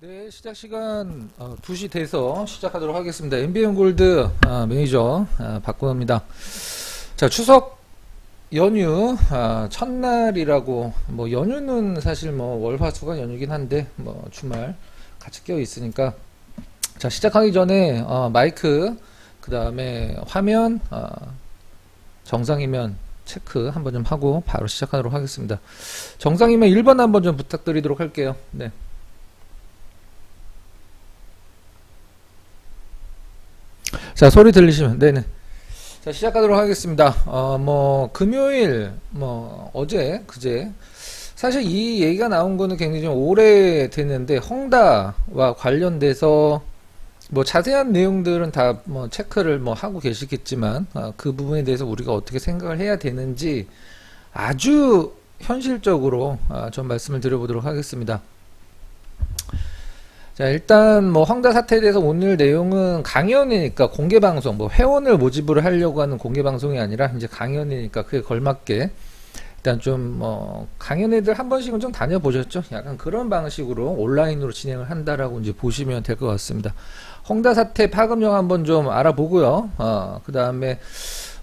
네, 시작 시간 2시 돼서 시작하도록 하겠습니다. MBN 골드 매니저 박근호입니다. 자, 추석 연휴 첫날이라고, 뭐 연휴는 사실 뭐 월화수가 연휴긴 한데 뭐 주말 같이 껴 있으니까, 자, 시작하기 전에 마이크 그 다음에 화면 정상이면 체크 한번 좀 하고 바로 시작하도록 하겠습니다. 정상이면 1번 한번 좀 부탁드리도록 할게요. 네. 자, 소리 들리시면, 네네. 자, 시작하도록 하겠습니다. 뭐, 금요일, 뭐, 어제, 그제. 사실 이 얘기가 나온 거는 굉장히 좀 오래됐는데, 헝다와 관련돼서, 뭐, 자세한 내용들은 다 뭐, 체크를 뭐, 하고 계시겠지만, 그 부분에 대해서 우리가 어떻게 생각을 해야 되는지 아주 현실적으로 좀 말씀을 드려보도록 하겠습니다. 자, 일단 뭐 헝다 사태에 대해서 오늘 내용은 강연이니까 공개방송, 뭐 회원을 모집을 하려고 하는 공개방송이 아니라 이제 강연이니까 그에 걸맞게 일단 좀 뭐 강연회들 한 번씩은 좀 다녀보셨죠? 약간 그런 방식으로 온라인으로 진행을 한다라고 이제 보시면 될 것 같습니다. 헝다 사태 파급력 한번 좀 알아보고요. 그 다음에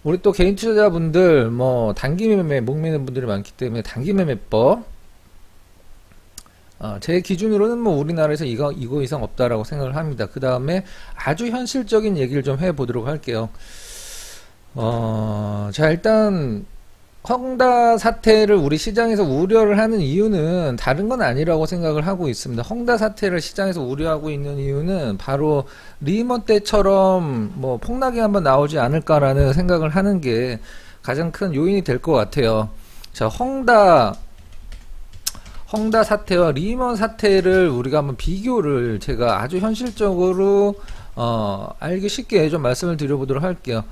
우리 또 개인 투자자분들 뭐 단기 매매 목매는 분들이 많기 때문에 단기 매매법, 제 기준으로는 뭐 우리나라에서 이거 이상 없다라고 생각을 합니다. 그 다음에 아주 현실적인 얘기를 좀 해보도록 할게요. 자, 일단 헝다 사태를 우리 시장에서 우려를 하는 이유는 다른 건 아니라고 생각을 하고 있습니다. 헝다 사태를 시장에서 우려하고 있는 이유는 바로 리먼 때처럼 뭐 폭락이 한번 나오지 않을까라는 생각을 하는 게 가장 큰 요인이 될 것 같아요. 자, 헝다 사태와 리먼 사태를 우리가 한번 비교를 제가 아주 현실적으로 알기 쉽게 좀 말씀을 드려보도록 할게요.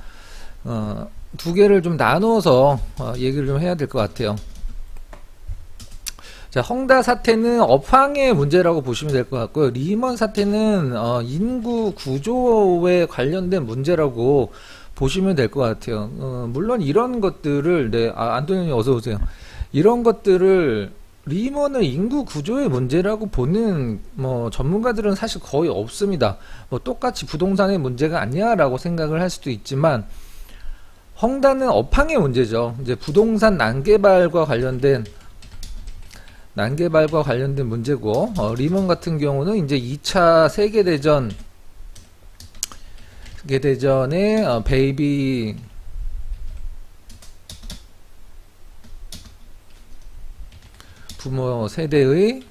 두 개를 좀 나눠서 얘기를 좀 해야 될 것 같아요. 자, 헝다 사태는 업황의 문제라고 보시면 될 것 같고요. 리먼 사태는 인구 구조에 관련된 문제라고 보시면 될 것 같아요. 물론 이런 것들을, 네, 안토니님 어서 오세요. 이런 것들을 리먼을 인구 구조의 문제라고 보는 뭐 전문가들은 사실 거의 없습니다. 뭐 똑같이 부동산의 문제가 아니야라고 생각을 할 수도 있지만, 헝다는 업황의 문제죠. 이제 부동산 난개발과 관련된 문제고, 리먼 같은 경우는 이제 2차 세계대전의 베이비 부모 세대의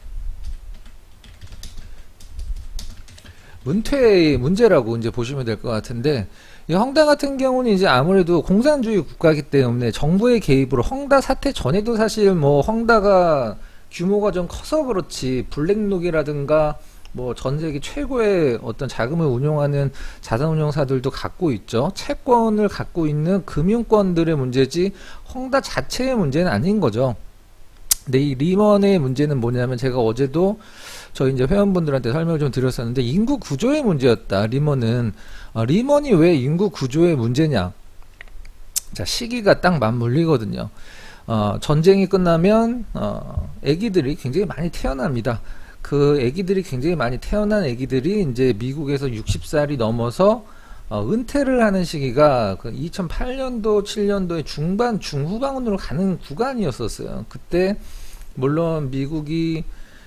은퇴의 문제라고 이제 보시면 될 것 같은데, 이 헝다 같은 경우는 이제 아무래도 공산주의 국가이기 때문에 정부의 개입으로 헝다 사태 전에도 사실 뭐 헝다가 규모가 좀 커서 그렇지 블랙록이라든가 뭐 전 세계 최고의 어떤 자금을 운용하는 자산운용사들도 갖고 있죠. 채권을 갖고 있는 금융권들의 문제지 헝다 자체의 문제는 아닌 거죠. 근데 이 리먼의 문제는 뭐냐면, 제가 어제도 저희 이제 회원분들한테 설명을 좀 드렸었는데, 인구 구조의 문제였다. 리먼은 리먼이 왜 인구 구조의 문제냐? 자, 시기가 딱 맞물리거든요. 전쟁이 끝나면 아기들이 굉장히 많이 태어납니다. 그 아기들이 굉장히 많이 태어난 아기들이 이제 미국에서 60살이 넘어서 은퇴를 하는 시기가 그 2008년도 7년도의 중반 중후반으로 가는 구간이었었어요. 그때 물론 미국이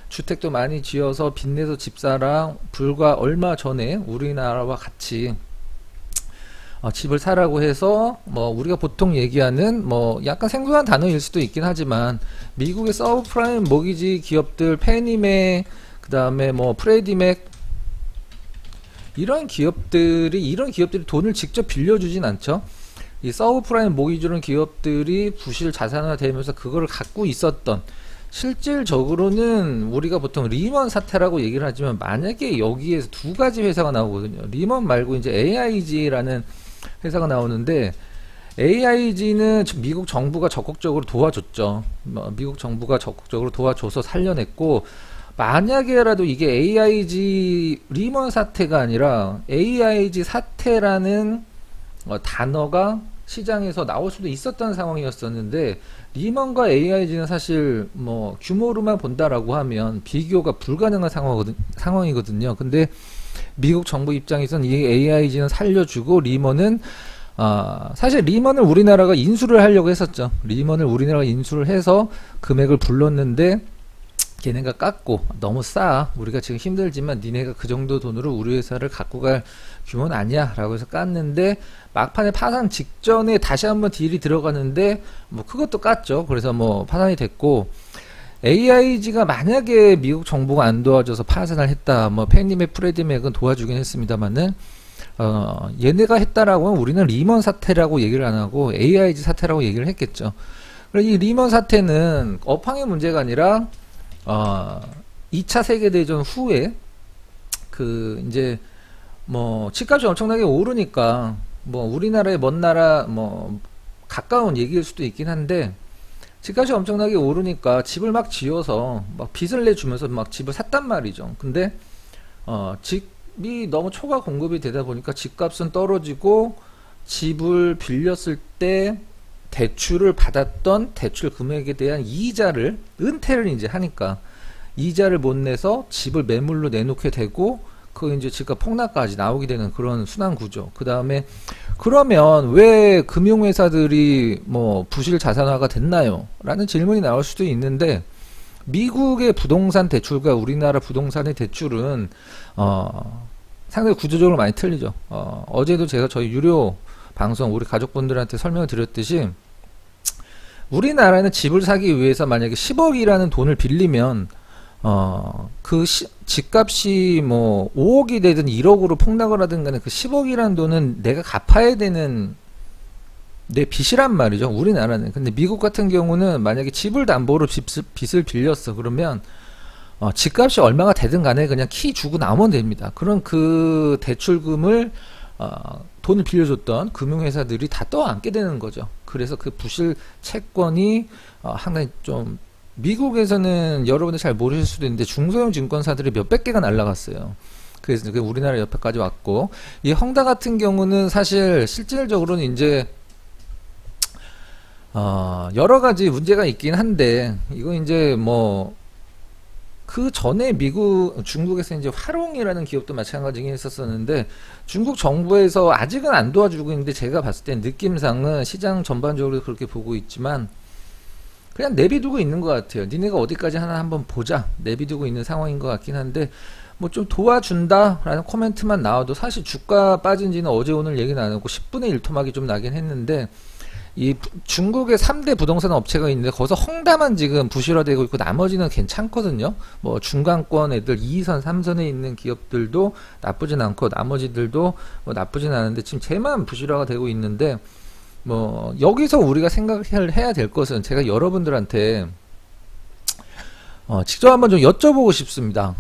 주택도 많이 지어서 빚내서 집사랑 불과 얼마 전에 우리나라와 같이 집을 사라고 해서 뭐 우리가 보통 얘기하는 뭐 약간 생소한 단어일 수도 있긴 하지만, 미국의 서브프라임 모기지 기업들 페니맥, 그 다음에 뭐 프레디맥, 이런 기업들이 돈을 직접 빌려주진 않죠. 이 서브프라임 모기지론 기업들이 부실 자산화되면서 그거를 갖고 있었던, 실질적으로는 우리가 보통 리먼 사태라고 얘기를 하지만, 만약에 여기에서 두 가지 회사가 나오거든요. 리먼 말고 이제 AIG라는 회사가 나오는데, AIG는 미국 정부가 적극적으로 도와줬죠. 미국 정부가 적극적으로 도와줘서 살려냈고, 만약에라도 이게 AIG 리먼 사태가 아니라 AIG 사태라는 단어가 시장에서 나올 수도 있었던 상황이었었는데, 리먼과 AIG는 사실 뭐 규모로만 본다라고 하면 비교가 불가능한 상황이거든요. 근데 미국 정부 입장에선 이 AIG는 살려주고, 리먼은 사실 리먼을 우리나라가 인수를 하려고 했었죠. 리먼을 우리나라가 인수를 해서 금액을 불렀는데 걔네가 깎고, 너무 싸, 우리가 지금 힘들지만 니네가 그 정도 돈으로 우리 회사를 갖고 갈 규모는 아니야 라고 해서 깠는데, 막판에 파산 직전에 다시 한번 딜이 들어가는데 뭐 그것도 깠죠. 그래서 뭐 파산이 됐고, AIG가 만약에 미국 정부가 안 도와줘서 파산을 했다, 뭐 팬니맥 프레디맥은 도와주긴 했습니다만은 얘네가 했다라고 하면 우리는 리먼 사태라고 얘기를 안 하고 AIG 사태라고 얘기를 했겠죠. 그래서 이 리먼 사태는 업황의 문제가 아니라 2차 세계대전 후에 이제 뭐 집값이 엄청나게 오르니까, 뭐 우리나라의 먼 나라 뭐 가까운 얘기일 수도 있긴 한데, 집값이 엄청나게 오르니까 집을 막 지어서 막 빚을 내주면서 막 집을 샀단 말이죠. 근데 집이 너무 초과 공급이 되다 보니까 집값은 떨어지고, 집을 빌렸을 때 대출을 받았던 대출 금액에 대한 이자를, 은퇴를 이제 하니까 이자를 못 내서 집을 매물로 내놓게 되고, 그 이제 집값 폭락까지 나오게 되는 그런 순환 구조. 그 다음에 그러면 왜 금융회사들이 뭐 부실 자산화가 됐나요? 라는 질문이 나올 수도 있는데, 미국의 부동산 대출과 우리나라 부동산의 대출은 상당히 구조적으로 많이 틀리죠. 어제도 제가 저희 유료 방송 우리 가족분들한테 설명을 드렸듯이, 우리나라는 집을 사기 위해서 만약에 10억이라는 돈을 빌리면 집값이 뭐 5억이 되든 1억으로 폭락을 하든 간에 그 10억이라는 돈은 내가 갚아야 되는 내 빚이란 말이죠, 우리나라는. 근데 미국 같은 경우는 만약에 집을 담보로 빚을 빌렸어. 그러면 집값이 얼마가 되든 간에 그냥 키 주고 나오면 됩니다. 그럼 그 대출금을 돈을 빌려줬던 금융회사들이 다 떠안게 되는 거죠. 그래서 그 부실 채권이 상당히 좀, 미국에서는 여러분들 잘 모르실 수도 있는데 중소형 증권사들이 몇백 개가 날라갔어요. 그래서 우리나라 옆에까지 왔고, 이 헝다 같은 경우는 사실 실질적으로는 이제 여러 가지 문제가 있긴 한데, 이거 이제 뭐 그 전에 중국에서 이제 화롱이라는 기업도 마찬가지긴 했었었는데, 중국 정부에서 아직은 안 도와주고 있는데, 제가 봤을 때 느낌상은 시장 전반적으로 그렇게 보고 있지만 그냥 내비두고 있는 것 같아요. 니네가 어디까지 하나 한번 보자, 내비두고 있는 상황인 것 같긴 한데, 뭐 좀 도와준다 라는 코멘트만 나와도 사실 주가 빠진 지는 어제 오늘 얘기는 안 하고 10분의 1 토막이 좀 나긴 했는데, 이 중국의 3대 부동산 업체가 있는데 거기서 헝다만 지금 부실화되고 있고 나머지는 괜찮거든요. 뭐 중간권 애들 2선 3선에 있는 기업들도 나쁘진 않고 나머지들도 뭐 나쁘진 않은데, 지금 쟤만 부실화가 되고 있는데, 뭐 여기서 우리가 생각을 해야 될 것은, 제가 여러분들한테 직접 한번 좀 여쭤보고 싶습니다.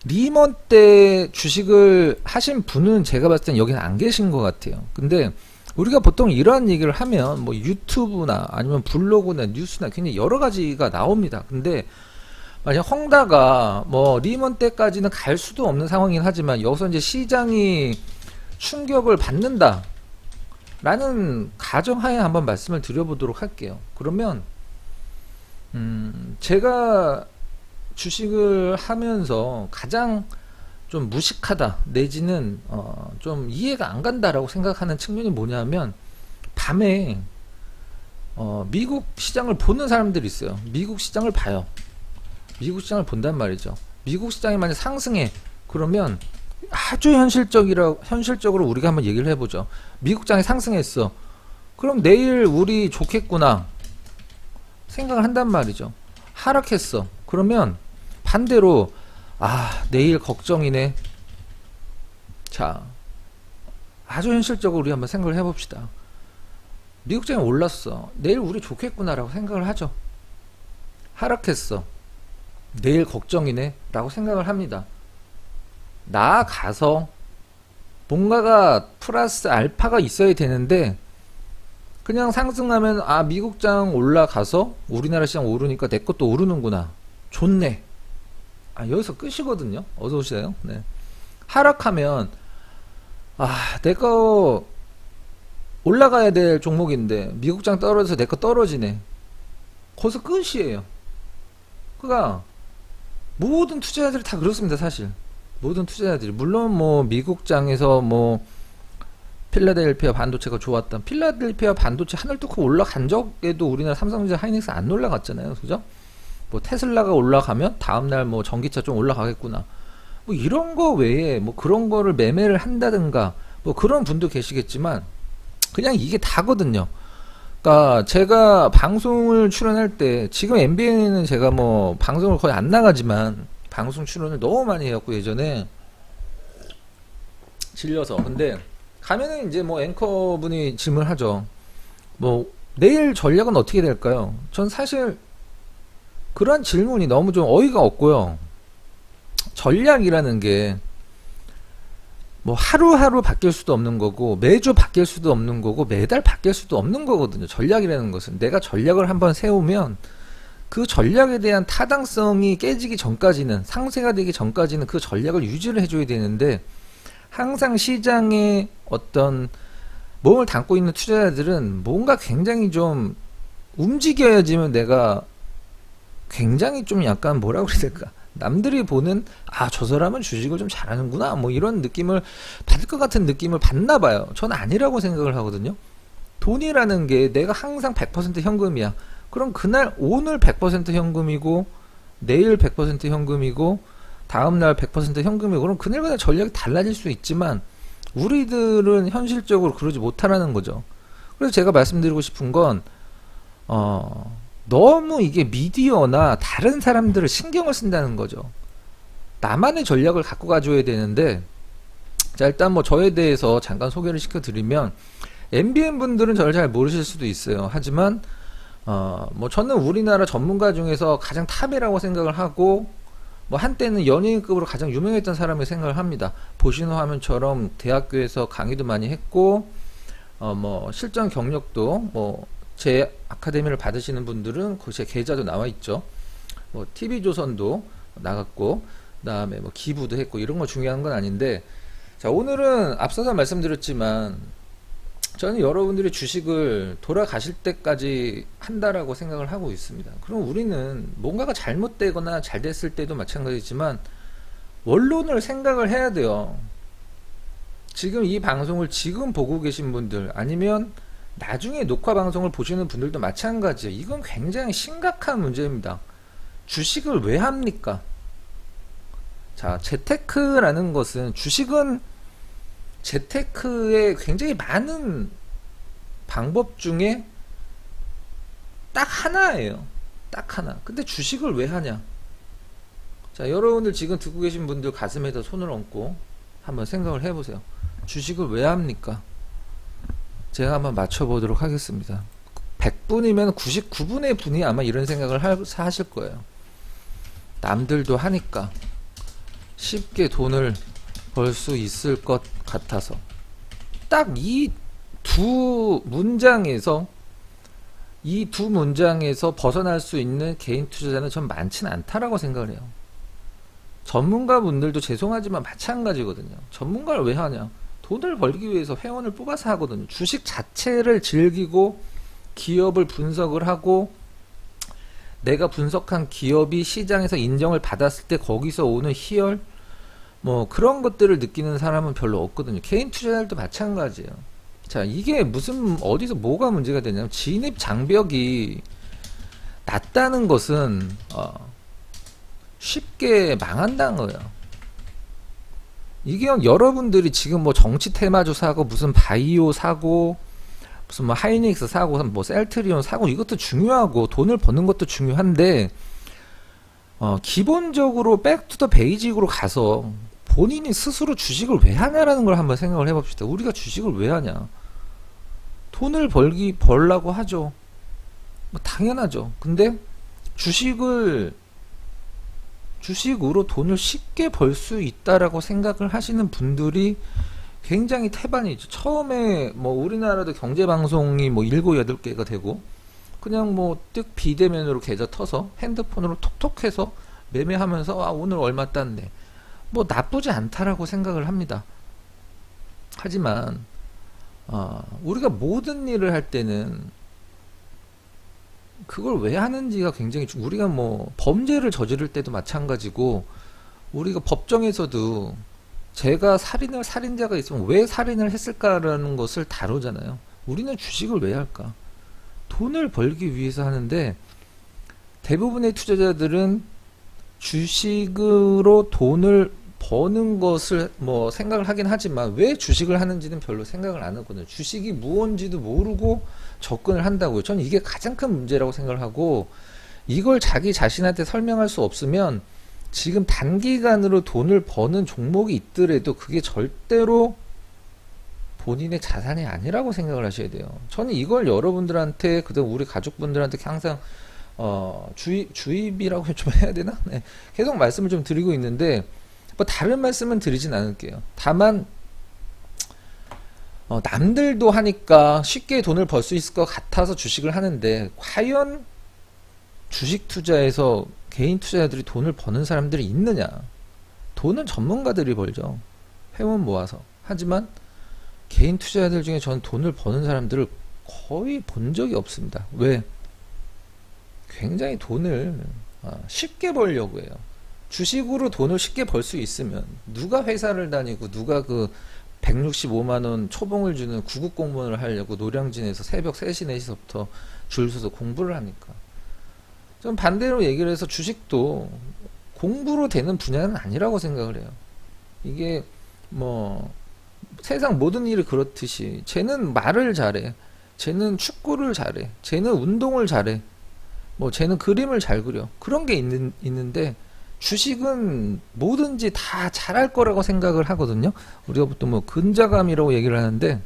리먼 때 주식을 하신 분은 제가 봤을 땐 여기는 안 계신 것 같아요. 근데 우리가 보통 이러한 얘기를 하면 뭐 유튜브나 아니면 블로그나 뉴스나 굉장히 여러 가지가 나옵니다. 근데 만약 헝다가 뭐 리먼 때까지는 갈 수도 없는 상황이긴 하지만, 여기서 이제 시장이 충격을 받는다 라는 가정하에 한번 말씀을 드려보도록 할게요. 그러면 제가 주식을 하면서 가장 좀 무식하다 내지는 좀 이해가 안 간다라고 생각하는 측면이 뭐냐면, 밤에 미국 시장을 보는 사람들이 있어요. 미국 시장을 봐요. 미국 시장을 본단 말이죠. 미국 시장이 만약 상승해, 그러면 아주 현실적으로 우리가 한번 얘기를 해보죠. 미국 장이 상승했어. 그럼 내일 우리 좋겠구나 생각을 한단 말이죠. 하락했어. 그러면 반대로 내일 걱정이네. 자, 아주 현실적으로 우리 한번 생각을 해봅시다. 미국 장이 올랐어. 내일 우리 좋겠구나 라고 생각을 하죠. 하락했어. 내일 걱정이네 라고 생각을 합니다. 나아가서 뭔가가 플러스 알파가 있어야 되는데, 그냥 상승하면 미국장 올라가서 우리나라 시장 오르니까 내 것도 오르는구나, 좋네, 여기서 끝이거든요. 어서 오세요. 네. 하락하면 내거 올라가야 될 종목인데 미국장 떨어져서 내 거 떨어지네. 거기서 끝이에요. 그러니까 모든 투자자들이 다 그렇습니다. 사실 모든 투자자들이, 물론 뭐 미국장에서 뭐 필라델피아 반도체가 좋았다, 필라델피아 반도체 하늘 뚫고 올라간 적에도 우리나라 삼성전자, 하이닉스 안 올라갔잖아요. 그죠? 뭐 테슬라가 올라가면 다음날 뭐 전기차 좀 올라가겠구나, 뭐 이런 거 외에 뭐 그런 거를 매매를 한다든가 뭐 그런 분도 계시겠지만 그냥 이게 다거든요. 그러니까 제가 방송을 출연할 때, 지금 MBN에는 제가 뭐 방송을 거의 안 나가지만 방송 출연을 너무 많이 해갖고 예전에 질려서. 근데 가면은 이제 뭐 앵커분이 질문하죠. 뭐 내일 전략은 어떻게 될까요? 전 사실 그런 질문이 너무 좀 어이가 없고요. 전략이라는 게 뭐 하루하루 바뀔 수도 없는 거고, 매주 바뀔 수도 없는 거고, 매달 바뀔 수도 없는 거거든요. 전략이라는 것은 내가 전략을 한번 세우면 그 전략에 대한 타당성이 깨지기 전까지는, 상쇄가 되기 전까지는 그 전략을 유지를 해줘야 되는데, 항상 시장에 어떤 몸을 담고 있는 투자자들은 뭔가 굉장히 좀 움직여야지만 내가 굉장히 좀 약간 뭐라고 그래야 될까, 남들이 보는 아 저 사람은 주식을 좀 잘하는구나 뭐 이런 느낌을 받을 것 같은 느낌을 받나 봐요. 전 아니라고 생각을 하거든요. 돈이라는 게 내가 항상 100% 현금이야. 그럼 그날 오늘 100% 현금이고 내일 100% 현금이고 다음날 100% 현금이고, 그럼 그날마다 전략이 달라질 수 있지만 우리들은 현실적으로 그러지 못하라는 거죠. 그래서 제가 말씀드리고 싶은 건 너무 이게 미디어나 다른 사람들을 신경을 쓴다는 거죠. 나만의 전략을 갖고 가줘야 되는데, 자 일단 뭐 저에 대해서 잠깐 소개를 시켜드리면, MBN 분들은 저를 잘 모르실 수도 있어요. 하지만 뭐 저는 우리나라 전문가 중에서 가장 탑이라고 생각을 하고, 뭐 한때는 연예인급으로 가장 유명했던 사람을 생각을 합니다. 보시는 화면처럼 대학교에서 강의도 많이 했고, 뭐 실전 경력도 뭐 제 아카데미를 받으시는 분들은 제 계좌도 나와 있죠. 뭐 TV조선도 나갔고, 그 다음에 뭐 기부도 했고, 이런 거 중요한 건 아닌데, 자 오늘은 앞서서 말씀드렸지만 저는 여러분들이 주식을 돌아가실 때까지 한다라고 생각을 하고 있습니다. 그럼 우리는 뭔가가 잘못되거나 잘 됐을 때도 마찬가지지만 원론을 생각을 해야 돼요. 지금 이 방송을 지금 보고 계신 분들, 아니면 나중에 녹화 방송을 보시는 분들도 마찬가지예요. 이건 굉장히 심각한 문제입니다. 주식을 왜 합니까? 자, 재테크라는 것은, 주식은 재테크의 굉장히 많은 방법 중에 딱 하나예요. 딱 하나. 근데 주식을 왜 하냐? 자, 여러분들 지금 듣고 계신 분들 가슴에다 손을 얹고 한번 생각을 해보세요. 주식을 왜 합니까? 제가 한번 맞춰보도록 하겠습니다. 100분이면 99분의 분이 아마 이런 생각을 하실 거예요. 남들도 하니까 쉽게 돈을 벌 수 있을 것 같아서. 딱 이 두 문장에서 벗어날 수 있는 개인 투자자는 전 많지는 않다라고 생각을 해요. 전문가 분들도 죄송하지만 마찬가지거든요. 전문가를 왜 하냐? 돈을 벌기 위해서 회원을 뽑아서 하거든요. 주식 자체를 즐기고 기업을 분석을 하고, 내가 분석한 기업이 시장에서 인정을 받았을 때 거기서 오는 희열, 뭐 그런 것들을 느끼는 사람은 별로 없거든요. 개인 투자자들도 마찬가지예요. 자, 이게 무슨 어디서 뭐가 문제가 되냐면, 진입 장벽이 낮다는 것은 쉽게 망한다는 거예요. 이게 여러분들이 지금 뭐 정치 테마주 사고, 무슨 바이오 사고, 무슨 뭐 하이닉스 사고, 뭐 셀트리온 사고, 이것도 중요하고 돈을 버는 것도 중요한데, 기본적으로 백투더 베이직으로 가서 본인이 스스로 주식을 왜 하냐라는 걸 한번 생각을 해봅시다. 우리가 주식을 왜 하냐? 돈을 벌라고 하죠. 뭐 당연하죠. 근데 주식으로 돈을 쉽게 벌 수 있다라고 생각을 하시는 분들이 굉장히 태반이죠. 처음에 뭐 우리나라도 경제방송이 뭐 7, 8개가 되고, 그냥 뭐 뜩 비대면으로 계좌 터서 핸드폰으로 톡톡해서 매매하면서 아 오늘 얼마 땄네, 뭐 나쁘지 않다라고 생각을 합니다. 하지만 우리가 모든 일을 할 때는 그걸 왜 하는지가 굉장히 우리가 뭐 범죄를 저지를 때도 마찬가지고 우리가 법정에서도 제가 살인자가 있으면 왜 살인을 했을까라는 것을 다루잖아요. 우리는 주식을 왜 할까? 돈을 벌기 위해서 하는데 대부분의 투자자들은 주식으로 돈을 버는 것을 뭐 생각을 하긴 하지만 왜 주식을 하는지는 별로 생각을 안 하거든요. 주식이 무언지도 모르고 접근을 한다고요. 저는 이게 가장 큰 문제라고 생각을 하고 이걸 자기 자신한테 설명할 수 없으면 지금 단기간으로 돈을 버는 종목이 있더라도 그게 절대로 본인의 자산이 아니라고 생각을 하셔야 돼요. 저는 이걸 여러분들한테 그다음 우리 가족분들한테 항상 주입이라고 좀 해야 되나? 네. 계속 말씀을 좀 드리고 있는데 뭐 다른 말씀은 드리진 않을게요. 다만 남들도 하니까 쉽게 돈을 벌 수 있을 것 같아서 주식을 하는데 과연 주식 투자에서 개인 투자자들이 돈을 버는 사람들이 있느냐? 돈은 전문가들이 벌죠. 회원 모아서. 하지만 개인 투자자들 중에 저는 돈을 버는 사람들을 거의 본 적이 없습니다. 왜? 굉장히 돈을 쉽게 벌려고 해요. 주식으로 돈을 쉽게 벌 수 있으면 누가 회사를 다니고 누가 그 165만원 초봉을 주는 구급 공무원을 하려고 노량진에서 새벽 3시 4시서부터 줄 서서 공부를 합니까? 좀 반대로 얘기를 해서 주식도 공부로 되는 분야는 아니라고 생각을 해요. 이게 뭐 세상 모든 일이 그렇듯이 쟤는 말을 잘해, 쟤는 축구를 잘해, 쟤는 운동을 잘해, 뭐 쟤는 그림을 잘 그려, 그런 게 있는데 주식은 뭐든지 다 잘할 거라고 생각을 하거든요. 우리가 보통 뭐 근자감이라고 얘기를 하는데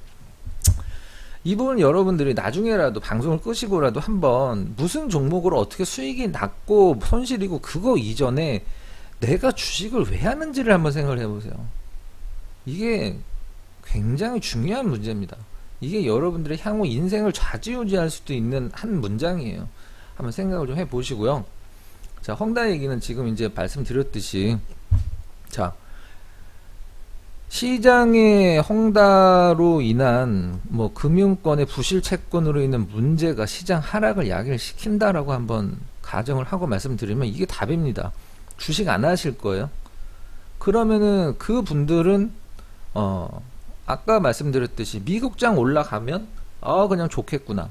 이 부분 여러분들이 나중에라도 방송을 끄시고라도 한번 무슨 종목으로 어떻게 수익이 났고 손실이고 그거 이전에 내가 주식을 왜 하는지를 한번 생각을 해보세요. 이게 굉장히 중요한 문제입니다. 이게 여러분들의 향후 인생을 좌지우지할 수도 있는 한 문장이에요. 한번 생각을 좀 해보시고요. 자, 헝다 얘기는 지금 이제 말씀드렸듯이, 자, 시장의 헝다로 인한 뭐 금융권의 부실 채권으로 인한 문제가 시장 하락을 야기시킨다라고 한번 가정을 하고 말씀드리면 이게 답입니다. 주식 안 하실 거예요. 그러면은 그 분들은 아까 말씀드렸듯이 미국장 올라가면 그냥 좋겠구나.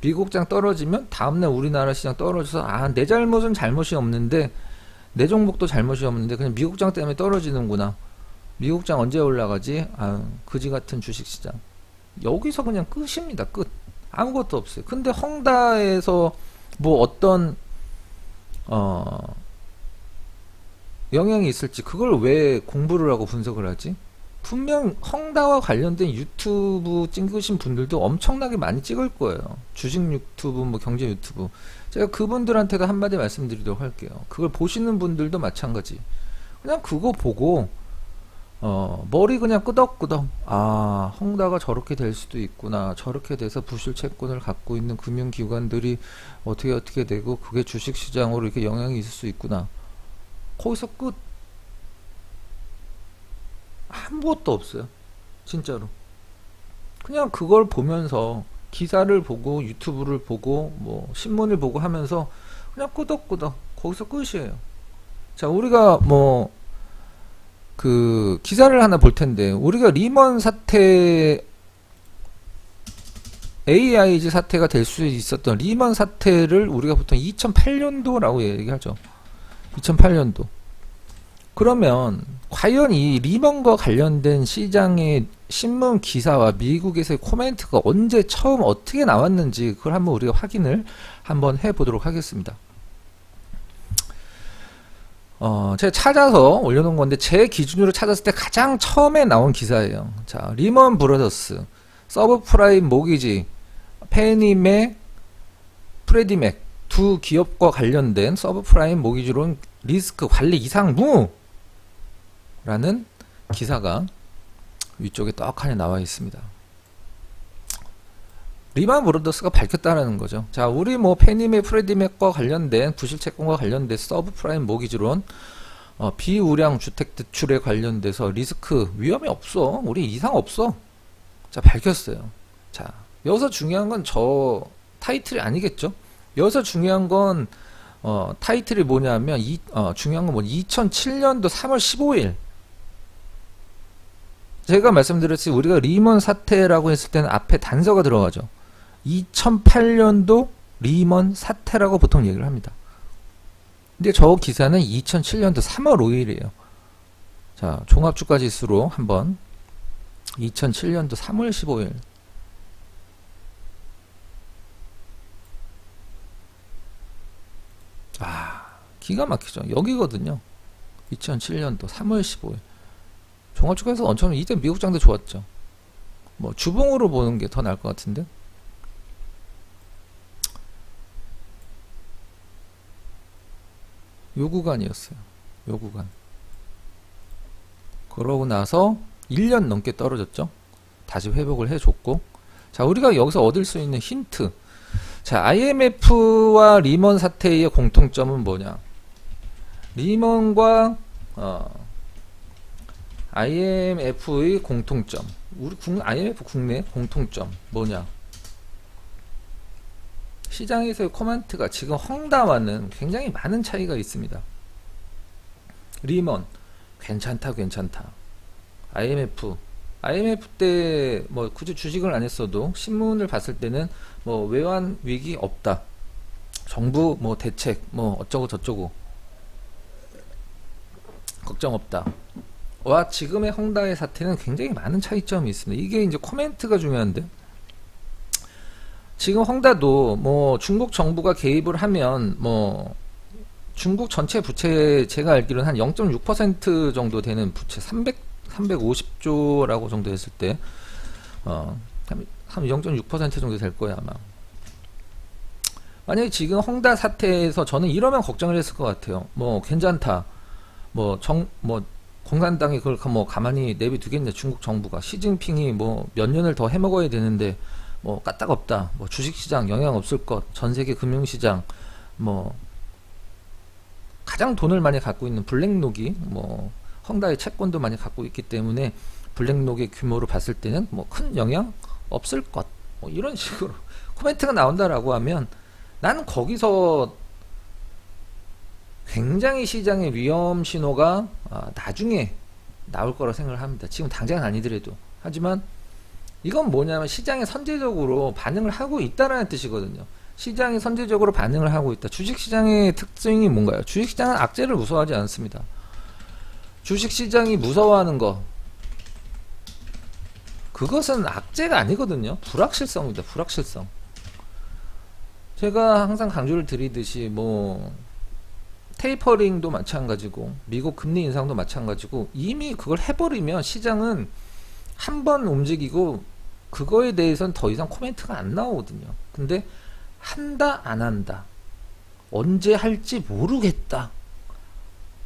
미국장 떨어지면 다음날 우리나라 시장 떨어져서 내 잘못은 잘못이 없는데 내 종목도 잘못이 없는데 그냥 미국장 때문에 떨어지는구나. 미국장 언제 올라가지? 그지 같은 주식시장. 여기서 그냥 끝입니다. 끝. 아무것도 없어요. 근데 헝다에서 뭐 어떤 영향이 있을지 그걸 왜 공부를 하고 분석을 하지? 분명 헝다와 관련된 유튜브 찍으신 분들도 엄청나게 많이 찍을 거예요. 주식 유튜브, 뭐 경제 유튜브. 제가 그분들한테도 한마디 말씀드리도록 할게요. 그걸 보시는 분들도 마찬가지. 그냥 그거 보고 머리 그냥 끄덕끄덕 헝다가 저렇게 될 수도 있구나. 저렇게 돼서 부실 채권을 갖고 있는 금융기관들이 어떻게 되고 그게 주식시장으로 이렇게 영향이 있을 수 있구나. 거기서 끝. 아무것도 없어요. 진짜로. 그냥 그걸 보면서 기사를 보고 유튜브를 보고 뭐 신문을 보고 하면서 그냥 끄덕끄덕 거기서 끝이에요. 자, 우리가 뭐 그 기사를 하나 볼 텐데 우리가 리먼 사태 AIG 사태가 될 수 있었던 리먼 사태를 우리가 보통 2008년도라고 얘기하죠. 2008년도. 그러면 과연 이 리먼과 관련된 시장의 신문 기사와 미국에서의 코멘트가 언제 처음 어떻게 나왔는지 그걸 한번 우리가 확인을 한번 해보도록 하겠습니다. 제가 찾아서 올려놓은 건데 제 기준으로 찾았을 때 가장 처음에 나온 기사예요. 자, 리먼 브러더스, 서브프라임 모기지, 페니맥, 프레디맥 두 기업과 관련된 서브프라임 모기지론 리스크 관리 이상무 라는 기사가 위쪽에 떡하니 나와 있습니다. 리먼 브러더스가 밝혔다는 거죠. 자, 우리 뭐 페니맥, 프레디맥과 관련된 부실채권과 관련된 서브프라임 모기지론 비우량 주택 대출에 관련돼서 리스크 위험이 없어. 우리 이상 없어. 자, 밝혔어요. 자, 여기서 중요한 건 저 타이틀이 아니겠죠? 여기서 중요한 건 타이틀이 뭐냐면 중요한 건 2007년도 3월 15일 제가 말씀드렸듯이 우리가 리먼 사태라고 했을 때는 앞에 단서가 들어가죠. 2008년도 리먼 사태라고 보통 얘기를 합니다. 근데 저 기사는 2007년도 3월 5일이에요. 자, 종합주가 지수로 한번 2007년도 3월 15일 기가 막히죠. 여기거든요. 2007년도 3월 15일 종합주가에서 엄청 이때 미국장도 좋았죠. 뭐 주봉으로 보는 게 더 나을 것 같은데. 요 구간이었어요. 요 구간. 그러고 나서 1년 넘게 떨어졌죠. 다시 회복을 해줬고. 자, 우리가 여기서 얻을 수 있는 힌트. 자, IMF와 리먼 사태의 공통점은 뭐냐? 리먼과 IMF의 공통점. 우리 IMF 국내 공통점 뭐냐? 시장에서의 코멘트가 지금 헝다와는 굉장히 많은 차이가 있습니다. 리먼 괜찮다. IMF 때 뭐 굳이 주식을 안 했어도 신문을 봤을 때는 뭐 외환 위기 없다. 정부 뭐 대책 뭐 어쩌고 저쩌고 걱정 없다. 와, 지금의 헝다의 사태는 굉장히 많은 차이점이 있습니다. 이게 이제 코멘트가 중요한데, 지금 헝다도 뭐 중국 정부가 개입을 하면 뭐 중국 전체 부채 제가 알기로는 한 0.6% 정도 되는 부채 350조라고 정도 했을 때 한 0.6% 정도 될 거야 아마. 만약에 지금 헝다 사태에서 저는 이러면 걱정을 했을 것 같아요. 뭐 괜찮다. 뭐 공산당이 그걸 뭐 가만히 내비두겠냐. 중국 정부가 시진핑이 뭐 몇 년을 더 해먹어야 되는데 뭐 까딱없다. 뭐 주식시장 영향 없을 것. 전세계 금융시장 뭐 가장 돈을 많이 갖고 있는 블랙록이 뭐 헝다의 채권도 많이 갖고 있기 때문에 블랙록의 규모로 봤을 때는 뭐 큰 영향 없을 것. 뭐 이런 식으로 코멘트가 나온다라고 하면 나는 거기서 굉장히 시장의 위험 신호가 나중에 나올 거라 생각을 합니다. 지금 당장은 아니더라도. 하지만 이건 뭐냐면 시장에 선제적으로 반응을 하고 있다라는 뜻이거든요. 시장이 선제적으로 반응을 하고 있다. 주식시장의 특징이 뭔가요? 주식시장은 악재를 무서워하지 않습니다. 주식시장이 무서워하는 거, 그것은 악재가 아니거든요. 불확실성입니다. 불확실성. 제가 항상 강조를 드리듯이 뭐 테이퍼링도 마찬가지고 미국 금리 인상도 마찬가지고 이미 그걸 해버리면 시장은 한 번 움직이고 그거에 대해서는 더 이상 코멘트가 안 나오거든요. 근데 한다 안 한다, 언제 할지 모르겠다,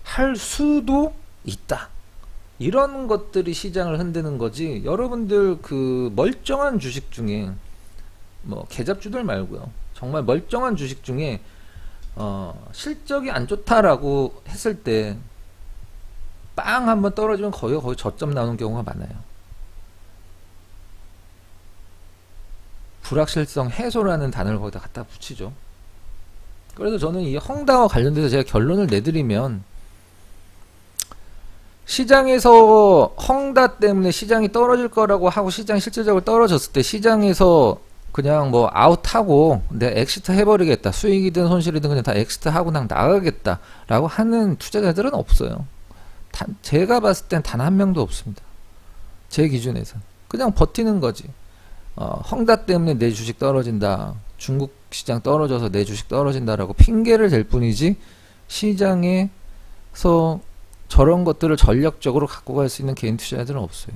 할 수도 있다, 이런 것들이 시장을 흔드는 거지. 여러분들 그 멀쩡한 주식 중에 뭐 개잡주들 말고요, 정말 멀쩡한 주식 중에 실적이 안 좋다라고 했을 때 빵 한번 떨어지면 거의 저점 나오는 경우가 많아요. 불확실성 해소라는 단어를 거기다 갖다 붙이죠. 그래서 저는 이 헝다와 관련돼서 제가 결론을 내드리면, 시장에서 헝다 때문에 시장이 떨어질 거라고 하고 시장이 실질적으로 떨어졌을 때 시장에서 그냥 뭐 아웃하고 내 엑시트 해버리겠다, 수익이든 손실이든 그냥 다 엑시트 하고 그냥 나가겠다 라고 하는 투자자들은 없어요. 제가 봤을 땐 단 한 명도 없습니다. 제 기준에서 그냥 버티는 거지. 헝다 때문에 내 주식 떨어진다, 중국 시장 떨어져서 내 주식 떨어진다라고 핑계를 댈 뿐이지, 시장에서 저런 것들을 전략적으로 갖고 갈 수 있는 개인 투자자들은 없어요.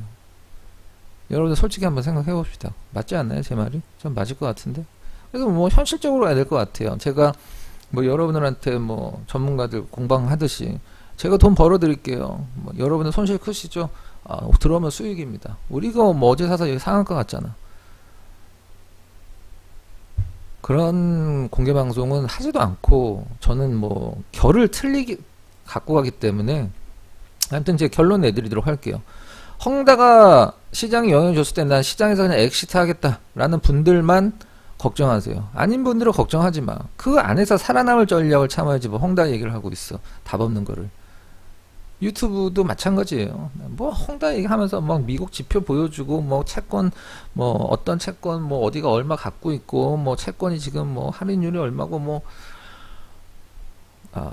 여러분들 솔직히 한번 생각해 봅시다. 맞지 않나요? 제 말이? 좀 맞을 것 같은데. 그래서 뭐 현실적으로 가야 될 것 같아요. 제가 뭐 여러분들한테 뭐 전문가들 공방하듯이 제가 돈 벌어 드릴게요. 뭐 여러분들 손실 크시죠? 들어오면 수익입니다. 우리가 뭐 어제 사서 여기 상한가 같잖아. 그런 공개 방송은 하지도 않고, 저는 뭐 결을 갖고 가기 때문에, 아무튼 제 결론 내드리도록 할게요. 헝다가 시장에 영향을 줬을 때 난 시장에서 그냥 엑시트 하겠다라는 분들만 걱정하세요. 아닌 분들은 걱정하지 마. 그 안에서 살아남을 전략을 참아야지 뭐 헝다 얘기를 하고 있어. 답 없는 거를. 유튜브도 마찬가지예요. 뭐 헝다 얘기하면서 막 미국 지표 보여주고 뭐 채권 뭐 어떤 채권 뭐 어디가 얼마 갖고 있고 뭐 채권이 지금 뭐 할인율이 얼마고 뭐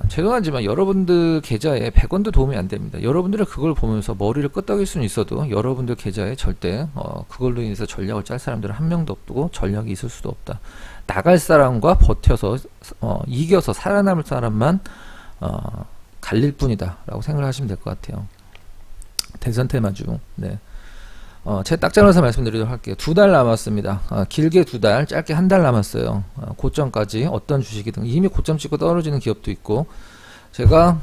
죄송하지만 여러분들 계좌에 100원도 도움이 안 됩니다. 여러분들은 그걸 보면서 머리를 끄덕일 수는 있어도 여러분들 계좌에 절대 그걸로 인해서 전략을 짤 사람들은 한 명도 없고 전략이 있을 수도 없다. 나갈 사람과 버텨서 이겨서 살아남을 사람만 갈릴 뿐이다 라고 생각을 하시면 될 것 같아요. 대선 테마주. 네. 제 딱 잘라서 말씀드리도록 할게요. 2달 남았습니다. 길게 2달, 짧게 1달 남았어요. 고점까지 어떤 주식이든 이미 고점 찍고 떨어지는 기업도 있고, 제가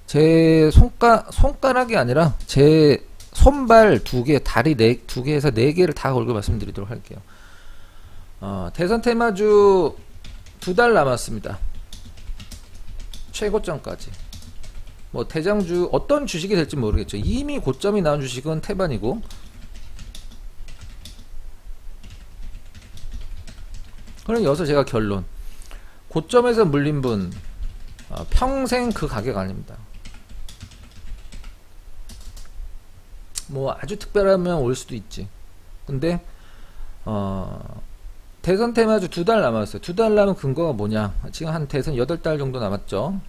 제 손가락이 아니라 제 손발 2개, 다리 2개에서 4개를 다 걸고 말씀드리도록 할게요. 대선 테마주 2달 남았습니다. 최고점까지. 뭐 대장주 어떤 주식이 될지 모르겠죠. 이미 고점이 나온 주식은 태반이고, 그럼 여기서 제가 결론, 고점에서 물린 분 평생 그 가격 아닙니다. 뭐 아주 특별하면 올 수도 있지. 근데 대선 테마주 2달 남았어요. 2달 남은 근거가 뭐냐, 지금 한 대선 8달 정도 남았죠.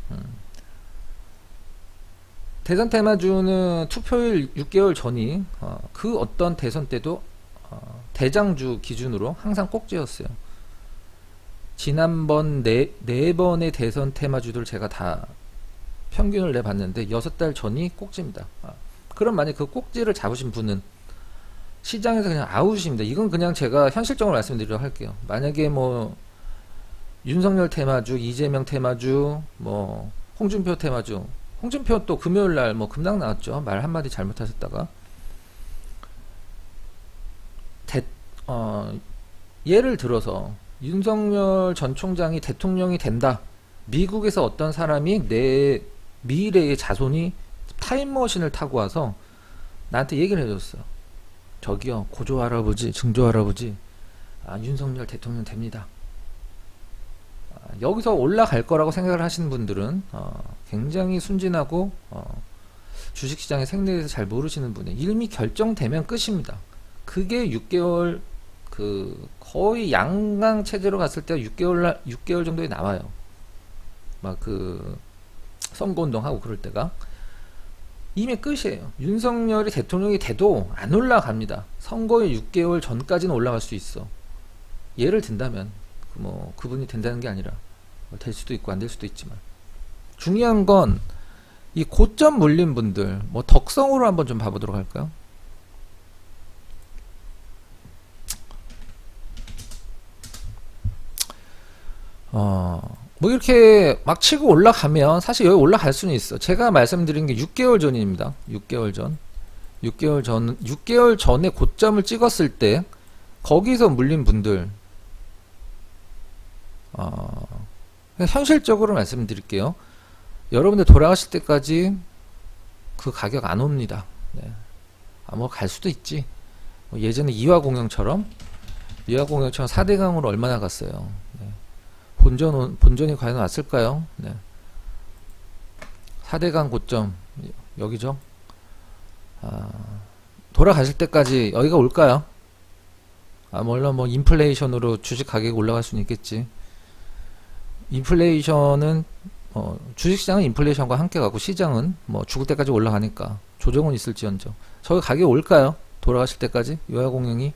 대선 테마주는 투표일 6개월 전이 그 어떤 대선 때도 대장주 기준으로 항상 꼭지였어요. 지난번 네 번의 대선 테마주들 제가 다 평균을 내봤는데 6달 전이 꼭지입니다. 그럼 만약 그 꼭지를 잡으신 분은 시장에서 그냥 아웃입니다. 이건 그냥 제가 현실적으로 말씀드리도록 할게요. 만약에 뭐 윤석열 테마주, 이재명 테마주, 뭐 홍준표 테마주, 홍준표 또 금요일날 뭐 급락 나왔죠. 말 한마디 잘못하셨다가. 예를 들어서 윤석열 전 총장이 대통령이 된다. 미국에서 어떤 사람이 내 미래의 자손이 타임머신을 타고 와서 나한테 얘기를 해줬어. 저기요, 고조 할아버지, 증조 할아버지, 윤석열 대통령 됩니다. 여기서 올라갈 거라고 생각을 하시는 분들은 굉장히 순진하고 주식시장의 생리에서 잘 모르시는 분이 이미 결정되면 끝입니다. 그게 6개월 거의 양강 체제로 갔을 때 6개월 정도에 나와요. 막 선거운동하고 그럴 때가 이미 끝이에요. 윤석열이 대통령이 돼도 안 올라갑니다. 선거의 6개월 전까지는 올라갈 수 있어. 예를 든다면 그분이 된다는 게 아니라 될 수도 있고 안 될 수도 있지만, 중요한 건 이 고점 물린 분들 뭐 덕성으로 한번 좀 봐보도록 할까요? 뭐 이렇게 막 치고 올라가면 사실 여기 올라갈 수는 있어. 제가 말씀드린 게 6개월 전입니다. 6개월 전에 고점을 찍었을 때 거기서 물린 분들, 현실적으로 말씀드릴게요. 여러분들 돌아가실 때까지 그 가격 안 옵니다. 네. 뭐 갈 수도 있지. 예전에 이화공영처럼 4대강으로 얼마나 갔어요. 네. 본전이 과연 왔을까요? 네. 4대강 고점 여기죠. 돌아가실 때까지 여기가 올까요? 물론 뭐 인플레이션으로 주식 가격이 올라갈 수는 있겠지. 인플레이션은 주식시장은 인플레이션과 함께 가고 시장은 뭐 죽을 때까지 올라가니까 조정은 있을지언정. 저기 가격이 올까요? 돌아가실 때까지 요야공영이.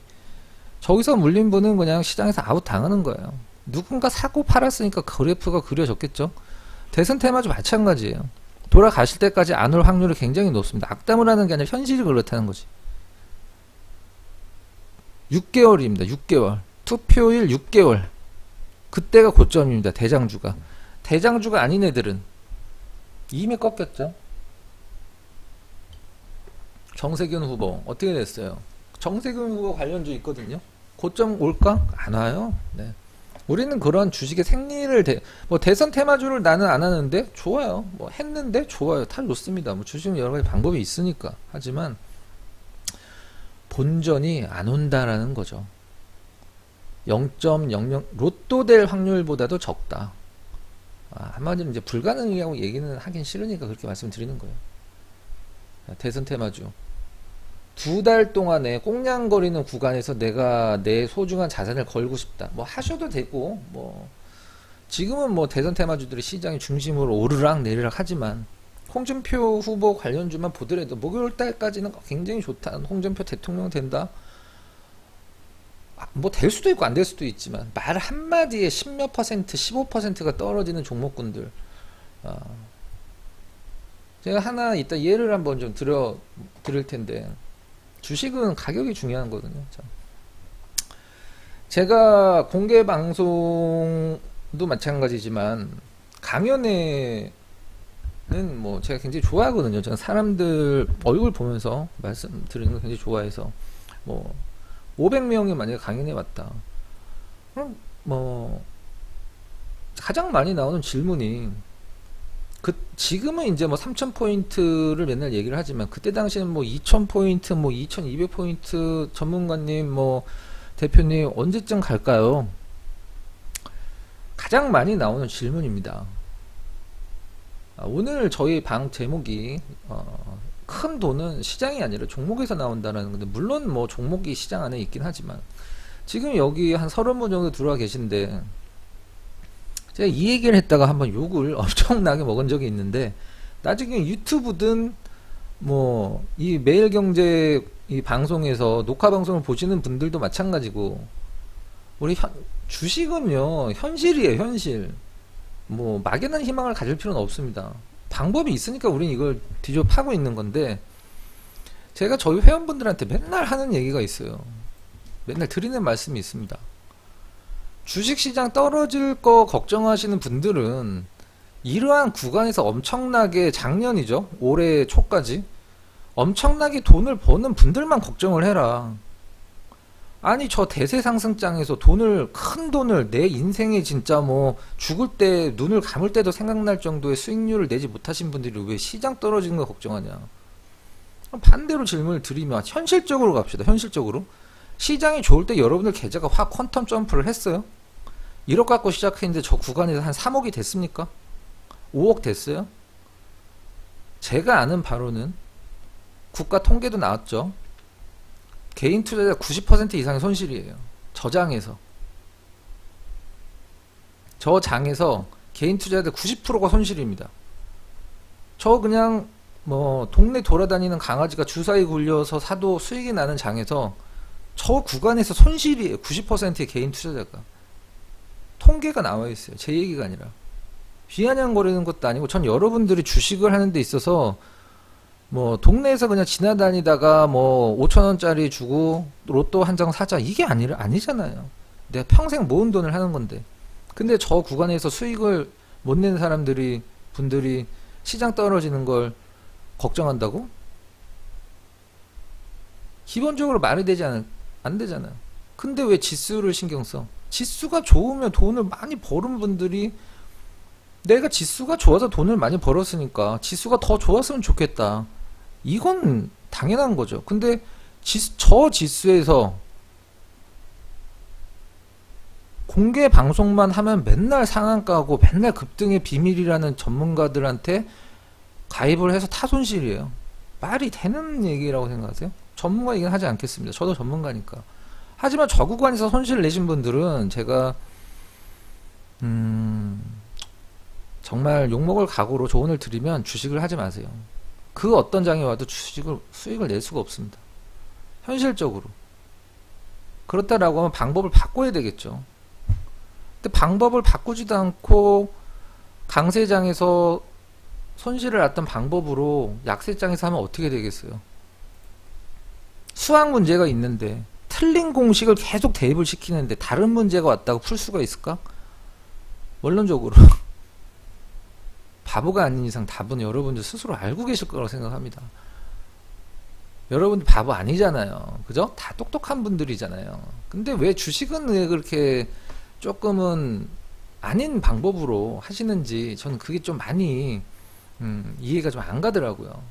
저기서 물린 분은 그냥 시장에서 아웃 당하는 거예요. 누군가 사고 팔았으니까 그래프가 그려졌겠죠. 대선 테마주 마찬가지예요. 돌아가실 때까지 안 올 확률이 굉장히 높습니다. 악담을 하는 게 아니라 현실이 그렇다는 거지. 6개월입니다. 6개월. 투표일 6개월. 그때가 고점입니다. 대장주가 아닌 애들은 이미 꺾였죠. 정세균 후보 어떻게 됐어요? 정세균 후보 관련주 있거든요. 고점 올까? 안 와요. 네. 우리는 그런 주식의 생리를 뭐 대선 테마주를 나는 안 하는데 좋아요. 뭐 했는데 좋아요. 다 좋습니다. 뭐 주식은 여러 가지 방법이 있으니까. 하지만 본전이 안 온다라는 거죠. 0.00 로또 될 확률보다도 적다. 한마디로 이제 불가능이라고 얘기는 하긴 싫으니까 그렇게 말씀드리는 거예요. 대선 테마주 2달 동안에 꽁냥거리는 구간에서 내가 내 소중한 자산을 걸고 싶다. 뭐 하셔도 되고, 뭐 지금은 뭐 대선 테마주들이 시장의 중심으로 오르락 내리락 하지만 홍준표 후보 관련주만 보더라도 목요일 달까지는 굉장히 좋다. 홍준표 대통령 된다. 뭐 될 수도 있고 안 될 수도 있지만 말 한마디에 10몇 퍼센트, 15%가 떨어지는 종목군들. 제가 하나 이따 예를 한번 좀 드릴 텐데, 주식은 가격이 중요한 거거든요. 제가 공개 방송도 마찬가지지만 강연회는 뭐 제가 굉장히 좋아하거든요. 저는 사람들 얼굴 보면서 말씀드리는 거 굉장히 좋아해서, 뭐 500명이 만약에 강연에 왔다. 그럼 뭐 가장 많이 나오는 질문이, 지금은 이제 뭐 3000포인트를 맨날 얘기를 하지만 그때 당시에는 뭐 2000포인트, 뭐 2200포인트 전문가님, 뭐 대표님 언제쯤 갈까요? 가장 많이 나오는 질문입니다. 오늘 저희 방 제목이 큰 돈은 시장이 아니라 종목에서 나온다라는 건데, 물론 뭐 종목이 시장 안에 있긴 하지만 지금 여기 한 30분 정도 들어와 계신데, 제가 이 얘기를 했다가 한번 욕을 엄청나게 먹은 적이 있는데, 나중에 유튜브든 뭐 이 매일경제 이 방송에서 녹화 방송을 보시는 분들도 마찬가지고, 우리 주식은요 현실이에요. 현실. 뭐 막연한 희망을 가질 필요는 없습니다. 방법이 있으니까 우린 이걸 뒤져 파고 있는 건데, 제가 저희 회원분들한테 맨날 하는 얘기가 있어요. 맨날 드리는 말씀이 있습니다. 주식시장 떨어질 거 걱정하시는 분들은 이러한 구간에서 엄청나게, 작년이죠, 올해 초까지 엄청나게 돈을 버는 분들만 걱정을 해라. 아니 저 대세 상승장에서 큰 돈을 내 인생에 진짜 뭐 죽을 때 눈을 감을 때도 생각날 정도의 수익률을 내지 못하신 분들이 왜 시장 떨어지는 거 걱정하냐. 반대로 질문을 드리면 현실적으로 갑시다. 현실적으로 시장이 좋을 때 여러분들 계좌가 확 퀀텀 점프를 했어요? 1억 갖고 시작했는데 저 구간에서 한 3억이 됐습니까? 5억 됐어요? 제가 아는 바로는 국가 통계도 나왔죠. 개인 투자자 90% 이상의 손실이에요. 저장에서 개인 투자자 90%가 손실입니다. 저 그냥 뭐 동네 돌아다니는 강아지가 주사위 굴려서 사도 수익이 나는 장에서 저 구간에서 손실이에요. 90%의 개인 투자자가. 통계가 나와 있어요. 제 얘기가 아니라. 비아냥거리는 것도 아니고, 전 여러분들이 주식을 하는 데 있어서 뭐 동네에서 그냥 지나다니다가 뭐 5,000원짜리 주고 로또 한 장 사자, 이게 아니잖아요. 내가 평생 모은 돈을 하는 건데. 근데 저 구간에서 수익을 못 내는 분들이 시장 떨어지는 걸 걱정한다고? 기본적으로 말이 안 되잖아요. 근데 왜 지수를 신경 써? 지수가 좋으면 돈을 많이 버는 분들이, 내가 지수가 좋아서 돈을 많이 벌었으니까 지수가 더 좋았으면 좋겠다. 이건 당연한 거죠. 근데 저 지수에서 공개 방송만 하면 맨날 상한가고 맨날 급등의 비밀이라는 전문가들한테 가입을 해서 타손실이에요. 말이 되는 얘기라고 생각하세요? 전문가 얘기는 하지 않겠습니다. 저도 전문가니까. 하지만 저 구간에서 손실 내신 분들은 제가 정말 욕먹을 각오로 조언을 드리면 주식을 하지 마세요. 그 어떤 장이 와도 수익을 낼 수가 없습니다. 현실적으로. 그렇다라고 하면 방법을 바꿔야 되겠죠. 근데 방법을 바꾸지도 않고 강세장에서 손실을 났던 방법으로 약세장에서 하면 어떻게 되겠어요? 수학 문제가 있는데 틀린 공식을 계속 대입을 시키는데 다른 문제가 왔다고 풀 수가 있을까? 원론적으로 바보가 아닌 이상 답은 여러분들 스스로 알고 계실 거라고 생각합니다. 여러분들 바보 아니잖아요. 그죠? 다 똑똑한 분들이잖아요. 근데 왜 주식은 왜 그렇게 조금은 아닌 방법으로 하시는지 저는 그게 좀 많이 이해가 좀 안 가더라고요.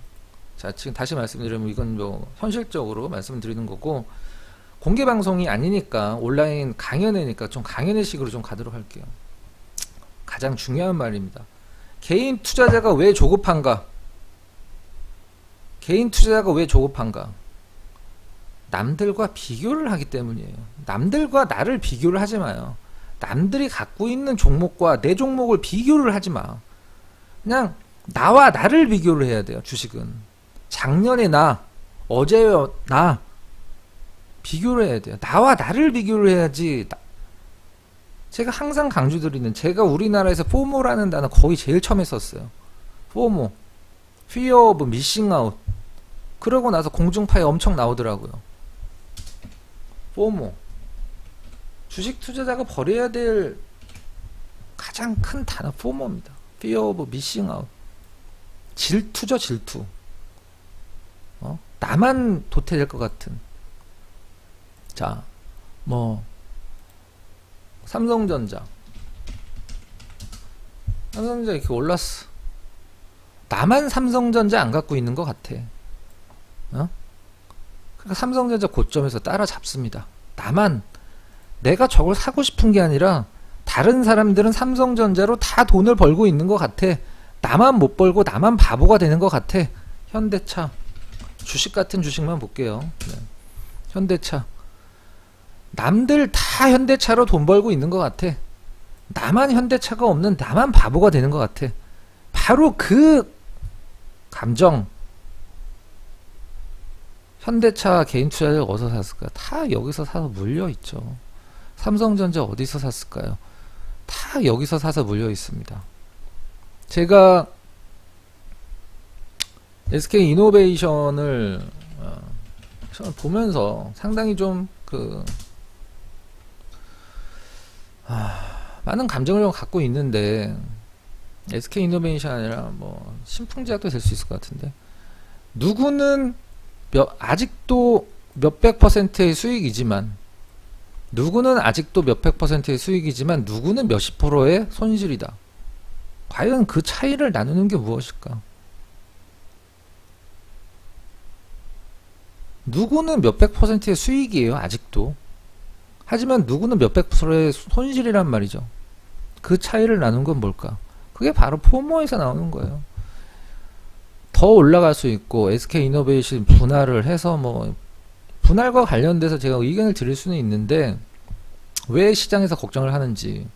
자, 지금 다시 말씀드리면 이건 뭐 현실적으로 말씀드리는 거고, 공개 방송이 아니니까 온라인 강연회니까 좀 강연회식으로 좀 가도록 할게요. 가장 중요한 말입니다. 개인 투자자가 왜 조급한가? 개인 투자자가 왜 조급한가? 남들과 비교를 하기 때문이에요. 남들과 나를 비교를 하지 마요. 남들이 갖고 있는 종목과 내 종목을 비교를 하지 마. 그냥 나와 나를 비교를 해야 돼요. 주식은 작년에 나, 어제 나 비교를 해야 돼요. 나와 나를 비교를 해야지. 제가 항상 강조드리는, 제가 우리나라에서 포모라는 단어 거의 제일 처음에 썼어요. 포모, Fear of Missing Out. 그러고 나서 공중파에 엄청 나오더라고요. 포모, 주식 투자자가 버려야 될 가장 큰 단어 포모입니다. Fear of Missing Out. 질투죠, 질투. 나만 도태될 것 같은. 자, 뭐 삼성전자 이렇게 올랐어. 나만 삼성전자 안 갖고 있는 것 같아. 그러니까 삼성전자 고점에서 따라잡습니다. 나만, 내가 저걸 사고 싶은 게 아니라 다른 사람들은 삼성전자로 다 돈을 벌고 있는 것 같아. 나만 못 벌고 나만 바보가 되는 것 같아. 현대차, 주식 같은 주식만 볼게요. 네. 현대차, 남들 다 현대차로 돈 벌고 있는 것 같아. 나만 현대차가 없는, 나만 바보가 되는 것 같아. 바로 그 감정. 현대차 개인 투자자가 어디서 샀을까요? 다 여기서 사서 물려있죠. 삼성전자 어디서 샀을까요? 다 여기서 사서 물려있습니다. 제가 SK이노베이션을 보면서 상당히 좀 많은 감정을 좀 갖고 있는데, SK이노베이션 아니라 뭐 신풍제약도 될 수 있을 것 같은데, 누구는 아직도 몇백 %의 수익이지만, 누구는 아직도 몇백 %의 수익이지만 누구는 몇십 %의 손실이다. 과연 그 차이를 나누는 게 무엇일까? 누구는 몇백 %의 수익이에요, 아직도. 하지만 누구는 몇백 %의 손실이란 말이죠. 그 차이를 나눈 건 뭘까? 그게 바로 포모에서 나오는 거예요. 더 올라갈 수 있고, SK이노베이션 분할을 해서 뭐 분할과 관련돼서 제가 의견을 드릴 수는 있는데, 왜 시장에서 걱정을 하는지.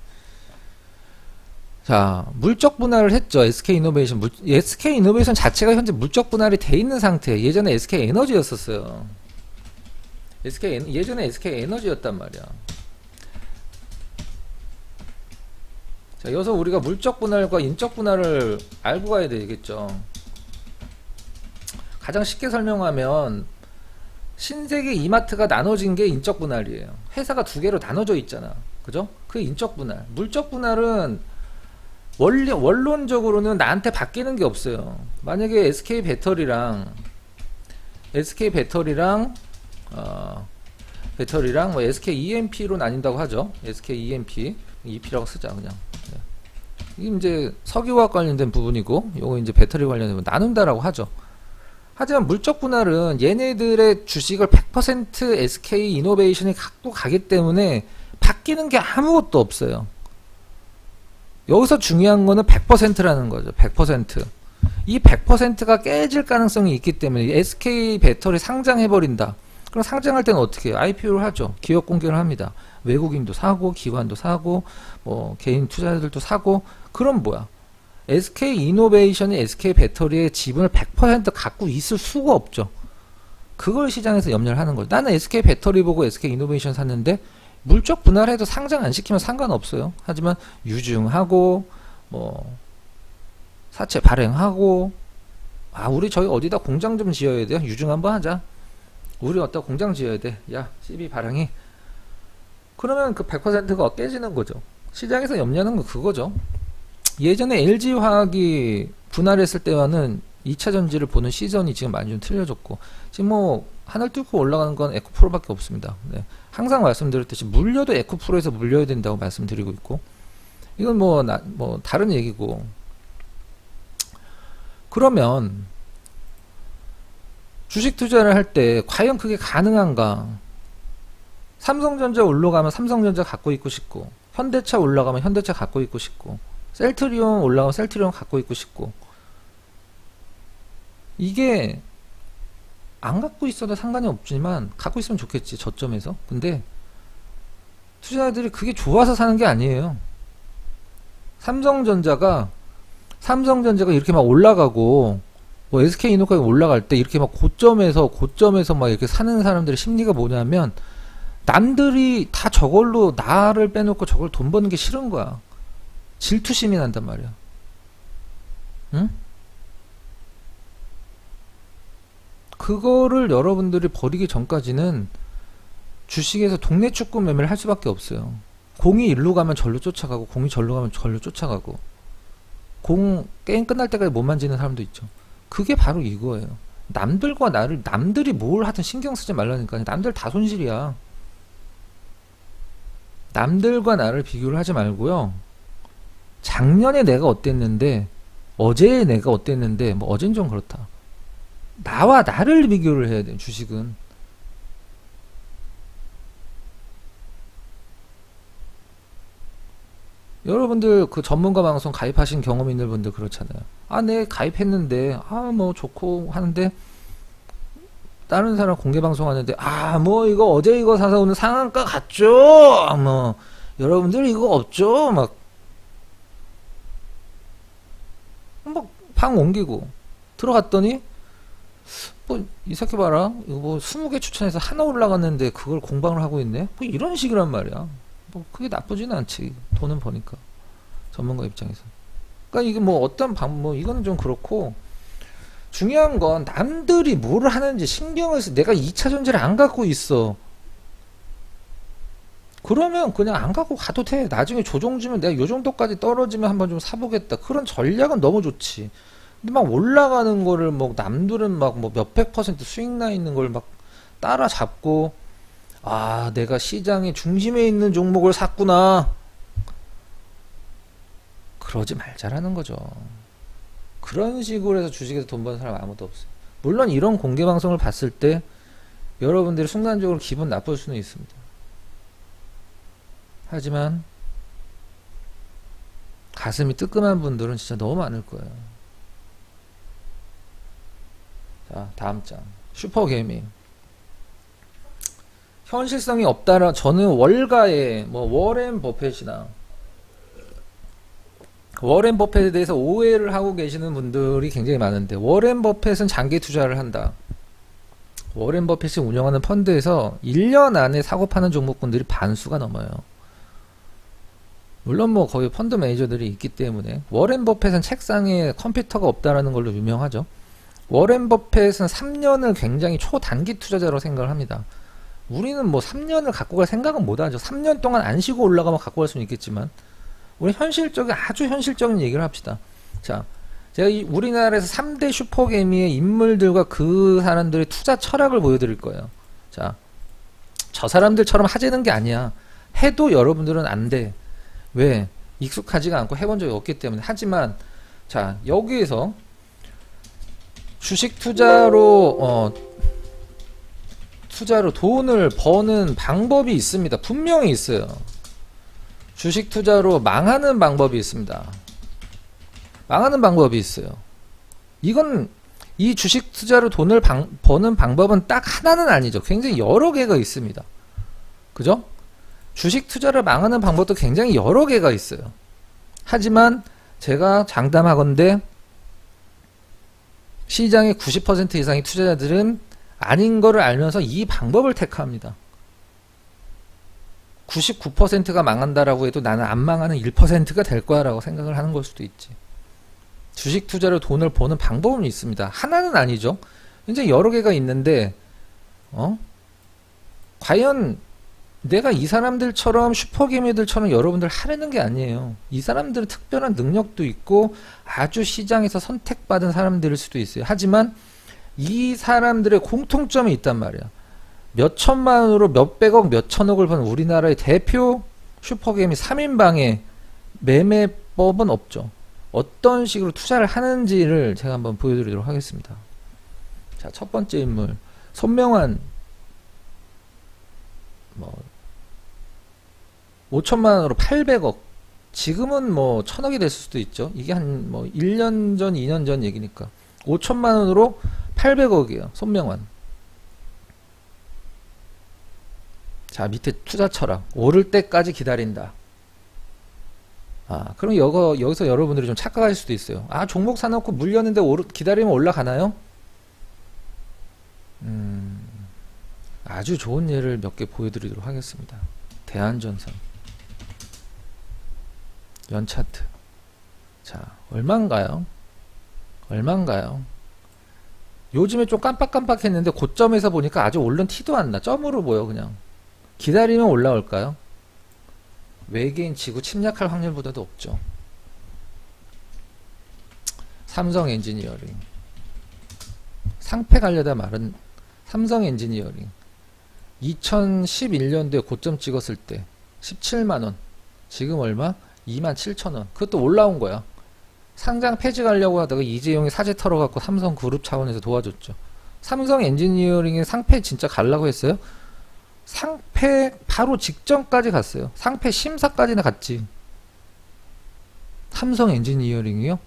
자, 물적 분할을 했죠. SK이노베이션. SK이노베이션 자체가 현재 물적 분할이 돼 있는 상태. 예전에 SK에너지였었어요. 예전에 SK에너지였단 말이야. 자, 여기서 우리가 물적 분할과 인적 분할을 알고 가야 되겠죠. 가장 쉽게 설명하면, 신세계 이마트가 나눠진 게 인적 분할이에요. 회사가 두 개로 나눠져 있잖아. 그죠? 그게 인적 분할. 물적 분할은 원론적으로는 나한테 바뀌는 게 없어요. 만약에 SK 배터리랑 뭐 SK EMP로 나뉜다고 하죠. SK EMP, EP라고 쓰자 그냥. 네. 이게 이제 석유화학 관련된 부분이고, 요거 이제 배터리 관련된 부분 나눈다라고 하죠. 하지만 물적 분할은 얘네들의 주식을 100% SK이노베이션이 갖고 가기 때문에 바뀌는 게 아무것도 없어요. 여기서 중요한 거는 100%라는 거죠. 100%. 이 100%가 깨질 가능성이 있기 때문에 SK 배터리 상장해버린다. 그럼 상장할 때는 어떻게 해요? IPO를 하죠. 기업 공개를 합니다. 외국인도 사고, 기관도 사고, 뭐 개인 투자자들도 사고. 그럼 뭐야? SK이노베이션이 SK 배터리의 지분을 100% 갖고 있을 수가 없죠. 그걸 시장에서 염려를 하는 거죠. 나는 SK 배터리 보고 SK이노베이션 샀는데 물적 분할해도 상장 안 시키면 상관없어요. 하지만 유증하고 뭐 사채 발행하고, 우리 저희 어디다 공장 좀 지어야 돼요. 유증 한번 하자. 우리 어디다 공장 지어야 돼. 야, CB 발행해. 그러면 그 100%가 깨지는 거죠. 시장에서 염려하는 건 그거죠. 예전에 LG화학이 분할했을 때와는 2차 전지를 보는 시선이 지금 많이 좀 틀려졌고, 지금 뭐 하늘 뚫고 올라가는 건 에코프로밖에 없습니다. 네. 항상 말씀드렸듯이 물려도 에코프로에서 물려야 된다고 말씀드리고 있고, 이건 뭐 다른 얘기고. 그러면 주식 투자를 할 때 과연 그게 가능한가? 삼성전자 올라가면 삼성전자 갖고 있고 싶고, 현대차 올라가면 현대차 갖고 있고 싶고, 셀트리온 올라가면 셀트리온 갖고 있고 싶고, 이게 안 갖고 있어도 상관이 없지만 갖고 있으면 좋겠지, 저점에서. 근데 투자자들이 그게 좋아서 사는 게 아니에요. 삼성전자가 이렇게 막 올라가고, 뭐 SK이노카가 올라갈 때 이렇게 막 고점에서 막 이렇게 사는 사람들의 심리가 뭐냐면, 남들이 다 저걸로 나를 빼놓고 저걸 돈 버는 게 싫은 거야. 질투심이 난단 말이야. 응? 그거를 여러분들이 버리기 전까지는 주식에서 동네 축구 매매를 할 수밖에 없어요. 공이 일로 가면 절로 쫓아가고, 공이 절로 가면 절로 쫓아가고, 게임 끝날 때까지 못 만지는 사람도 있죠. 그게 바로 이거예요. 남들이 뭘 하든 신경 쓰지 말라니까. 남들 다 손실이야. 남들과 나를 비교를 하지 말고요. 작년에 내가 어땠는데, 어제의 내가 어땠는데, 뭐 어젠 좀 그렇다. 나와 나를 비교를 해야 돼요, 주식은. 여러분들 그 전문가 방송 가입하신 경험 있는 분들 그렇잖아요. 아, 네, 가입했는데, 뭐 좋고 하는데, 다른 사람 공개 방송 하는데, 뭐 이거 어제 이거 사서 오늘 상한가 갔죠? 뭐, 여러분들 이거 없죠? 막 방 옮기고, 들어갔더니, 뭐, 이 새끼 봐라. 이거 뭐 20개 추천해서 하나 올라갔는데 그걸 공방을 하고 있네? 뭐 이런 식이란 말이야. 뭐 그게 나쁘진 않지. 돈은 버니까. 전문가 입장에서. 그러니까 이게 뭐 어떤 방법, 이거는 좀 그렇고, 중요한 건 남들이 뭘 하는지 신경을 써. 내가 2차 전지를 안 갖고 있어. 그러면 그냥 안 갖고 가도 돼. 나중에 조정주면 내가 요 정도까지 떨어지면 한번 좀 사보겠다. 그런 전략은 너무 좋지. 근데 막 올라가는 거를 뭐 남들은 막 뭐 몇백 퍼센트 수익 나 있는 걸 막 따라잡고, 내가 시장의 중심에 있는 종목을 샀구나. 그러지 말자라는 거죠. 그런 식으로 해서 주식에서 돈 버는 사람 아무도 없어요. 물론 이런 공개 방송을 봤을 때 여러분들이 순간적으로 기분 나쁠 수는 있습니다. 하지만 가슴이 뜨끔한 분들은 진짜 너무 많을 거예요. 자, 다음 장. 슈퍼개미. 현실성이 없다라, 저는 월가에, 뭐, 워렌 버핏이나, 워렌 버핏에 대해서 오해를 하고 계시는 분들이 굉장히 많은데, 워렌 버핏은 장기 투자를 한다. 워렌 버핏이 운영하는 펀드에서 1년 안에 사고 파는 종목군들이 반수가 넘어요. 물론 뭐 거의 펀드 매니저들이 있기 때문에. 워렌 버핏은 책상에 컴퓨터가 없다라는 걸로 유명하죠. 워렌 버핏은 3년을 굉장히 초단기 투자자로 생각을 합니다. 우리는 뭐 3년을 갖고 갈 생각은 못 하죠. 3년 동안 안 쉬고 올라가면 갖고 갈 수는 있겠지만, 우리 아주 현실적인 얘기를 합시다. 자, 제가 우리나라에서 3대 슈퍼개미의 인물들과 그 사람들의 투자 철학을 보여드릴 거예요. 자, 저 사람들처럼 하자는 게 아니야. 해도 여러분들은 안 돼. 왜? 익숙하지가 않고 해본 적이 없기 때문에. 하지만, 자, 여기에서 주식 투자로 돈을 버는 방법이 있습니다. 분명히 있어요. 주식 투자로 망하는 방법이 있습니다. 망하는 방법이 있어요. 이 주식 투자로 돈을 버는 방법은 딱 하나는 아니죠. 굉장히 여러 개가 있습니다. 그죠? 주식 투자를 망하는 방법도 굉장히 여러 개가 있어요. 하지만 제가 장담하건대 시장의 90% 이상의 투자자들은 아닌 거를 알면서 이 방법을 택합니다. 99%가 망한다라고 해도 나는 안 망하는 1%가 될 거야 라고 생각을 하는 걸 수도 있지. 주식 투자로 돈을 버는 방법은 있습니다. 하나는 아니죠. 이제 여러 개가 있는데, 과연 내가 이 사람들처럼 슈퍼개미들처럼 여러분들 하려는 게 아니에요. 이 사람들은 특별한 능력도 있고 아주 시장에서 선택받은 사람들일 수도 있어요. 하지만 이 사람들의 공통점이 있단 말이야. 몇 천만 원으로 몇백억 몇천억을 버는 우리나라의 대표 슈퍼개미 3인방의 매매법은 없죠. 어떤 식으로 투자를 하는지를 제가 한번 보여드리도록 하겠습니다. 자, 첫 번째 인물 손명환, 5천만 원으로 800억, 지금은 1000억이 됐을 수도 있죠. 이게 한 1년 전 2년 전 얘기니까 5천만 원으로 800억이에요 손명환. 자, 밑에 투자 철학 오를 때까지 기다린다. 그럼 여기서 여러분들이 좀 착각할 수도 있어요. 종목 사놓고 물렸는데 기다리면 올라가나요? 아주 좋은 예를 몇 개 보여드리도록 하겠습니다. 대한전선 연차트. 자, 얼마인가요? 요즘에 좀 깜빡깜빡했는데 고점에서 보니까 아주 오른 티도 안 나. 점으로 보여. 그냥 기다리면 올라올까요? 외계인 지구 침략할 확률보다도 없죠. 삼성 엔지니어링, 상패 가려다 말은 삼성 엔지니어링 2011년도에 고점 찍었을 때 17만원, 지금 얼마? 27,000원. 그것도 올라온 거야. 상장 폐지 가려고 하다가 이재용이 사재 털어갖고 삼성 그룹 차원에서 도와줬죠. 삼성 엔지니어링의 상패 진짜 가려고 했어요? 상패 바로 직전까지 갔어요. 상패 심사까지나 갔지. 삼성 엔지니어링이요?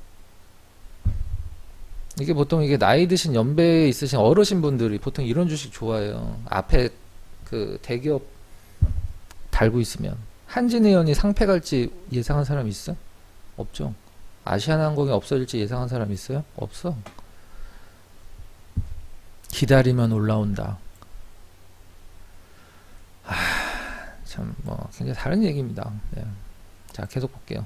이게 보통 이게 나이 드신 연배에 있으신 어르신 분들이 보통 이런 주식 좋아해요. 앞에 그 대기업 달고 있으면. 한진해연이 상패 갈지 예상한 사람 있어? 없죠. 아시아나항공이 없어질지 예상한 사람 있어요? 없어. 기다리면 올라온다. 참 굉장히 다른 얘기입니다. 네. 자, 계속 볼게요.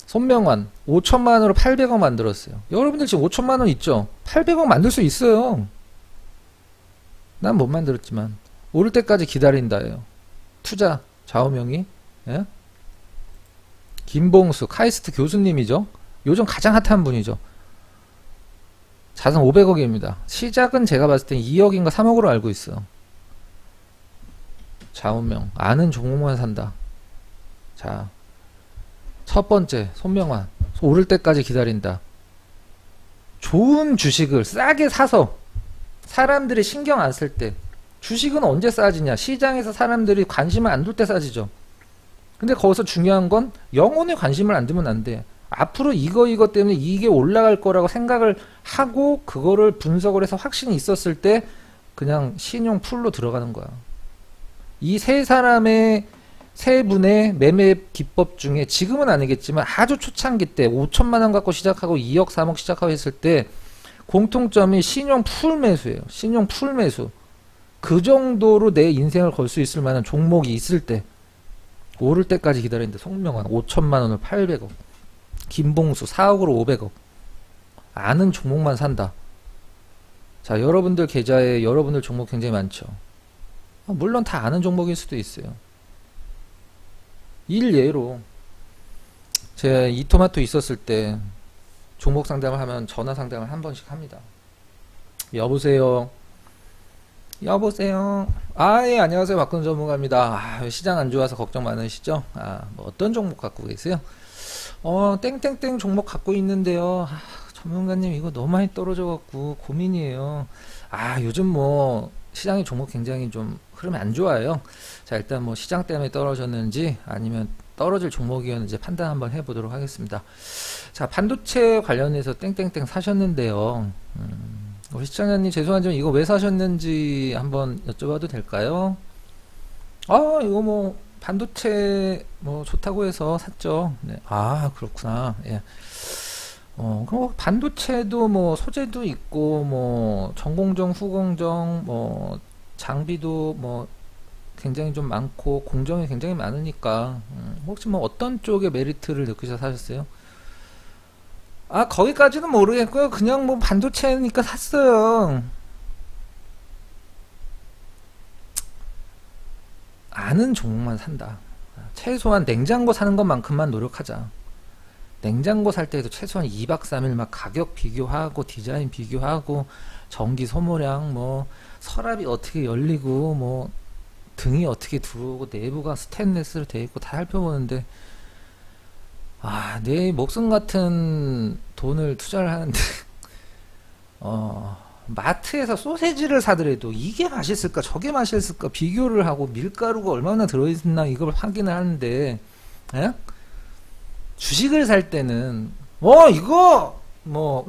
손명환 5천만원으로 800억 만들었어요. 여러분들 지금 5천만원 있죠? 800억 만들 수 있어요. 난 못 만들었지만 오를 때까지 기다린다예요. 투자 좌우명이. 예? 김봉수 카이스트 교수님이죠. 요즘 가장 핫한 분이죠. 자산 500억입니다. 시작은 제가 봤을 땐 2억인가 3억으로 알고 있어. 좌우명 아는 종목만 산다. 자, 첫 번째 손명환 오를 때까지 기다린다. 좋은 주식을 싸게 사서 사람들이 신경 안 쓸 때. 주식은 언제 싸지냐? 시장에서 사람들이 관심을 안 둘 때 싸지죠. 근데 거기서 중요한 건 영혼의 관심을 안 두면 안 돼. 앞으로 이거 때문에 이게 올라갈 거라고 생각을 하고 그거를 분석을 해서 확신이 있었을 때 그냥 신용 풀로 들어가는 거야. 이 세 사람의 세 분의 매매 기법 중에 지금은 아니겠지만 아주 초창기 때 5천만원 갖고 시작하고 2억 3억 시작하고 했을 때 공통점이 신용 풀 매수예요. 신용 풀 매수. 그 정도로 내 인생을 걸 수 있을 만한 종목이 있을 때 오를 때까지 기다리는데 손명환 5천만원을 800억, 김봉수 4억으로 500억. 아는 종목만 산다. 자, 여러분들 계좌에 여러분들 종목 굉장히 많죠. 물론 다 아는 종목일 수도 있어요. 일예로 제가 이토마토 있었을 때 종목 상담을 하면 전화 상담을 한 번씩 합니다. 여보세요. 예, 안녕하세요. 박근우 전문가입니다. 시장 안 좋아서 걱정 많으시죠? 뭐 어떤 종목 갖고 계세요? 땡땡땡 종목 갖고 있는데요. 전문가님 이거 너무 많이 떨어져 갖고 고민이에요. 요즘 뭐 시장의 종목 굉장히 좀 흐름이 안 좋아요. 자, 일단 뭐 시장 때문에 떨어졌는지 아니면 떨어질 종목이었는지 판단 한번 해보도록 하겠습니다. 자, 반도체 관련해서 땡땡땡 사셨는데요. 우리 시청자님 죄송하지만 이거 왜 사셨는지 한번 여쭤봐도 될까요? 이거 뭐 반도체 뭐 좋다고 해서 샀죠. 네. 그렇구나. 예. 그럼 반도체도 뭐 소재도 있고 뭐 전공정, 후공정, 뭐 장비도 뭐 굉장히 좀 많고 공정이 굉장히 많으니까 혹시 뭐 어떤 쪽에 메리트를 느끼셔서 사셨어요? 거기까지는 모르겠고요. 그냥 뭐 반도체니까 샀어요. 아는 종목만 산다. 최소한 냉장고 사는 것만큼만 노력하자. 냉장고 살 때도 최소한 2박 3일 막 가격 비교하고 디자인 비교하고 전기 소모량 뭐 서랍이 어떻게 열리고 뭐 등이 어떻게 들어오고 내부가 스테인리스로 되어 있고 다 살펴보는데 내 목숨 같은 돈을 투자를 하는데 마트에서 소세지를 사더라도 이게 맛있을까 저게 맛있을까 비교를 하고 밀가루가 얼마나 들어있나 이걸 확인을 하는데 에? 주식을 살 때는 이거 뭐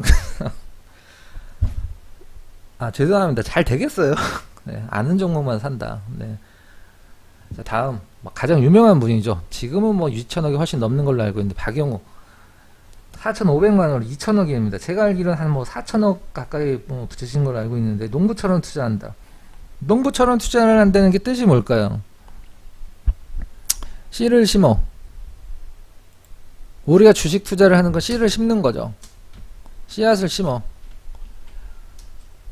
죄송합니다. 잘 되겠어요. 네, 아는 종목만 산다. 네. 자, 다음 가장 유명한 분이죠. 지금은 뭐 2천억이 훨씬 넘는 걸로 알고 있는데 박영우 4,500만원으로 2천억입니다. 제가 알기로는 한 뭐 4천억 가까이 붙으신 걸로 알고 있는데 농부처럼 투자한다. 농부처럼 투자를 한다는 게 뜻이 뭘까요? 씨를 심어. 우리가 주식 투자를 하는 건 씨를 심는 거죠. 씨앗을 심어.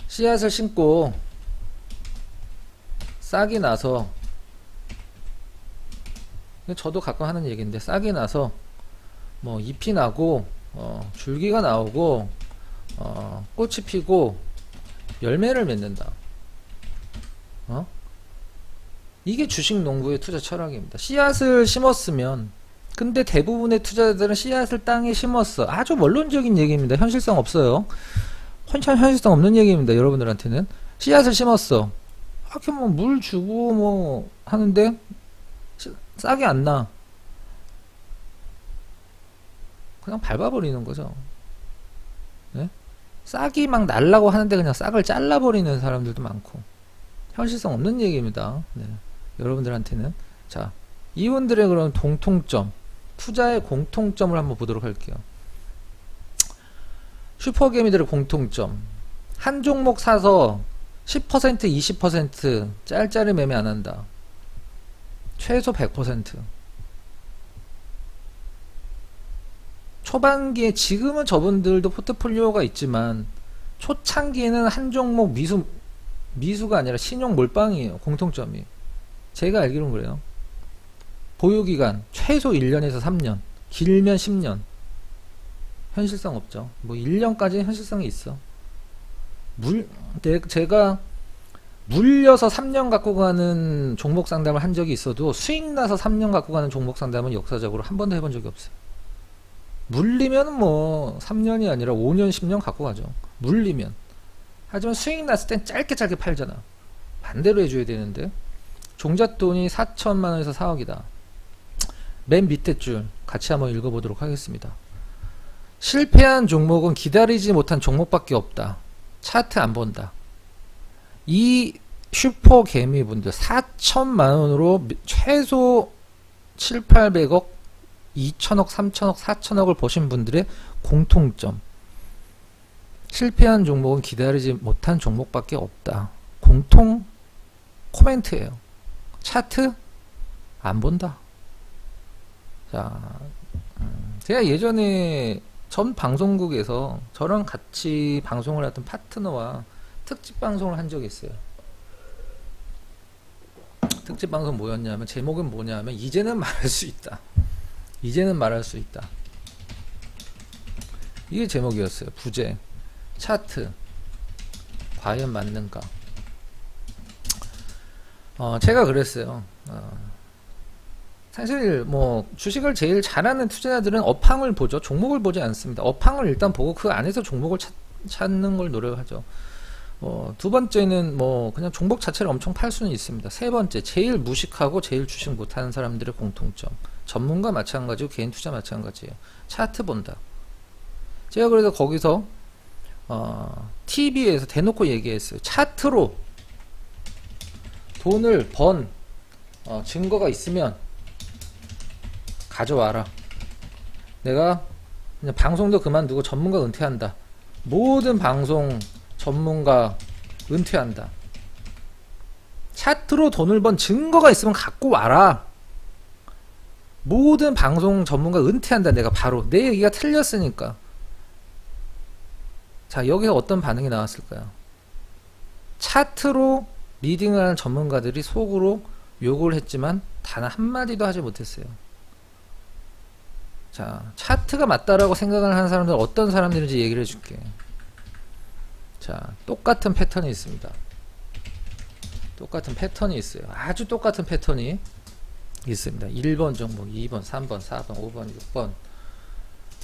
씨앗을 심고 싹이 나서, 저도 가끔 하는 얘기인데, 싹이 나서 뭐 잎이 나고 줄기가 나오고 꽃이 피고 열매를 맺는다. 이게 주식 농부의 투자 철학입니다. 씨앗을 심었으면, 근데 대부분의 투자자들은 씨앗을 땅에 심었어. 아주 원론적인 얘기입니다. 현실성 없어요. 현실성 없는 얘기입니다. 여러분들한테는. 씨앗을 심었어. 이렇게 뭐 물 주고 뭐 하는데 싹이 안 나. 그냥 밟아버리는 거죠. 네? 싹이 막 날라고 하는데 그냥 싹을 잘라버리는 사람들도 많고. 현실성 없는 얘기입니다. 네. 여러분들한테는. 자, 이분들의 그런 공통점, 투자의 공통점을 한번 보도록 할게요. 슈퍼개미들의 공통점. 한 종목 사서 10%, 20% 짤짤이 매매 안 한다. 최소 100%. 초반기에, 지금은 저분들도 포트폴리오가 있지만 초창기에는 한 종목 미수가 아니라 신용 몰빵이에요. 공통점이. 제가 알기로는 그래요. 보유기간 최소 1년에서 3년, 길면 10년. 현실성 없죠. 뭐 1년까지는 현실성이 있어. 제가 물려서 3년 갖고 가는 종목 상담을 한 적이 있어도 수익 나서 3년 갖고 가는 종목 상담은 역사적으로 한 번도 해본 적이 없어요. 물리면 뭐 3년이 아니라 5년 10년 갖고 가죠. 물리면. 하지만 수익 났을 땐 짧게 팔잖아. 반대로 해줘야 되는데, 종잣돈이 4천만원에서 4억이다. 맨 밑에 줄 같이 한번 읽어보도록 하겠습니다. 실패한 종목은 기다리지 못한 종목밖에 없다. 차트 안 본다. 이 슈퍼 개미분들 4천만원으로 최소 7, 800억, 2천억, 3천억, 4천억을 버신 분들의 공통점. 실패한 종목은 기다리지 못한 종목밖에 없다. 공통 코멘트예요. 차트 안 본다. 자, 제가 예전에 전 방송국에서 저랑 같이 방송을 하던 파트너와 특집 방송을 한 적이 있어요. 특집 방송 뭐였냐면, 제목은 뭐냐면 이제는 말할 수 있다. 이제는 말할 수 있다. 이게 제목이었어요. 부제, 차트, 과연 맞는가. 제가 그랬어요. 사실 뭐 주식을 제일 잘하는 투자자들은 업황을 보죠. 종목을 보지 않습니다. 업황을 일단 보고 그 안에서 종목을 찾는 걸 노력하죠. 두 번째는 뭐 그냥 종목 자체를 엄청 팔 수는 있습니다. 세 번째, 제일 무식하고 제일 주식 못하는 사람들의 공통점. 전문가 마찬가지고 개인 투자 마찬가지예요. 차트 본다. 제가 그래서 거기서 TV에서 대놓고 얘기했어요. 차트로 돈을 번 증거가 있으면 가져와라. 내가 그냥 방송도 그만두고 전문가 은퇴한다. 모든 방송 전문가 은퇴한다. 차트로 돈을 번 증거가 있으면 갖고 와라. 모든 방송 전문가 은퇴한다. 내가 바로 내 얘기가 틀렸으니까. 자, 여기서 어떤 반응이 나왔을까요? 차트로 리딩을 하는 전문가들이 속으로 욕을 했지만 단 한마디도 하지 못했어요. 자, 차트가 맞다라고 생각을 하는 사람들은 어떤 사람들인지 얘기를 해줄게. 자, 똑같은 패턴이 있습니다. 똑같은 패턴이 있어요. 아주 똑같은 패턴이 있습니다. 1번 종목, 2번, 3번, 4번, 5번, 6번,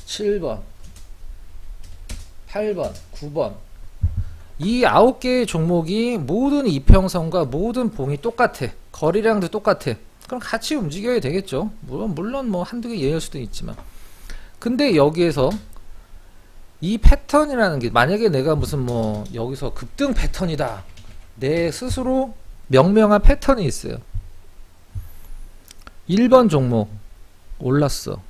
7번, 8번, 9번. 이 9개의 종목이 모든 이평선과 모든 봉이 똑같아. 거래량도 똑같아. 그럼 같이 움직여야 되겠죠. 물론 뭐 한두 개 예외일 수도 있지만. 근데 여기에서 이 패턴이라는 게, 만약에 내가 무슨 뭐 여기서 급등 패턴이다, 내 스스로 명명한 패턴이 있어요. 1번 종목 올랐어.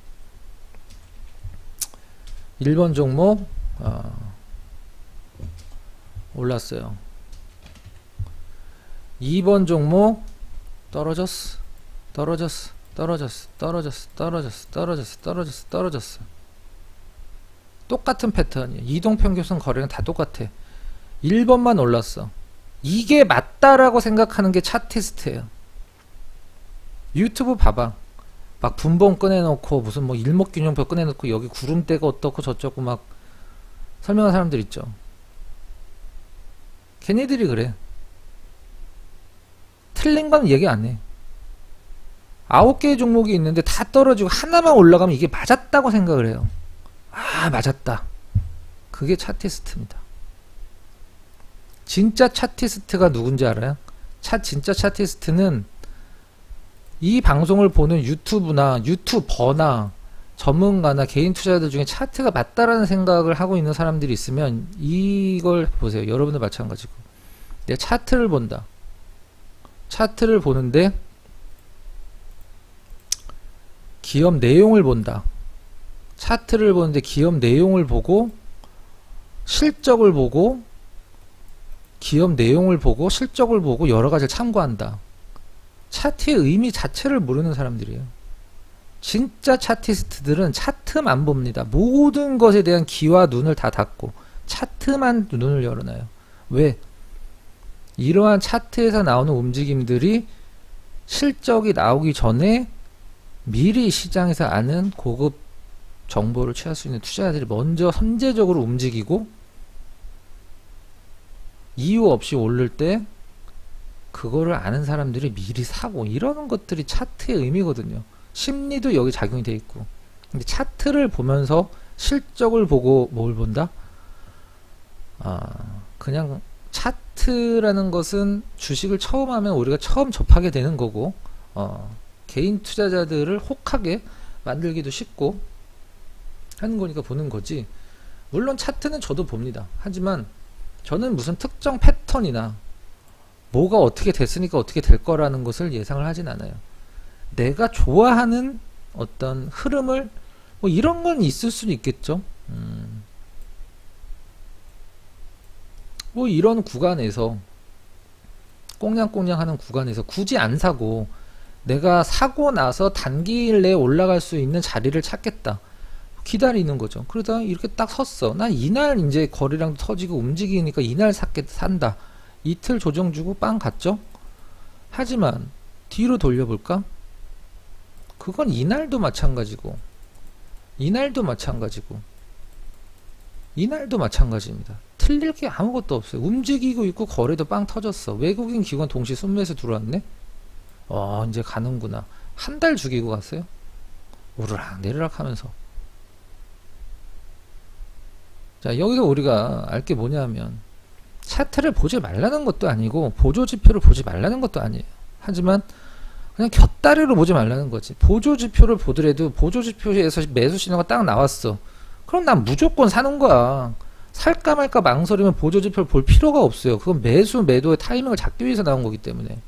1번 종목 올랐어요. 2번 종목 떨어졌어. 떨어졌어. 떨어졌어. 떨어졌어. 떨어졌어. 떨어졌어. 떨어졌어. 떨어졌어. 똑같은 패턴이에요. 이동평균선 거래는 다 똑같아. 1번만 올랐어. 이게 맞다라고 생각하는 게 차티스트예요. 유튜브 봐봐. 막 분봉 꺼내놓고 무슨 뭐 일목균형표 꺼내놓고 여기 구름대가 어떻고 저쩌고 막 설명하는 사람들 있죠. 걔네들이 그래. 틀린 건 얘기 안 해. 9개의 종목이 있는데 다 떨어지고 하나만 올라가면 이게 맞았다고 생각을 해요. 아, 맞았다. 그게 차티스트입니다. 진짜 차티스트가 누군지 알아요? 진짜 차티스트는 이 방송을 보는 유튜브나 유튜버나 전문가나 개인 투자자들 중에 차트가 맞다라는 생각을 하고 있는 사람들이 있으면 이걸 보세요. 여러분들 마찬가지고. 내가 차트를 본다. 차트를 보는데 기업 내용을 본다. 차트를 보는데 기업 내용을 보고 실적을 보고 기업 내용을 보고 실적을 보고 여러 가지를 참고한다. 차트의 의미 자체를 모르는 사람들이에요. 진짜 차티스트들은 차트만 봅니다. 모든 것에 대한 귀와 눈을 다 닫고 차트만 눈을 열어놔요. 왜? 이러한 차트에서 나오는 움직임들이 실적이 나오기 전에 미리 시장에서 아는 고급 정보를 취할 수 있는 투자자들이 먼저 선제적으로 움직이고 이유 없이 오를 때 그거를 아는 사람들이 미리 사고, 이러는 것들이 차트의 의미거든요. 심리도 여기 작용이 돼 있고. 근데 차트를 보면서 실적을 보고 뭘 본다? 그냥 차트라는 것은 주식을 처음 하면 우리가 처음 접하게 되는 거고, 개인 투자자들을 혹하게 만들기도 쉽고 하는 거니까 보는 거지. 물론 차트는 저도 봅니다. 하지만 저는 무슨 특정 패턴이나 뭐가 어떻게 됐으니까 어떻게 될 거라는 것을 예상을 하진 않아요. 내가 좋아하는 어떤 흐름을, 뭐 이런 건 있을 수도 있겠죠. 뭐 이런 구간에서 꽁냥꽁냥 하는 구간에서 굳이 안 사고 내가 사고 나서 단기일 내에 올라갈 수 있는 자리를 찾겠다. 기다리는 거죠. 그러다 이렇게 딱 섰어. 난 이날 이제 거래량도 터지고 움직이니까 이날 산다. 이틀 조정 주고 빵 갔죠? 하지만 뒤로 돌려볼까? 그건 이날도 마찬가지고 이날도 마찬가지고 이날도 마찬가지입니다. 틀릴 게 아무것도 없어요. 움직이고 있고 거래도 빵 터졌어. 외국인 기관 동시 순매수 들어왔네? 이제 가는구나. 한 달 죽이고 갔어요? 오르락 내리락 하면서. 자, 여기서 우리가 알 게 뭐냐면 차트를 보지 말라는 것도 아니고 보조지표를 보지 말라는 것도 아니에요. 하지만 그냥 곁다리로 보지 말라는 거지. 보조지표를 보더라도 보조지표에서 매수 신호가 딱 나왔어. 그럼 난 무조건 사는 거야. 살까 말까 망설이면 보조지표를 볼 필요가 없어요. 그건 매수 매도의 타이밍을 잡기 위해서 나온 거기 때문에.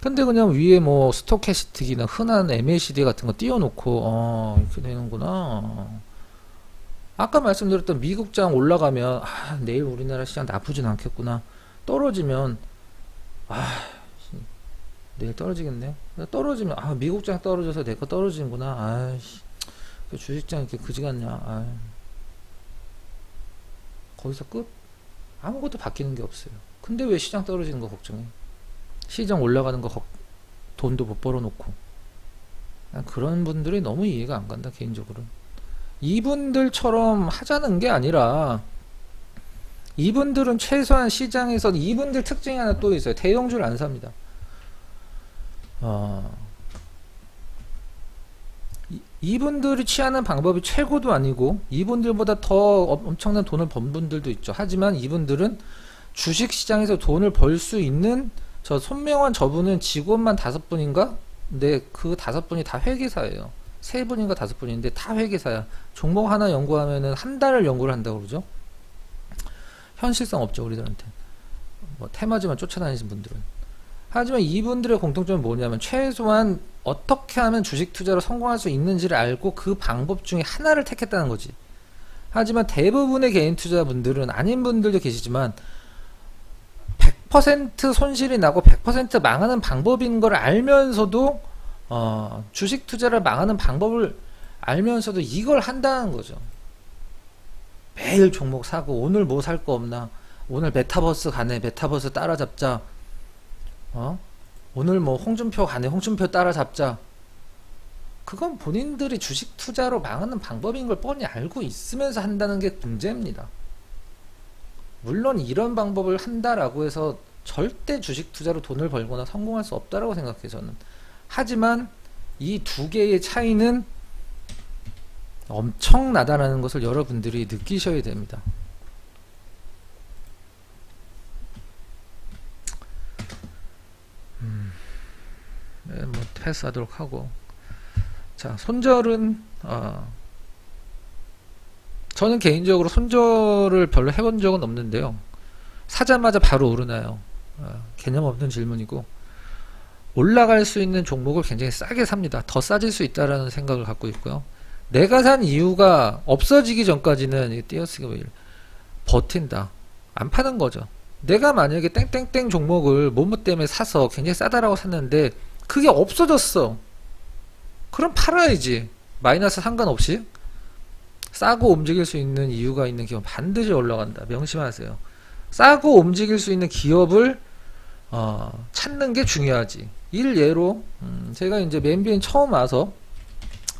근데 그냥 위에 뭐 스토캐스틱이나 흔한 MACD 같은 거 띄워놓고 이렇게 되는구나. 아까 말씀드렸던 미국장 올라가면 내일 우리나라 시장 나쁘진 않겠구나. 떨어지면 내일 떨어지겠네. 떨어지면 미국장 떨어져서 내 거 떨어지는구나. 그 주식장 이렇게 그지 같냐. 거기서 끝? 아무것도 바뀌는 게 없어요. 근데 왜 시장 떨어지는 거 걱정해? 시장 올라가는 거 돈도 못 벌어놓고. 난 그런 분들이 너무 이해가 안 간다, 개인적으로. 이분들처럼 하자는 게 아니라, 이분들은 최소한 시장에서, 이분들 특징이 하나 또 있어요. 대형주를 안 삽니다. 이분들이 취하는 방법이 최고도 아니고, 이분들보다 더 엄청난 돈을 번 분들도 있죠. 하지만 이분들은 주식시장에서 돈을 벌 수 있는, 저 손명환 저분은 직원만 5분인가? 근데 그 5분이 다 회계사예요. 3분인가 5분인데 다 회계사야. 종목 하나 연구하면은 한 달을 연구를 한다고 그러죠. 현실성 없죠, 우리들한테. 뭐 테마주만 쫓아다니신 분들은. 하지만 이분들의 공통점은 뭐냐면, 최소한 어떻게 하면 주식 투자로 성공할 수 있는지를 알고 그 방법 중에 하나를 택했다는 거지. 하지만 대부분의 개인 투자분들은, 아닌 분들도 계시지만 100% 손실이 나고 100% 망하는 방법인 걸 알면서도, 주식 투자를 망하는 방법을 알면서도 이걸 한다는 거죠. 매일 종목 사고, 오늘 뭐 살 거 없나, 오늘 메타버스 가네, 메타버스 따라잡자, 오늘 뭐 홍준표 가네, 홍준표 따라잡자. 그건 본인들이 주식 투자로 망하는 방법인 걸 뻔히 알고 있으면서 한다는 게 문제입니다. 물론 이런 방법을 한다라고 해서 절대 주식 투자로 돈을 벌거나 성공할 수 없다라고 생각해요, 저는. 하지만 이 두 개의 차이는 엄청나다라는 것을 여러분들이 느끼셔야 됩니다. 네, 뭐 패스하도록 하고. 자, 손절은 저는 개인적으로 손절을 별로 해본 적은 없는데요. 사자마자 바로 오르나요? 개념 없는 질문이고, 올라갈 수 있는 종목을 굉장히 싸게 삽니다. 더 싸질 수 있다라는 생각을 갖고 있고요. 내가 산 이유가 없어지기 전까지는 띄어쓰기 버틴다. 안 파는 거죠. 내가 만약에 땡땡땡 종목을 뭐뭐 때문에 사서 굉장히 싸다라고 샀는데 그게 없어졌어. 그럼 팔아야지. 마이너스 상관없이. 싸고 움직일 수 있는 이유가 있는 기업 반드시 올라간다. 명심하세요. 싸고 움직일 수 있는 기업을 찾는 게 중요하지. 일예로 제가 이제 MBN 처음 와서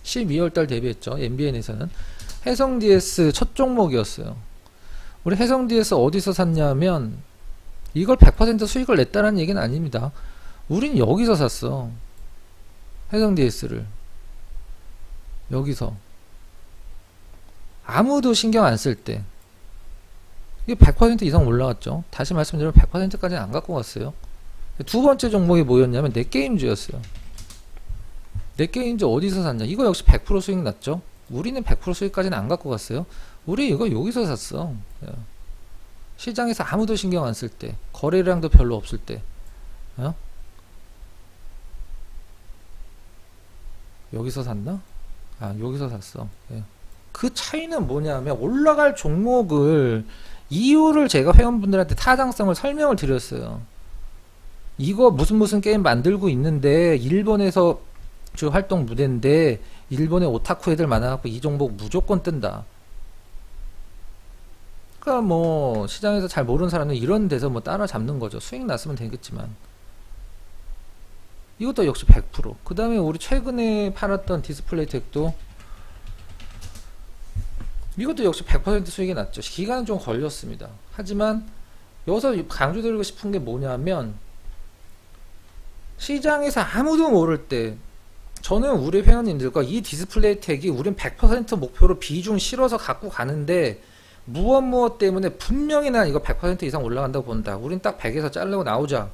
12월달 데뷔했죠. MBN에서는 해성DS 첫 종목이었어요. 우리 해성DS 어디서 샀냐면, 이걸 100% 수익을 냈다는 얘기는 아닙니다. 우린 여기서 샀어. 해성DS를 여기서 아무도 신경 안 쓸 때. 이게 100% 이상 올라갔죠. 다시 말씀드리면 100%까지는 안 갖고 갔어요. 두 번째 종목이 뭐였냐면 넷게임즈였어요. 넷게임즈 어디서 샀냐? 이거 역시 100% 수익 났죠. 우리는 100% 수익까지는 안 갖고 갔어요. 우리 이거 여기서 샀어. 시장에서 아무도 신경 안 쓸 때, 거래량도 별로 없을 때, 여기서 샀나? 여기서 샀어. 그 차이는 뭐냐면, 올라갈 종목을, 이유를 제가 회원분들한테 타당성을 설명을 드렸어요. 이거 무슨 게임 만들고 있는데 일본에서 주 활동 무대인데 일본의 오타쿠 애들 많아갖고 이 종목 무조건 뜬다. 그러니까 뭐 시장에서 잘 모르는 사람은 이런 데서 뭐 따라잡는 거죠. 수익 났으면 되겠지만. 이것도 역시 100%. 그 다음에 우리 최근에 팔았던 디스플레이 텍도 이것도 역시 100% 수익이 났죠. 기간은 좀 걸렸습니다. 하지만 여기서 강조드리고 싶은 게 뭐냐면, 시장에서 아무도 모를 때 저는 우리 회원님들과 이 디스플레이 텍이 우린 100% 목표로 비중 실어서 갖고 가는데, 무엇 때문에 분명히 난 이거 100% 이상 올라간다고 본다. 우린 딱 100에서 자르고 나오자.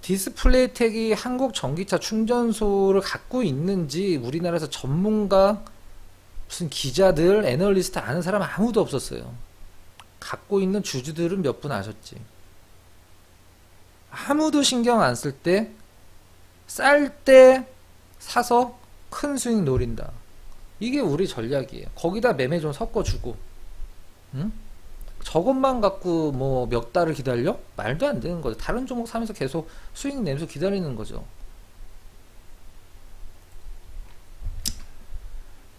디스플레이 텍이 한국 전기차 충전소를 갖고 있는지 우리나라에서 전문가, 무슨 기자들, 애널리스트 아는 사람 아무도 없었어요. 갖고 있는 주주들은 몇 분 아셨지. 아무도 신경 안 쓸 때, 쌀 때 사서 큰 수익 노린다. 이게 우리 전략이에요. 거기다 매매 좀 섞어주고, 응? 저것만 갖고 뭐 몇 달을 기다려? 말도 안 되는 거죠. 다른 종목 사면서 계속 수익 내면서 기다리는 거죠.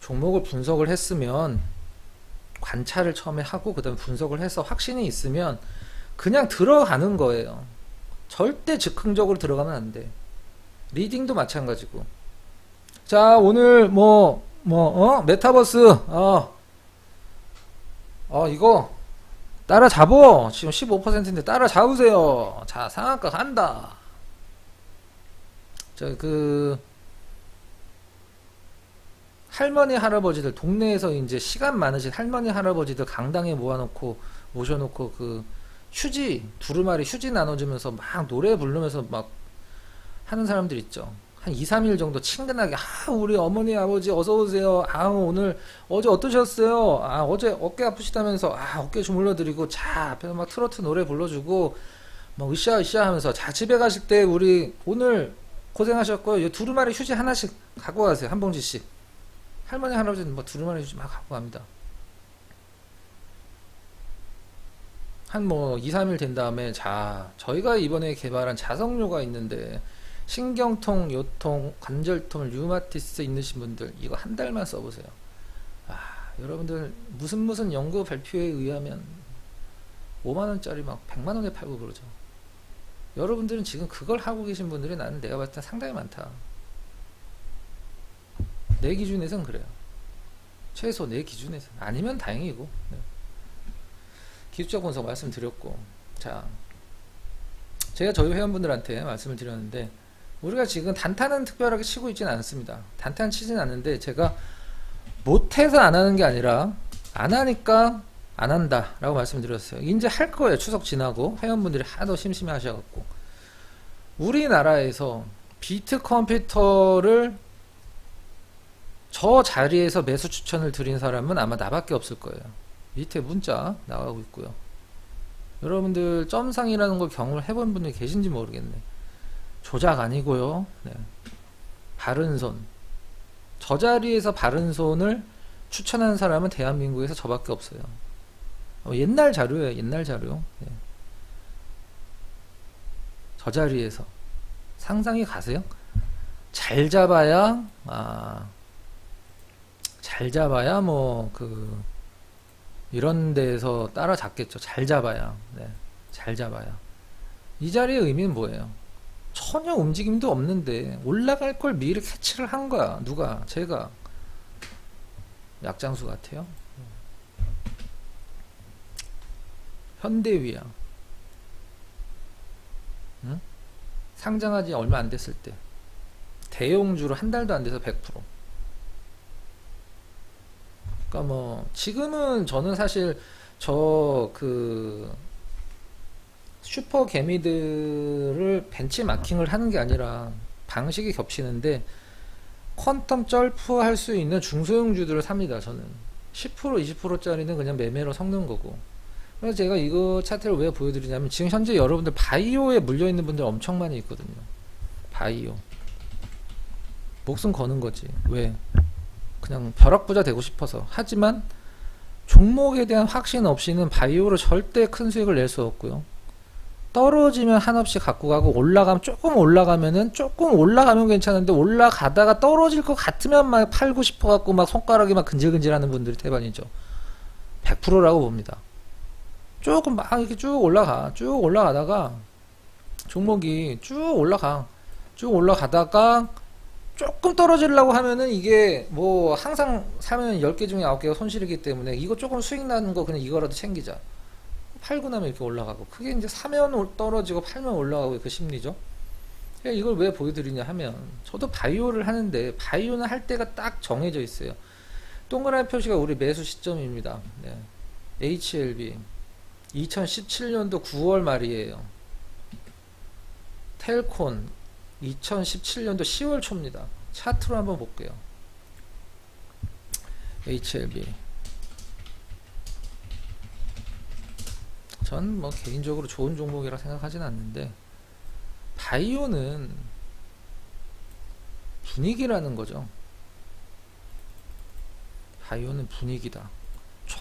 종목을 분석을 했으면, 관찰을 처음에 하고 그 다음에 분석을 해서 확신이 있으면 그냥 들어가는 거예요. 절대 즉흥적으로 들어가면 안 돼. 리딩도 마찬가지고. 자, 오늘 메타버스, 이거 따라잡어. 지금 15%인데 따라잡으세요. 자, 상한가 간다. 할머니 할아버지들, 동네에서 이제 시간 많으신 할머니 할아버지들 강당에 모셔놓고 휴지 두루마리 휴지 나눠주면서 막 노래 부르면서 막 하는 사람들 있죠. 한 2, 3일 정도 친근하게, 우리 어머니 아버지 어서 오세요. 오늘 어제 어떠셨어요? 어제 어깨 아프시다면서 어깨 주물러 드리고, 자 앞에서 막 트로트 노래 불러주고 막 으쌰으쌰 하면서, 자 집에 가실 때 우리 오늘 고생하셨고요. 이 두루마리 휴지 하나씩 갖고 가세요. 한 봉지씩. 할머니 할아버지는 뭐 두루마리 휴지 막 갖고 갑니다. 한 2, 3일 된 다음에, 자 저희가 이번에 개발한 자석류가 있는데 신경통, 요통, 관절통, 류마티스 있으신 분들 이거 한 달만 써보세요. 여러분들 무슨 연구 발표에 의하면 5만원짜리 막 100만원에 팔고 그러죠. 여러분들은 지금 그걸 하고 계신 분들이 나는 내가 봤을 때 상당히 많다. 내 기준에선 그래요. 최소 내 기준에선. 아니면 다행이고. 네. 기술적 분석 말씀드렸고, 자 제가 저희 회원분들한테 말씀을 드렸는데, 우리가 지금 단타는 특별하게 치고 있지는 않습니다. 단타는 치진 않는데, 제가 못해서 안 하는 게 아니라 안 하니까 안 한다 라고 말씀드렸어요. 이제 할 거예요. 추석 지나고 회원분들이 하도 심심해 하셔갖고. 우리나라에서 비트 컴퓨터를 저 자리에서 매수 추천을 드린 사람은 아마 나밖에 없을 거예요. 밑에 문자 나가고 있고요. 여러분들 점상이라는 걸 경험을 해본 분이 계신지 모르겠네. 조작 아니고요. 네. 바른손. 저 자리에서 바른손을 추천하는 사람은 대한민국에서 저밖에 없어요. 옛날 자료예요. 옛날 자료. 네. 저 자리에서 상상이 가세요? 잘 잡아야 이런 데에서 따라잡겠죠. 잘 잡아야. 네. 잘 잡아야. 이 자리의 의미는 뭐예요? 전혀 움직임도 없는데 올라갈 걸 미리 캐치를 한 거야. 누가? 제가. 약장수 같아요. 현대위야. 응? 상장하지 얼마 안 됐을 때. 대용주로 한 달도 안 돼서 100%. 그러니까 지금은 저는 사실 슈퍼 개미들을 벤치마킹을 하는 게 아니라 방식이 겹치는데, 퀀텀 점프 할 수 있는 중소형주들을 삽니다. 저는 10% 20%짜리는 그냥 매매로 섞는 거고. 그래서 제가 이거 차트를 왜 보여드리냐면, 지금 현재 여러분들 바이오에 물려있는 분들 엄청 많이 있거든요. 바이오 목숨 거는 거지. 왜? 그냥 벼락부자 되고 싶어서. 하지만 종목에 대한 확신 없이는 바이오로 절대 큰 수익을 낼 수 없고요. 떨어지면 한없이 갖고 가고, 조금 올라가면 괜찮은데, 올라가다가 떨어질 것 같으면 막 팔고 싶어 갖고 막 손가락이 막 근질근질 하는 분들이 대반이죠. 100%라고 봅니다. 조금 막 이렇게 쭉 올라가다가 종목이 쭉 올라가다가 조금 떨어지려고 하면은, 이게 항상 사면 10개 중에 9개가 손실이기 때문에 이거 조금 수익 나는 거 그냥 이거라도 챙기자. 팔고 나면 이렇게 올라가고, 그게 이제 사면 떨어지고 팔면 올라가고, 그 심리죠. 이걸 왜 보여드리냐 하면, 저도 바이오를 하는데 바이오는 할 때가 딱 정해져 있어요. 동그라미 표시가 우리 매수 시점입니다. 네. HLB 2017년도 9월 말이에요. 텔콘 2017년도 10월 초입니다. 차트로 한번 볼게요. HLB. 전 개인적으로 좋은 종목이라 생각하진 않는데, 바이오는 분위기라는 거죠. 바이오는 분위기다.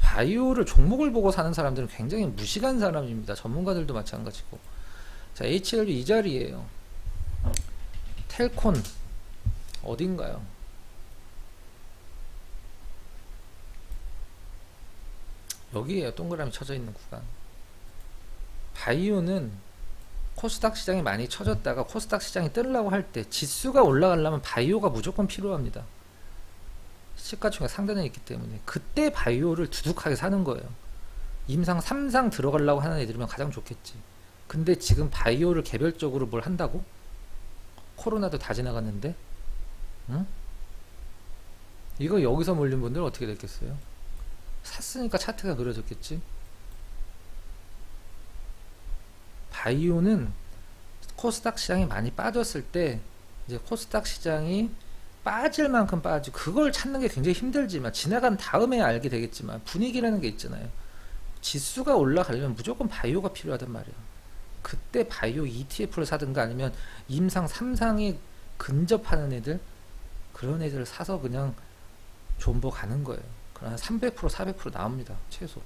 바이오를 종목을 보고 사는 사람들은 굉장히 무식한 사람입니다. 전문가들도 마찬가지고. 자, HLB 이 자리에요. 텔콘 어딘가요? 여기에요. 동그라미 쳐져 있는 구간. 바이오는 코스닥 시장이 많이 처졌다가 코스닥 시장이 뜨려고 할 때 지수가 올라가려면 바이오가 무조건 필요합니다. 시가총액 상단에 있기 때문에 그때 바이오를 두둑하게 사는 거예요. 임상 3상 들어가려고 하는 애들이면 가장 좋겠지. 근데 지금 바이오를 개별적으로 뭘 한다고? 코로나도 다 지나갔는데, 응? 이거 여기서 몰린 분들은 어떻게 됐겠어요? 샀으니까 차트가 그려졌겠지. 바이오는 코스닥 시장이 많이 빠졌을 때 이제 코스닥 시장이 빠질 만큼 빠지고 그걸 찾는 게 굉장히 힘들지만 지나간 다음에 알게 되겠지만 분위기라는 게 있잖아요. 지수가 올라가려면 무조건 바이오가 필요하단 말이야. 그때 바이오 ETF를 사든가 아니면 임상 3상에 근접하는 애들, 그런 애들을 사서 그냥 존버 가는 거예요. 그럼 한 300% 400% 나옵니다, 최소.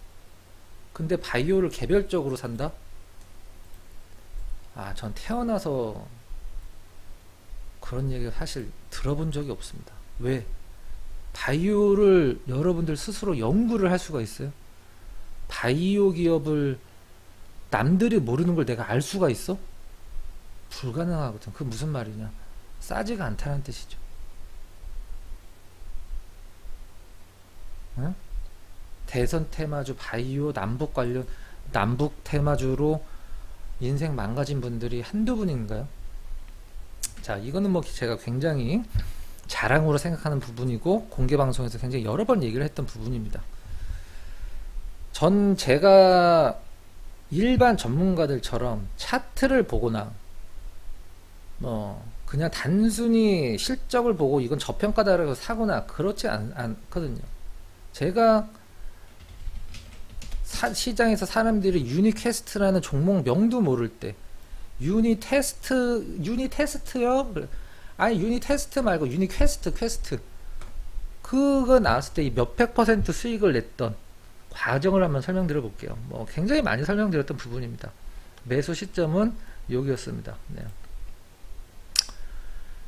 근데 바이오를 개별적으로 산다? 전 태어나서 그런 얘기를 사실 들어본 적이 없습니다. 왜? 바이오를 여러분들 스스로 연구를 할 수가 있어요? 바이오 기업을 남들이 모르는 걸 내가 알 수가 있어? 불가능하거든. 그게 무슨 말이냐? 싸지가 않다는 뜻이죠. 응? 대선 테마주 바이오 남북 관련 남북 테마주로 인생 망가진 분들이 한두 분인가요? 자, 이거는 뭐 제가 굉장히 자랑으로 생각하는 부분이고 공개 방송에서 굉장히 여러 번 얘기를 했던 부분입니다. 제가 일반 전문가들처럼 차트를 보거나 그냥 단순히 실적을 보고 이건 저평가다라고 사거나 그렇지 않거든요. 제가 시장에서 사람들이 유니캐스트라는 종목 명도 모를 때 유니테스트요? 아니 유니테스트 말고 퀘스트 그거 나왔을 때 이 몇백 % 수익을 냈던 과정을 한번 설명드려 볼게요. 굉장히 많이 설명드렸던 부분입니다. 매수 시점은 여기였습니다. 네.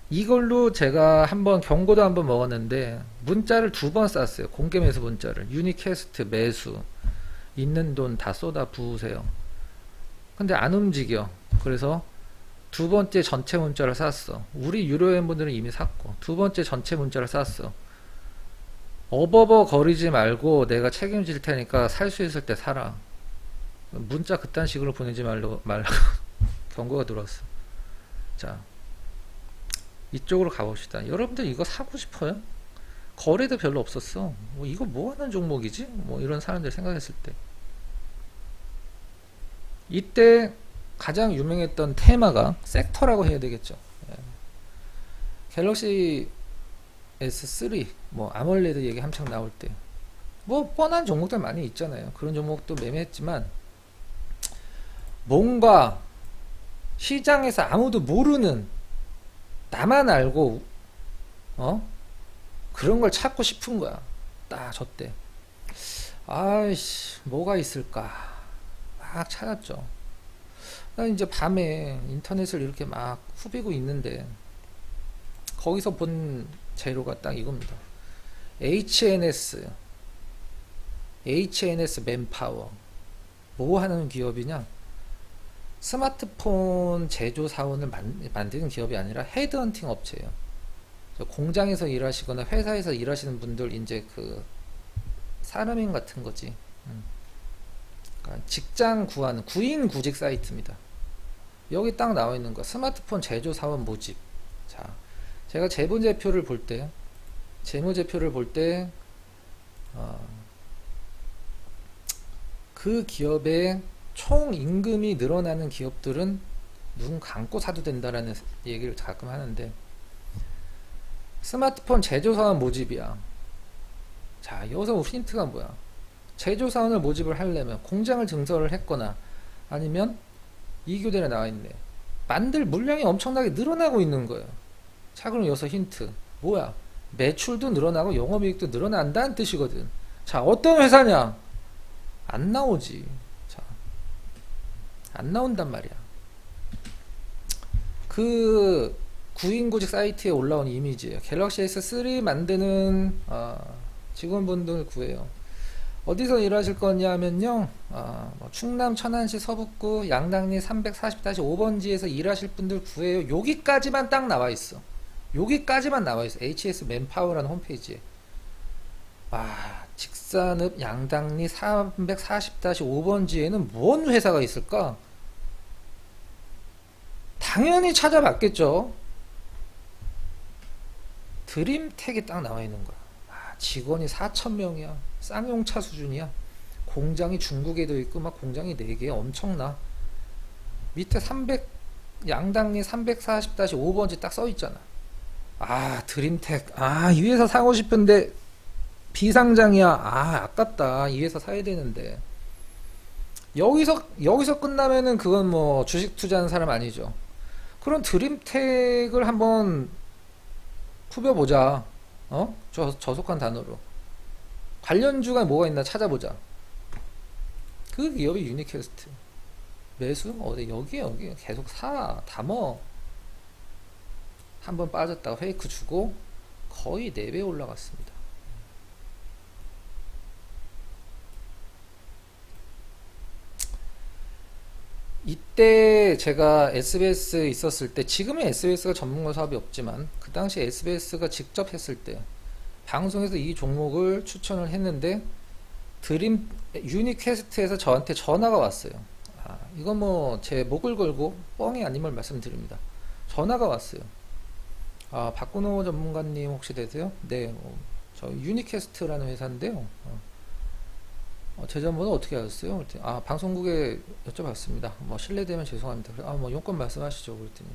이걸로 제가 한번 경고도 한번 먹었는데 문자를 2번 쐈어요. 공개 매수 문자를. 유니캐스트 매수 있는 돈 다 쏟아 부으세요. 근데 안 움직여. 그래서 두 번째 전체 문자를 쐈어. 우리 유료회원 분들은 이미 샀고 두 번째 전체 문자를 쐈어. 어버버 거리지 말고 내가 책임질 테니까 살 수 있을 때 사라. 문자 그딴 식으로 보내지 말라고 경고가 들어왔어. 자, 이쪽으로 가봅시다. 여러분들 이거 사고 싶어요? 거래도 별로 없었어. 이거 뭐 하는 종목이지? 이런 사람들 생각했을 때. 이때 가장 유명했던 테마가 섹터라고 해야 되겠죠. 갤럭시 S3 아몰레드 얘기 한창 나올 때 뻔한 종목들 많이 있잖아요. 그런 종목도 매매했지만 뭔가 시장에서 아무도 모르는 나만 알고 그런 걸 찾고 싶은 거야. 딱 저때 아이씨 뭐가 있을까 막 찾았죠. 난 이제 밤에 인터넷을 이렇게 막 후비고 있는데 거기서 본 재료가 딱 이겁니다. HNS 맨파워 뭐 하는 기업이냐? 스마트폰 제조 사원을 만드는 기업이 아니라 헤드헌팅 업체예요. 공장에서 일하시거나 회사에서 일하시는 분들 이제 그 사람인 같은 거지. 그러니까 직장 구하는 구인 구직 사이트입니다. 여기 딱 나와 있는 거 스마트폰 제조 사원 모집. 자, 제가 재무제표를 볼 때 그 기업의 총 임금이 늘어나는 기업들은 눈 감고 사도 된다라는 얘기를 가끔 하는데 스마트폰 제조사원 모집이야. 자, 여기서 힌트가 뭐야? 제조사원을 모집을 하려면 공장을 증설을 했거나 아니면 이 교대에 나와 있네. 만들 물량이 엄청나게 늘어나고 있는 거예요. 자, 그럼 여기서 힌트 뭐야? 매출도 늘어나고 영업이익도 늘어난다는 뜻이거든. 자, 어떤 회사냐? 안 나오지. 자, 안 나온단 말이야. 그 구인구직 사이트에 올라온 이미지예요. 갤럭시 S3 만드는 직원분들 구해요. 어디서 일하실 거냐면요. 뭐 충남 천안시 서북구 양당리 340-5번지에서 일하실 분들 구해요. 여기까지만 딱 나와 있어. 여기까지만 나와 있어. HS 맨파워라는 홈페이지에. 직산읍 양당리 340-5번지에는 뭔 회사가 있을까? 당연히 찾아봤겠죠. 드림텍이 딱 나와 있는 거야. 직원이 4,000명이야. 쌍용차 수준이야. 공장이 중국에도 있고 막 공장이 4개 엄청나. 밑에 양당리 340-5번지 딱 써있잖아. 드림텍. 이 회사 사고 싶은데 비상장이야. 아깝다. 이 회사 사야 되는데. 여기서 끝나면은 그건 뭐 주식 투자하는 사람 아니죠. 그럼 드림텍을 한번 후벼보자. 저속한 단어로. 관련주가 뭐가 있나 찾아보자. 그 기업이 유니캐스트. 매수? 어디? 여기 계속 담어. 한번 빠졌다가 페이크 주고 거의 4배 올라갔습니다. 이때 제가 SBS 있었을 때, 지금은 SBS가 전문가 사업이 없지만 그 당시 SBS가 직접 했을 때 방송에서 이 종목을 추천을 했는데 유니캐스트에서 저한테 전화가 왔어요. 이건 뭐 제 목을 걸고 뻥이 아님을 말씀드립니다. 전화가 왔어요. 박근호 전문가님 혹시 되세요? 네, 저 유니캐스트라는 회사인데요. 제 전번호 어떻게 아셨어요? 그랬더니, 방송국에 여쭤봤습니다. 뭐 실례되면 죄송합니다. 뭐 용건 말씀하시죠. 그랬더니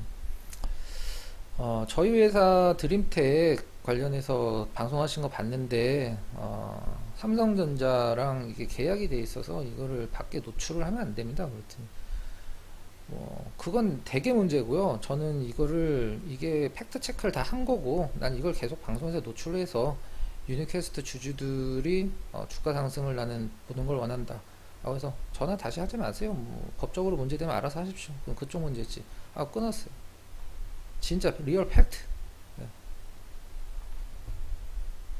저희 회사 드림텍 관련해서 방송하신 거 봤는데 삼성전자랑 이게 계약이 돼 있어서 이거를 밖에 노출을 하면 안 됩니다. 그랬더니 그건 되게 문제고요. 저는 이게 팩트 체크를 다 한 거고 난 이걸 계속 방송에서 노출해서 유니캐스트 주주들이 주가 상승을 나는 보는 걸 원한다. 그래서 전화 다시 하지 마세요. 뭐 법적으로 문제되면 알아서 하십시오. 그건 그쪽 문제지. 끊었어요. 진짜 리얼 팩트.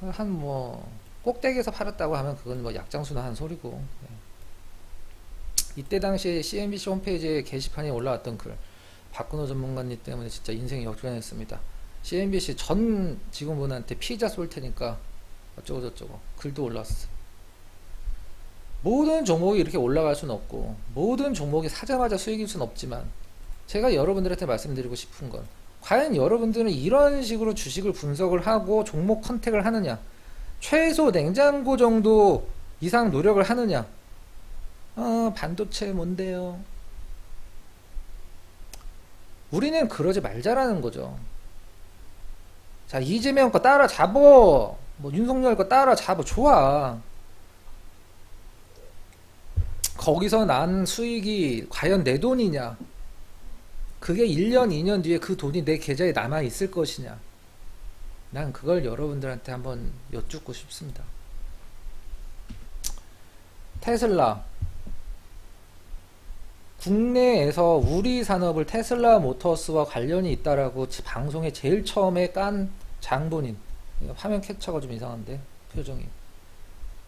한 뭐 꼭대기에서 팔았다고 하면 그건 뭐 약장수나 한 소리고. 이때 당시에 CNBC 홈페이지에 게시판에 올라왔던 글, 박근호 전문가님 때문에 진짜 인생이 역전했습니다. CNBC 전 직원분한테 피자 쏠 테니까 어쩌고 저쩌고 글도 올라왔어. 모든 종목이 이렇게 올라갈 수는 없고 모든 종목이 사자마자 수익일 수는 없지만 제가 여러분들한테 말씀드리고 싶은 건, 과연 여러분들은 이런 식으로 주식을 분석을 하고 종목 컨택을 하느냐, 최소 냉장고 정도 이상 노력을 하느냐. 반도체 뭔데요? 우리는 그러지 말자라는 거죠. 자, 이재명 거 따라잡어. 뭐 윤석열 거 따라잡어. 좋아. 거기서 난 수익이 과연 내 돈이냐? 그게 1년, 2년 뒤에 그 돈이 내 계좌에 남아 있을 것이냐? 난 그걸 여러분들한테 한번 여쭙고 싶습니다. 테슬라. 국내에서 우리 산업을 테슬라 모터스와 관련이 있다라고 방송에 제일 처음에 깐 장본인. 화면 캡처가 좀 이상한데 표정이.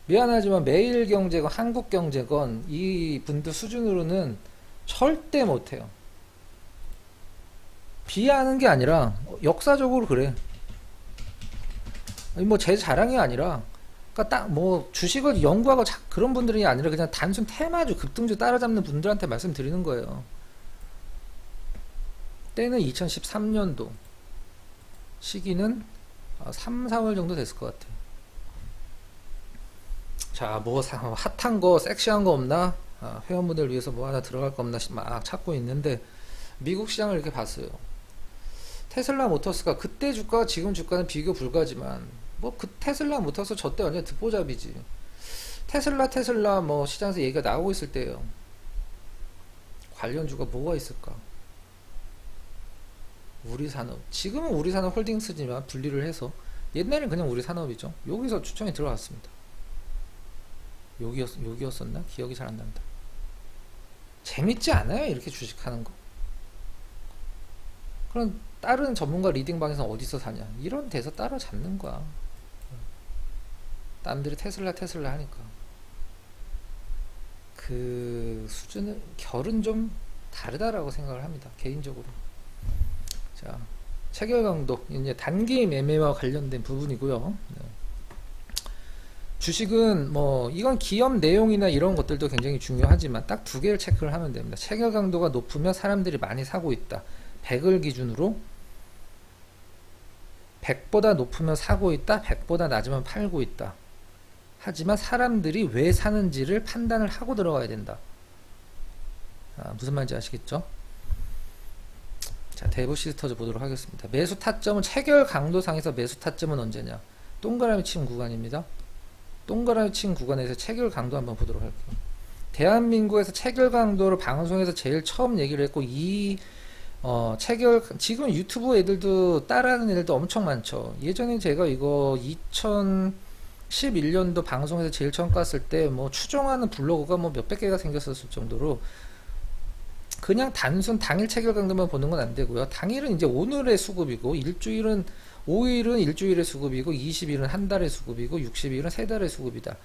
미안하지만 매일경제건 한국경제건 이 분들 수준으로는 절대 못해요. 비하하는 게 아니라 역사적으로 그래. 뭐 제 자랑이 아니라, 그러니까 딱 뭐 주식을 연구하고 그런 분들이 아니라 그냥 단순 테마주 급등주 따라잡는 분들한테 말씀드리는 거예요. 때는 2013년도, 시기는 3, 4월 정도 됐을 것 같아요. 자, 뭐 핫한 거 섹시한 거 없나? 회원분들 위해서 뭐 하나 들어갈 거 없나 막 찾고 있는데 미국 시장을 이렇게 봤어요. 테슬라 모터스가 그때 주가와 지금 주가는 비교 불가지만 뭐 그 테슬라 모터스 저때 완전 듣보잡이지. 테슬라 뭐 시장에서 얘기가 나오고 있을 때예요. 관련주가 뭐가 있을까? 우리산업. 지금은 우리산업 홀딩스지만 분리를 해서 옛날엔 그냥 우리산업이죠. 여기서 추천이 들어갔습니다. 여기였었나? 기억이 잘 안 난다. 재밌지 않아요? 이렇게 주식하는 거. 그럼 다른 전문가 리딩방에서 어디서 사냐? 이런 데서 따라잡는 거야. 남들이 테슬라 하니까. 그 수준은 결은 좀 다르다라고 생각을 합니다. 개인적으로. 자, 체결 강도 이제 단기 매매와 관련된 부분이고요. 네. 주식은 뭐 이건 기업 내용이나 이런 것들도 굉장히 중요하지만 딱 두 개를 체크를 하면 됩니다. 체결 강도가 높으면 사람들이 많이 사고 있다. 100을 기준으로 100보다 높으면 사고 있다. 100보다 낮으면 팔고 있다. 하지만 사람들이 왜 사는지를 판단을 하고 들어가야 된다. 무슨 말인지 아시겠죠? 자, 대부 시스터즈 보도록 하겠습니다. 매수 타점은 체결 강도상에서 매수 타점은 언제냐? 동그라미 친 구간입니다. 동그라미 친 구간에서 체결 강도 한번 보도록 할게요. 대한민국에서 체결 강도를 방송에서 제일 처음 얘기를 했고 체결 지금 유튜브 애들도 따라하는 애들도 엄청 많죠. 예전에 제가 이거 2011년도 방송에서 제일 처음 깠을 때 뭐 추종하는 블로그가 뭐 몇백 개가 생겼었을 정도로 그냥 단순 당일 체결 강도만 보는 건 안 되고요. 당일은 이제 오늘의 수급이고 5일은 일주일의 수급이고 20일은 한 달의 수급이고 60일은 세 달의 수급이다.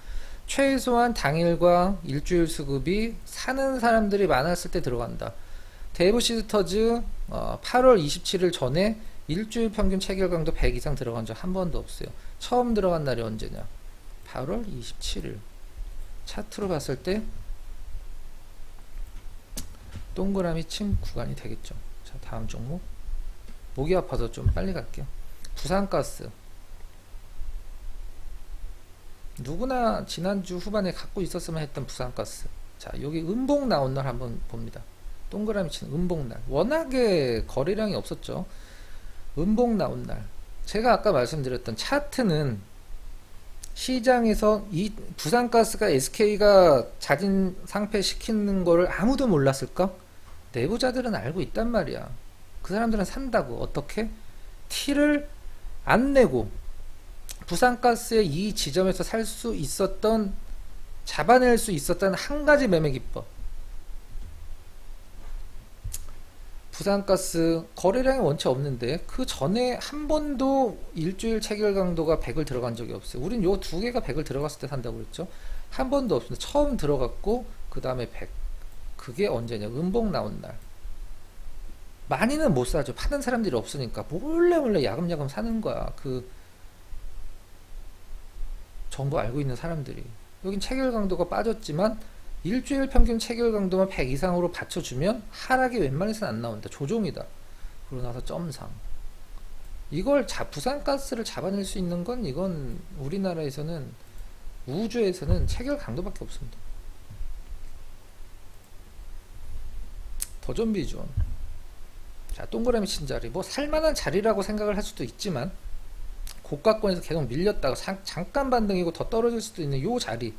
최소한 당일과 일주일 수급이 사는 사람들이 많았을 때 들어간다. 대부 시스터즈 8월 27일 전에 일주일 평균 체결 강도 100 이상 들어간 적 한 번도 없어요. 처음 들어간 날이 언제냐? 8월 27일. 차트로 봤을 때 동그라미 친 구간이 되겠죠. 자, 다음 종목. 목이 아파서 좀 빨리 갈게요. 부산가스. 누구나 지난주 후반에 갖고 있었으면 했던 부산가스. 자, 여기 음봉 나온 날 한번 봅니다. 동그라미 친 음봉 날. 워낙에 거래량이 없었죠. 음봉 나온 날. 제가 아까 말씀드렸던 차트는 시장에서 이 부산가스가 SK가 자진 상폐시키는 거를 아무도 몰랐을까? 내부자들은 알고 있단 말이야. 그 사람들은 산다고. 어떻게? 티를 안 내고 부산가스의 이 지점에서 살 수 있었던, 잡아낼 수 있었던 한 가지 매매 기법. 부산가스 거래량이 원체 없는데 그 전에 한 번도 일주일 체결 강도가 100을 들어간 적이 없어요. 우린 요 두 개가 100을 들어갔을 때 산다고 그랬죠. 한 번도 없습니다. 처음 들어갔고 그 다음에 100. 그게 언제냐? 음봉 나온 날. 많이는 못 사죠. 파는 사람들이 없으니까 몰래 야금야금 사는 거야. 그 정보 알고 있는 사람들이. 여긴 체결 강도가 빠졌지만 일주일 평균 체결 강도만 100 이상으로 받쳐주면 하락이 웬만해서는 안 나온다. 조종이다. 그러고 나서 점상. 이걸 부산가스를 잡아낼 수 있는 건 이건 우리나라에서는 우주에서는 체결 강도밖에 없습니다. 더존비존. 자, 동그라미 친 자리. 뭐 살만한 자리라고 생각을 할 수도 있지만 고가권에서 계속 밀렸다가 잠깐 반등이고 더 떨어질 수도 있는 요 자리.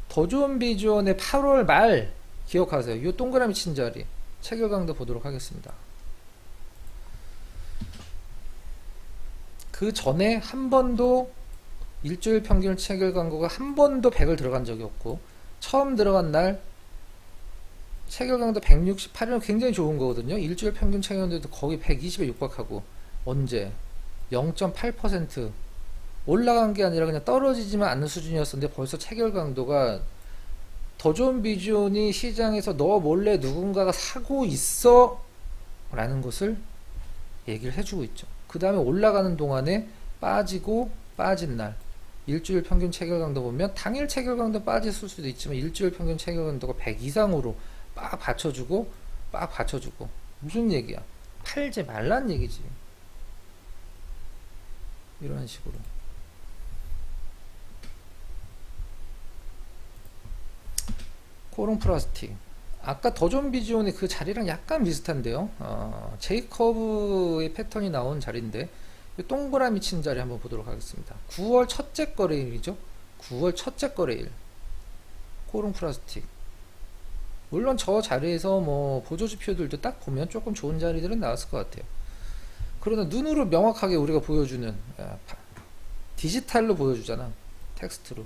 더존비존의 8월 말 기억하세요. 요 동그라미 친 자리. 체결 강도 보도록 하겠습니다. 그 전에 한 번도 일주일 평균 체결 강도가 한 번도 100을 들어간 적이 없고 처음 들어간 날 체결 강도 168이면 굉장히 좋은 거거든요. 일주일 평균 체결 강도도 거의 120에 육박하고 언제? 0.8% 올라간 게 아니라 그냥 떨어지지만 않는 수준이었었는데 벌써 체결 강도가 더존비존이 시장에서 너 몰래 누군가가 사고 있어 라는 것을 얘기를 해주고 있죠. 그 다음에 올라가는 동안에 빠지고 빠진 날 일주일 평균 체결 강도 보면 당일 체결 강도 빠졌을 수도 있지만 일주일 평균 체결 강도가 100 이상으로 빡 받쳐주고 무슨 얘기야? 팔지 말란 얘기지. 이런 식으로. 코롱 플라스틱. 아까 더존비존의 그 자리랑 약간 비슷한데요. 제이커브의 패턴이 나온 자리인데 동그라미 친 자리 한번 보도록 하겠습니다. 9월 첫째 거래일이죠. 9월 첫째 거래일. 코롱 플라스틱. 물론 저 자리에서 뭐 보조지표들도 딱 보면 조금 좋은 자리들은 나왔을 것 같아요. 그러나 눈으로 명확하게 우리가 보여주는 디지털로 보여주잖아. 텍스트로.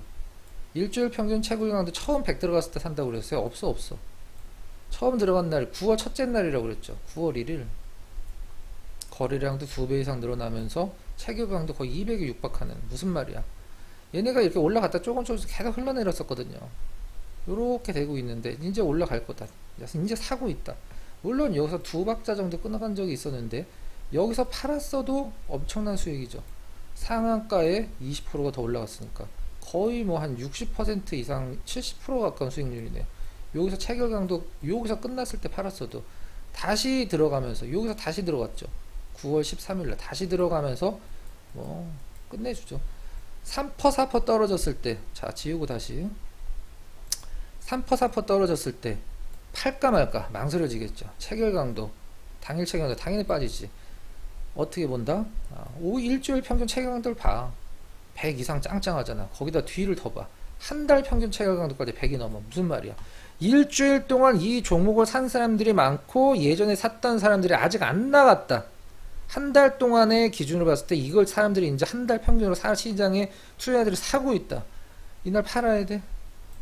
일주일 평균 체결 강도 처음 100 들어갔을 때 산다고 그랬어요? 없어. 처음 들어간 날 9월 첫째 날이라고 그랬죠. 9월 1일. 거래량도 2배 이상 늘어나면서 체결 강도 거의 200에 육박하는. 무슨 말이야? 얘네가 이렇게 올라갔다 조금씩 계속 흘러내렸었거든요. 요렇게 되고 있는데 이제 올라갈 거다. 이제 사고 있다. 물론 여기서 두 박자 정도 끊어간 적이 있었는데 여기서 팔았어도 엄청난 수익이죠. 상한가에 20%가 더 올라갔으니까 거의 뭐 한 60% 이상 70% 가까운 수익률이네요. 여기서 체결강도 여기서 끝났을 때 팔았어도 다시 들어가면서 여기서 다시 들어갔죠. 9월 13일날 다시 들어가면서 뭐 끝내주죠. 3% 4% 떨어졌을 때, 자 지우고 다시 3% 4% 떨어졌을 때 팔까 말까 망설여지겠죠. 체결강도 당일 체결강도 당연히 빠지지. 어떻게 본다? 일주일 평균 체결강도를 봐. 100 이상 짱짱하잖아. 거기다 뒤를 더 봐. 한 달 평균 체결강도까지 100이 넘어. 무슨 말이야? 일주일 동안 이 종목을 산 사람들이 많고 예전에 샀던 사람들이 아직 안 나갔다. 한 달 동안의 기준으로 봤을 때 이걸 사람들이 이제 한 달 평균으로 시장에 투자자들이 사고 있다. 이날 팔아야 돼?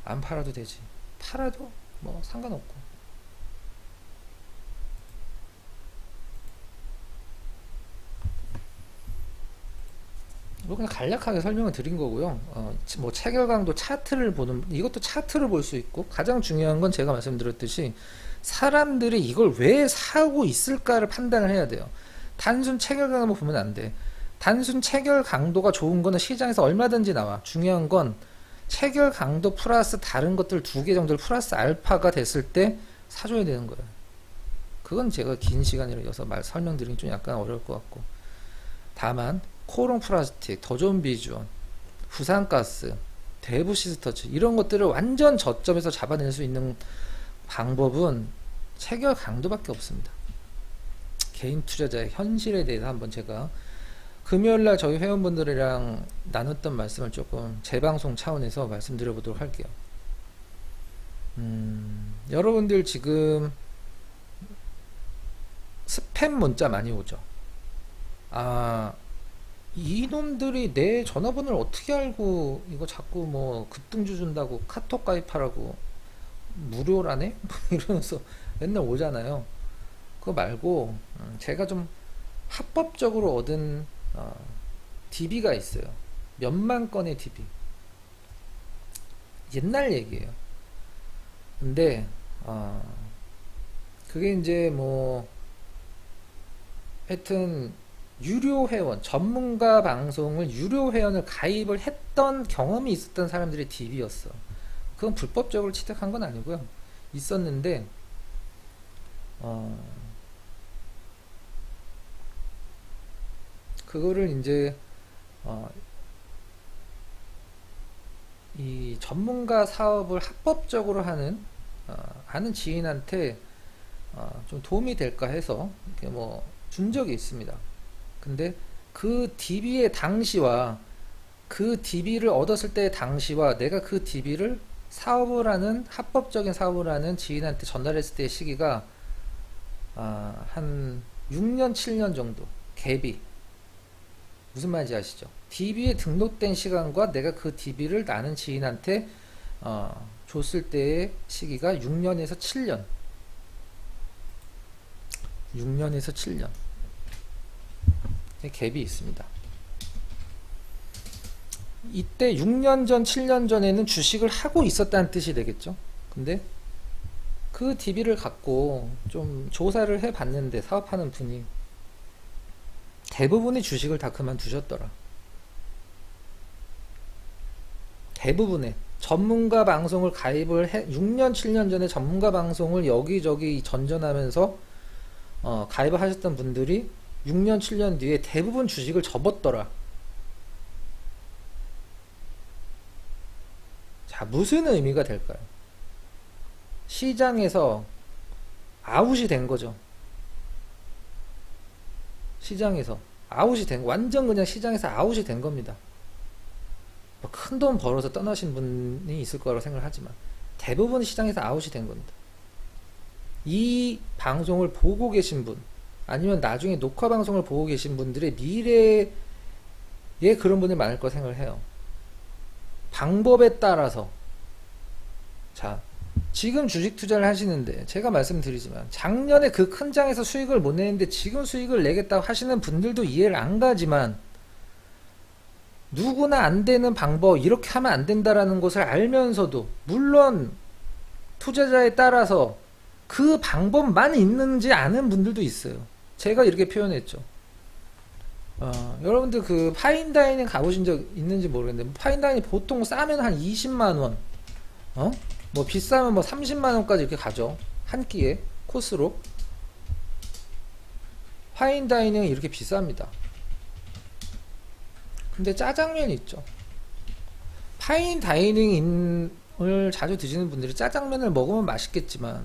안 팔아도 되지. 팔아도 뭐 상관없고. 뭐 그냥 간략하게 설명을 드린 거고요. 뭐 체결강도 차트를 보는, 이것도 차트를 볼 수 있고, 가장 중요한 건 제가 말씀드렸듯이 사람들이 이걸 왜 사고 있을까를 판단을 해야 돼요. 단순 체결강만 보면 안 돼. 단순 체결 강도가 좋은 거는 시장에서 얼마든지 나와. 중요한 건 체결 강도 플러스 다른 것들 두 개 정도를 플러스 알파가 됐을 때 사줘야 되는 거예요. 그건 제가 긴 시간이라서 설명드리긴 좀 약간 어려울 것 같고, 다만 코롱 플라스틱, 더 좋은 비주얼, 부산가스, 대부 시스터즈 이런 것들을 완전 저점에서 잡아낼 수 있는 방법은 체결 강도밖에 없습니다. 개인 투자자의 현실에 대해서 한번 제가 금요일날 저희 회원분들이랑 나눴던 말씀을 조금 재방송 차원에서 말씀드려 보도록 할게요. 여러분들 지금 스팸 문자 많이 오죠. 이놈들이 내 전화번호를 어떻게 알고 이거 자꾸 뭐 급등주 준다고 카톡 가입하라고 무료라네? 이러면서 맨날 오잖아요. 그거 말고 제가 좀 합법적으로 얻은 DB가 있어요. 몇만 건의 DB. 옛날 얘기예요. 근데 그게 이제 뭐 하여튼 유료 회원, 전문가 방송을 유료 회원을 가입을 했던 경험이 있었던 사람들의 DB였어. 그건 불법적으로 취득한 건 아니고요. 있었는데 그거를 이제 이 전문가 사업을 합법적으로 하는 아는 지인한테 좀 도움이 될까 해서 이렇게 뭐 준 적이 있습니다. 근데 그 DB의 당시와 그 DB를 얻었을 때의 당시와 내가 그 DB를 사업을 하는 합법적인 사업을 하는 지인한테 전달했을 때의 시기가 한 6년 7년 정도 갭이, 무슨 말인지 아시죠? DB에 등록된 시간과 내가 그 DB를 나는 지인한테 줬을 때의 시기가 6년에서 7년 6년에서 7년 갭이 있습니다. 이때 6년 전 7년 전에는 주식을 하고 있었다는 뜻이 되겠죠. 근데 그 DB를 갖고 좀 조사를 해 봤는데 사업하는 분이 대부분이 주식을 다 그만두셨더라. 대부분의 전문가 방송을 가입을 해 6년 7년 전에 전문가 방송을 여기저기 전전하면서 가입을 하셨던 분들이 6년 7년 뒤에 대부분 주식을 접었더라. 자, 무슨 의미가 될까요? 시장에서 아웃이 된 거죠. 시장에서 아웃이 된, 완전 그냥 시장에서 아웃이 된 겁니다. 큰 돈 벌어서 떠나신 분이 있을 거라고 생각을 하지만 대부분 시장에서 아웃이 된 겁니다. 이 방송을 보고 계신 분, 아니면 나중에 녹화 방송을 보고 계신 분들의 미래에 그런 분이 많을 거 생각을 해요. 방법에 따라서. 자, 지금 주식 투자를 하시는데 제가 말씀드리지만 작년에 그 큰 장에서 수익을 못 내는데 지금 수익을 내겠다고 하시는 분들도 이해를 안 가지만, 누구나 안 되는 방법, 이렇게 하면 안 된다라는 것을 알면서도, 물론 투자자에 따라서 그 방법만 있는지 아는 분들도 있어요. 제가 이렇게 표현했죠. 여러분들 그 파인다이닝 가보신 적 있는지 모르겠는데, 파인다이닝 보통 싸면 한 20만원, 뭐 비싸면 뭐 30만원까지 이렇게 가죠. 한 끼에 코스로. 파인다이닝은 이렇게 비쌉니다. 근데 짜장면이 있죠. 파인다이닝을 자주 드시는 분들이 짜장면을 먹으면 맛있겠지만,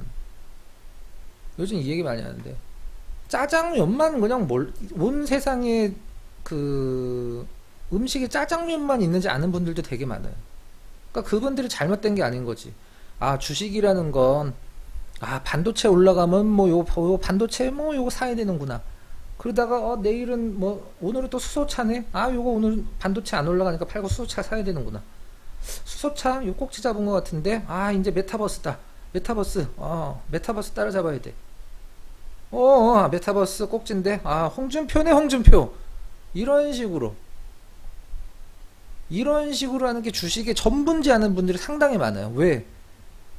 요즘 이 얘기 많이 하는데, 짜장면만 그냥 온 세상에 그 음식에 짜장면만 있는지 아는 분들도 되게 많아요. 그러니까 그분들이 잘못된 게 아닌 거지. 아, 주식이라는 건, 아, 반도체 올라가면 뭐 요 반도체 뭐 요거 사야 되는구나. 그러다가 내일은 뭐 오늘은 또 수소차네. 아, 요거 오늘 반도체 안 올라가니까 팔고 수소차 사야 되는구나. 수소차 요 꼭지 잡은 것 같은데, 아, 이제 메타버스다. 메타버스 따라잡아야 돼. 메타버스 꼭지인데, 아, 홍준표네, 홍준표. 이런 식으로 하는 게 주식의 전문지 아는 분들이 상당히 많아요. 왜?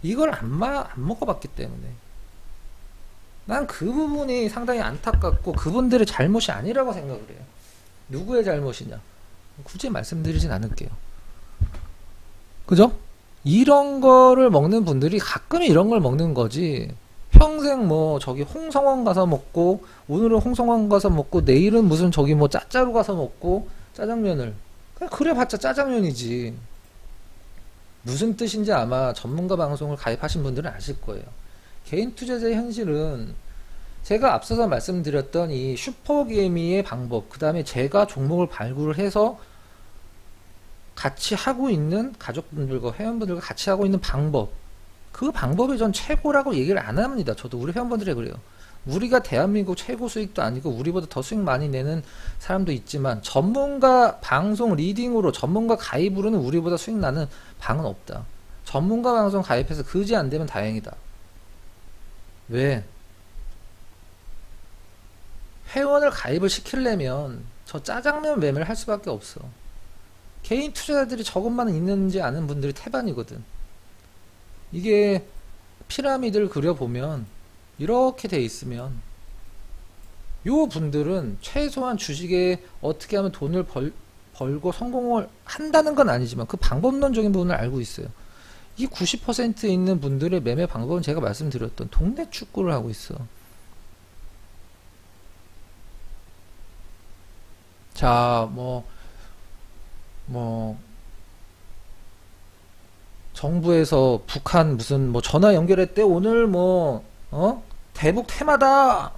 이걸 안 먹어봤기 때문에. 난 그 부분이 상당히 안타깝고, 그분들의 잘못이 아니라고 생각을 해요. 누구의 잘못이냐? 굳이 말씀드리진 않을게요. 그죠? 이런 거를 먹는 분들이 가끔 이런 걸 먹는 거지, 평생 뭐 저기 홍성원 가서 먹고, 오늘은 홍성원 가서 먹고, 내일은 무슨 저기 뭐 짜짜로 가서 먹고, 짜장면을 그래 봤자 짜장면이지. 무슨 뜻인지 아마 전문가 방송을 가입하신 분들은 아실 거예요. 개인 투자자의 현실은 제가 앞서서 말씀드렸던 이 슈퍼개미의 방법, 그 다음에 제가 종목을 발굴을 해서 같이 하고 있는 가족분들과 회원분들과 같이 하고 있는 방법, 그 방법이 전 최고라고 얘기를 안 합니다. 저도 우리 회원분들이 그래요. 우리가 대한민국 최고 수익도 아니고 우리보다 더 수익 많이 내는 사람도 있지만, 전문가 방송 리딩으로, 전문가 가입으로는 우리보다 수익 나는 방은 없다. 전문가 방송 가입해서 그지 안 되면 다행이다. 왜? 회원을 가입을 시키려면 저 짜장면 매매를 할 수밖에 없어. 개인 투자자들이 저것만 있는지 아는 분들이 태반이거든. 이게 피라미드를 그려보면 이렇게 돼 있으면, 요 분들은 최소한 주식에 어떻게 하면 돈을 벌고 성공을 한다는 건 아니지만 그 방법론적인 부분을 알고 있어요. 이 90% 있는 분들의 매매 방법은 제가 말씀드렸던 동네 축구를 하고 있어. 자, 정부에서 북한 무슨 뭐 전화 연결했대. 오늘 대북 테마다.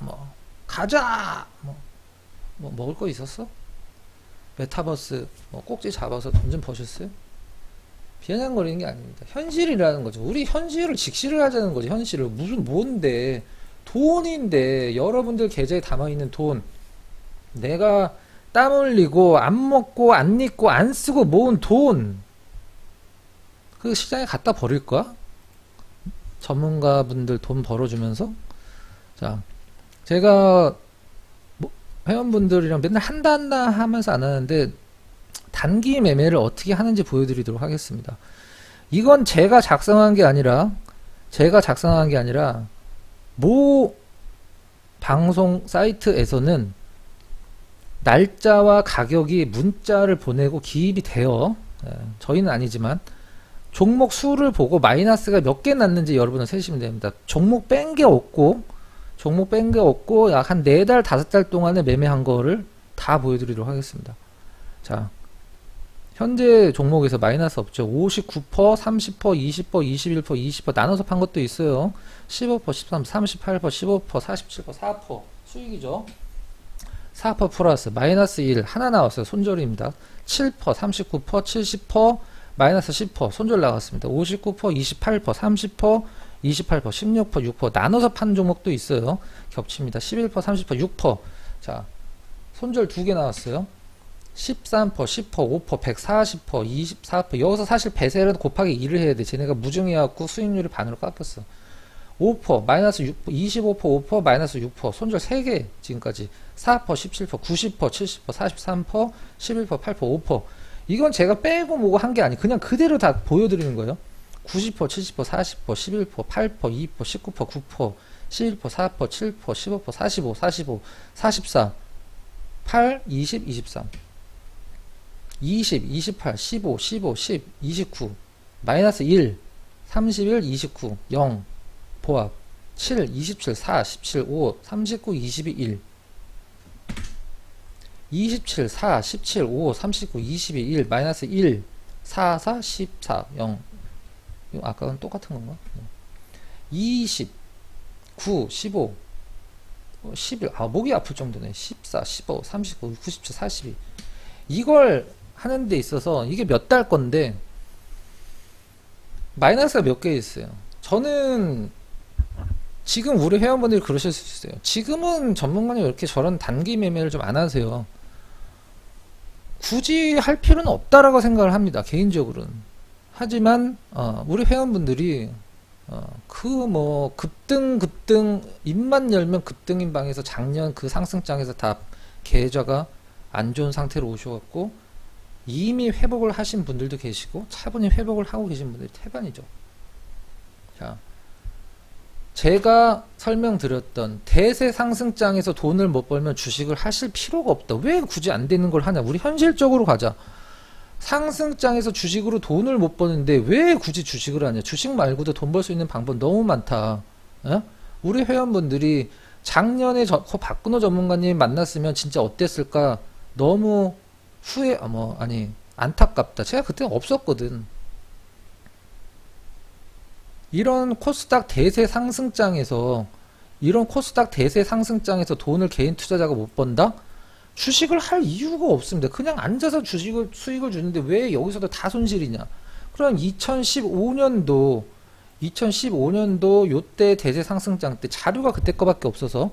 가자. 먹을 거 있었어? 메타버스 꼭지 잡아서 돈 좀 버셨어요? 비아냥거리는 게 아닙니다. 현실이라는 거죠. 우리 현실을 직시를 하자는 거죠. 현실을. 뭔데? 돈인데, 여러분들 계좌에 담아있는 돈, 내가 땀 흘리고 안 먹고 안 입고 안 쓰고 모은 돈, 그 시장에 갖다 버릴 거야? 전문가분들 돈 벌어주면서? 자, 제가 회원분들이랑 맨날 한다 하면서 안 하는데, 단기 매매를 어떻게 하는지 보여드리도록 하겠습니다. 이건 제가 작성한 게 아니라 모 방송 사이트에서는 날짜와 가격이 문자를 보내고 기입이 돼요. 저희는 아니지만 종목 수를 보고 마이너스가 몇 개 났는지 여러분은 세시면 됩니다. 종목 뺀 게 없고 약 한 4달 5달 동안에 매매한 거를 다 보여드리도록 하겠습니다. 자, 현재 종목에서 마이너스 없죠. 59%, 30%, 20%, 21%, 20% 나눠서 판 것도 있어요. 15%, 13%, 38%, 15%, 47%, 4% 수익이죠. 4% 플러스 마이너스 1 하나 나왔어요. 손절입니다. 7%, 39%, 70%, 마이너스 10% 손절 나갔습니다. 59%, 28%, 30%, 28%, 16%, 6% 나눠서 판 종목도 있어요. 겹칩니다. 11%, 30%, 6%. 자, 손절 2개 나왔어요. 13%, 10%, 5%, 140%, 24%. 여기서 사실 배세를 곱하기 2를 해야 돼. 쟤네가 무증해갖고 수익률이 반으로 깎였어. 5%, 마이너스 6%, 25%, 5%, 마이너스 6%. 손절 3개 지금까지. 4%, 17%, 90%, 70%, 43%, 11%, 8%, 5%. 이건 제가 빼고 뭐고 한 게 아니, 그냥 그대로 다 보여드리는 거예요. 90%, 70%, 40%, 11%, 8%, 2%, 19%, 9%, 11%, 4%, 7%, 15%, 45, 45, 44, 8, 20, 23, 20, 28, 15, 15, 10, 29, 마이너스 1, 31, 29, 0, 보합, 7, 27, 4, 17, 5, 39, 22, 1, 27, 4, 17, 5, 39, 22, 1, 마이너스 1, 4, 4, 14, 0. 이거 아까랑 똑같은 건가? 20, 9, 15, 11, 목이 아플 정도네. 14, 15, 39, 97, 42. 이걸 하는 데 있어서 이게 몇 달 건데, 마이너스가 몇 개 있어요. 저는 지금 우리 회원분들이 그러실 수 있어요. 지금은 전문가님 이렇게 저런 단기 매매를 좀 안 하세요. 굳이 할 필요는 없다라고 생각을 합니다. 개인적으로는. 하지만 우리 회원분들이 급등 입만 열면 급등인 방에서 작년 그 상승장에서 다 계좌가 안 좋은 상태로 오셔갖고 이미 회복을 하신 분들도 계시고 차분히 회복을 하고 계신 분들이 태반이죠. 자, 제가 설명드렸던 대세 상승장에서 돈을 못 벌면 주식을 하실 필요가 없다. 왜 굳이 안 되는 걸 하냐? 우리 현실적으로 가자. 상승장에서 주식으로 돈을 못 버는데 왜 굳이 주식을 하냐? 주식 말고도 돈 벌 수 있는 방법 너무 많다. 에? 우리 회원분들이 작년에 박근호 전문가님 만났으면 진짜 어땠을까? 너무 안타깝다. 제가 그때 없었거든. 이런 코스닥 대세 상승장에서 돈을 개인 투자자가 못 번다? 주식을 할 이유가 없습니다. 그냥 앉아서 수익을 주는데 왜 여기서도 다 손실이냐? 그럼 2015년도 요때 대세 상승장 때 자료가 그때 거밖에 없어서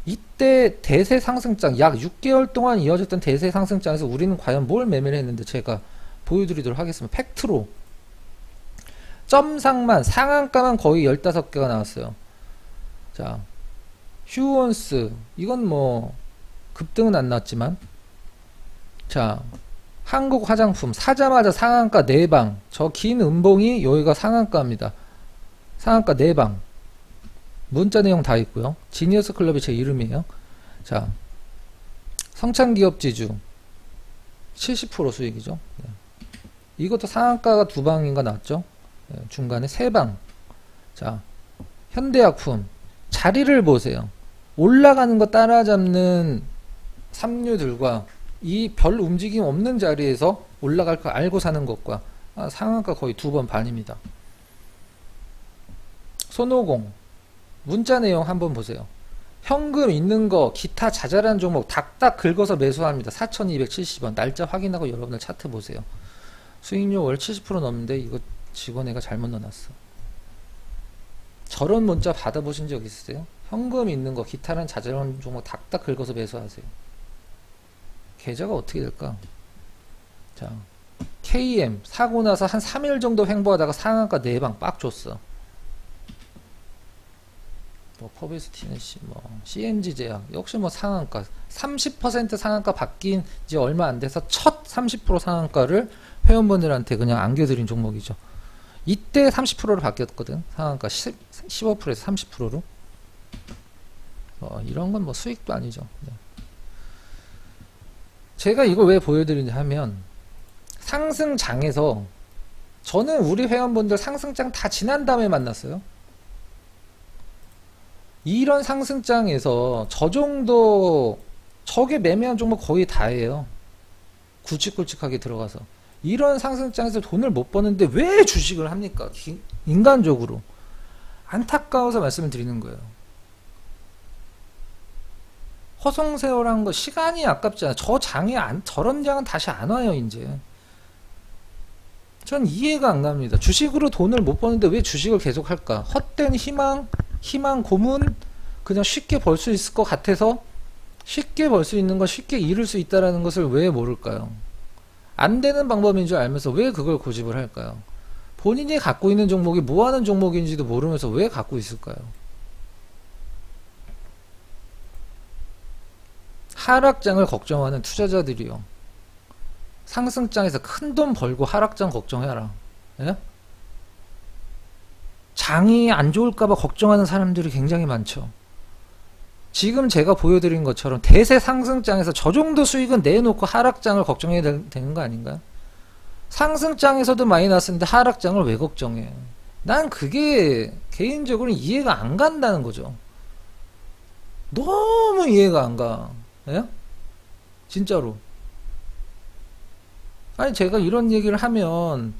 이때 대세 상승장 약 6개월 동안 이어졌던 대세 상승장에서 우리는 과연 뭘 매매를 했는데 제가 보여드리도록 하겠습니다. 팩트로 점상만 상한가만 거의 15개가 나왔어요. 자, 휴원스 이건 급등은 안 났지만, 자, 한국 화장품 사자마자 상한가 4방. 저 긴 음봉이 여기가 상한가입니다. 상한가 4방. 문자 내용 다 있고요. 지니어스 클럽이 제 이름이에요. 자, 성창기업지주 70% 수익이죠. 네. 이것도 상한가가 2방인가 났죠. 네, 중간에 3방. 자, 현대약품 자리를 보세요. 올라가는 거 따라잡는 삼류들과 이 별 움직임 없는 자리에서 올라갈 거 알고 사는 것과 상한가 거의 2번 반입니다. 손오공 문자 내용 한번 보세요. 현금 있는 거 기타 자잘한 종목 딱딱 긁어서 매수합니다. 4270원 날짜 확인하고 여러분들 차트 보세요. 수익률 월 70% 넘는데 이거 직원애가 잘못 넣어놨어. 저런 문자 받아보신 적 있으세요? 현금 있는 거 기타는 자잘한 종목 딱딱 긁어서 매수하세요. 계좌가 어떻게 될까? 자, KM 사고 나서 한 3일 정도 횡보하다가 상한가 4방 빡 줬어. 퍼베스티는 CNG 제약 역시 상한가 30% 상한가 바뀐 지 얼마 안 돼서 첫 30% 상한가를 회원분들한테 그냥 안겨드린 종목이죠. 이때 30%로 바뀌었거든. 상한가 15%에서 30%로. 이런 건 수익도 아니죠. 네. 제가 이걸 왜 보여드리냐 하면 상승장에서 저는 우리 회원분들 상승장 다 지난 다음에 만났어요. 이런 상승장에서 저 정도 저게 매매한 종목 거의 다예요. 굵직굵직하게 들어가서 이런 상승장에서 돈을 못 버는데 왜 주식을 합니까? 인간적으로 안타까워서 말씀을 드리는 거예요. 허송세월한 거 시간이 아깝잖아요. 저 장에 저런 장은 다시 안 와요. 이제 전 이해가 안 갑니다. 주식으로 돈을 못 버는데 왜 주식을 계속 할까? 헛된 희망 고문, 그냥 쉽게 벌 수 있을 것 같아서 쉽게 벌 수 있는 거 쉽게 잃을 수 있다는 것을 왜 모를까요? 안 되는 방법인 줄 알면서 왜 그걸 고집을 할까요? 본인이 갖고 있는 종목이 뭐 하는 종목인지도 모르면서 왜 갖고 있을까요? 하락장을 걱정하는 투자자들이요. 상승장에서 큰 돈 벌고 하락장 걱정해라. 예? 장이 안 좋을까봐 걱정하는 사람들이 굉장히 많죠. 지금 제가 보여드린 것처럼 대세 상승장에서 저 정도 수익은 내놓고 하락장을 걱정해야 되는 거 아닌가요? 상승장에서도 마이너스인데 하락장을 왜 걱정해? 난 그게 개인적으로 이해가 안 간다는 거죠. 너무 이해가 안 가. 예? 진짜로. 아니 제가 이런 얘기를 하면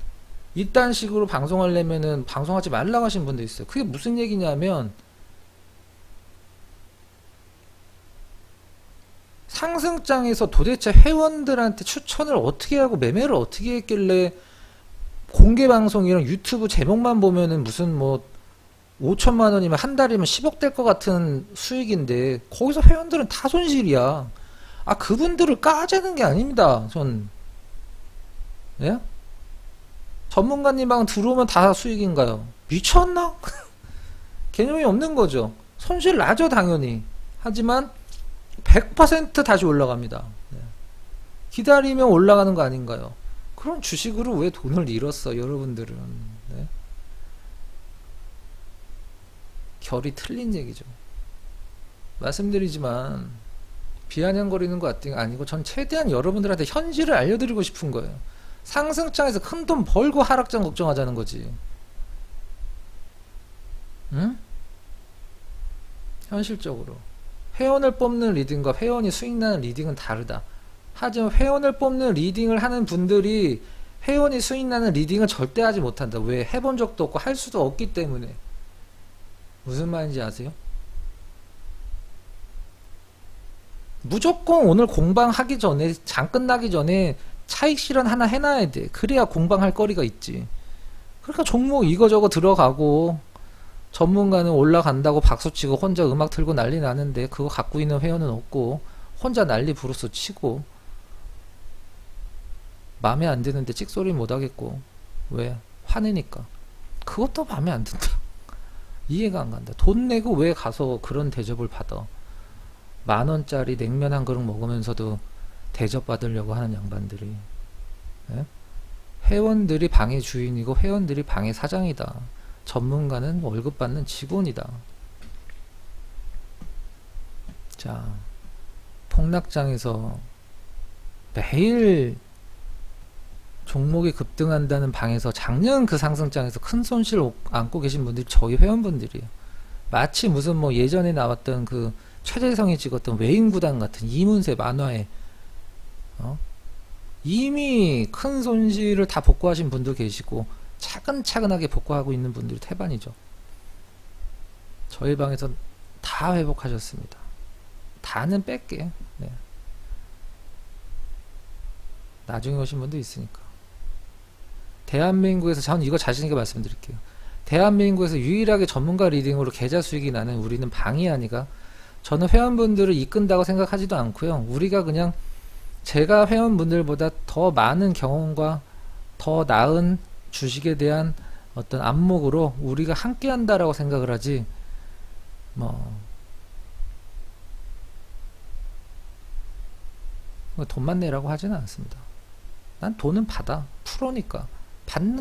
이딴 식으로 방송하려면은 방송하지 말라고 하신 분도 있어요. 그게 무슨 얘기냐면 상승장에서 도대체 회원들한테 추천을 어떻게 하고 매매를 어떻게 했길래 공개 방송이랑 유튜브 제목만 보면은 무슨 뭐 5천만 원이면 한 달이면 10억 될 것 같은 수익인데 거기서 회원들은 다 손실이야. 아 그분들을 까자는 게 아닙니다. 전 예? 전문가님 방 들어오면 다 수익인가요? 미쳤나? 개념이 없는 거죠. 손실 나죠 당연히. 하지만 100% 다시 올라갑니다. 네. 기다리면 올라가는 거 아닌가요? 그럼 주식으로 왜 돈을 잃었어 여러분들은. 네? 결이 틀린 얘기죠. 말씀드리지만 비아냥거리는 거 아니고 전 최대한 여러분들한테 현실을 알려드리고 싶은 거예요. 상승장에서 큰 돈 벌고 하락장 걱정하자는 거지. 응? 현실적으로 회원을 뽑는 리딩과 회원이 수익나는 리딩은 다르다. 하지만 회원을 뽑는 리딩을 하는 분들이 회원이 수익나는 리딩을 절대 하지 못한다. 왜? 해본 적도 없고 할 수도 없기 때문에. 무슨 말인지 아세요? 무조건 오늘 공방하기 전에 장 끝나기 전에 차익 실현 하나 해놔야 돼. 그래야 공방할 거리가 있지. 그러니까 종목 이거저거 들어가고 전문가는 올라간다고 박수치고 혼자 음악 틀고 난리 나는데 그거 갖고 있는 회원은 없고 혼자 난리 부르스 치고 맘에 안 드는데 찍소리 못 하겠고 왜? 화내니까. 그것도 맘에 안 든다. 이해가 안 간다. 돈 내고 왜 가서 그런 대접을 받아? 10,000원짜리 냉면 한 그릇 먹으면서도 대접 받으려고 하는 양반들이. 예? 회원들이 방의 주인이고 회원들이 방의 사장이다. 전문가는 월급 받는 직원이다. 자, 폭락장에서 매일 종목이 급등한다는 방에서 작년 그 상승장에서 큰 손실 안고 계신 분들이 저희 회원분들이에요. 마치 무슨 뭐 예전에 나왔던 그 최재성이 찍었던 외인구단 같은 이문세 만화에 이미 큰 손실을 다 복구하신 분도 계시고 차근차근하게 복구하고 있는 분들이 태반이죠. 저희 방에서 다 회복하셨습니다. 다는 뺄게. 네. 나중에 오신 분도 있으니까. 대한민국에서 저는 이거 자신있게 말씀드릴게요. 대한민국에서 유일하게 전문가 리딩으로 계좌 수익이 나는 우리는 방이 아니가. 저는 회원분들을 이끈다고 생각하지도 않고요. 우리가 그냥 제가 회원분들보다 더 많은 경험과 더 나은 주식에 대한 어떤 안목으로 우리가 함께 한다라고 생각을 하지, 돈만 내라고 하지는 않습니다. 난 돈은 받아. 프로니까.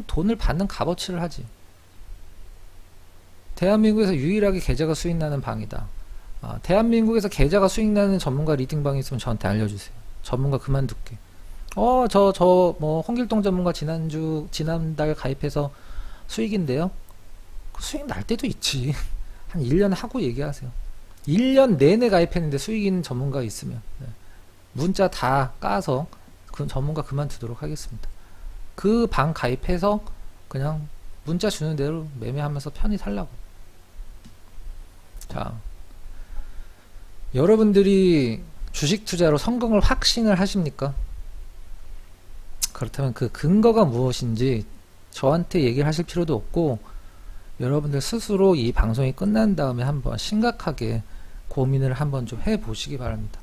돈을 받는 값어치를 하지. 대한민국에서 유일하게 계좌가 수익 나는 방이다. 대한민국에서 계좌가 수익 나는 전문가 리딩방이 있으면 저한테 알려주세요. 전문가 그만둘게. 홍길동 전문가 지난달 가입해서 수익인데요. 그 수익 날 때도 있지. 한 1년 하고 얘기하세요. 1년 내내 가입했는데 수익 있는 전문가 있으면. 네. 문자 다 까서 그 전문가 그만두도록 하겠습니다. 그 방 가입해서 그냥 문자 주는 대로 매매하면서 편히 살라고. 자, 여러분들이 주식 투자로 성공을 확신을 하십니까? 그렇다면 그 근거가 무엇인지 저한테 얘기를 하실 필요도 없고, 여러분들 스스로 이 방송이 끝난 다음에 한번 심각하게 고민을 한번 좀 해보시기 바랍니다.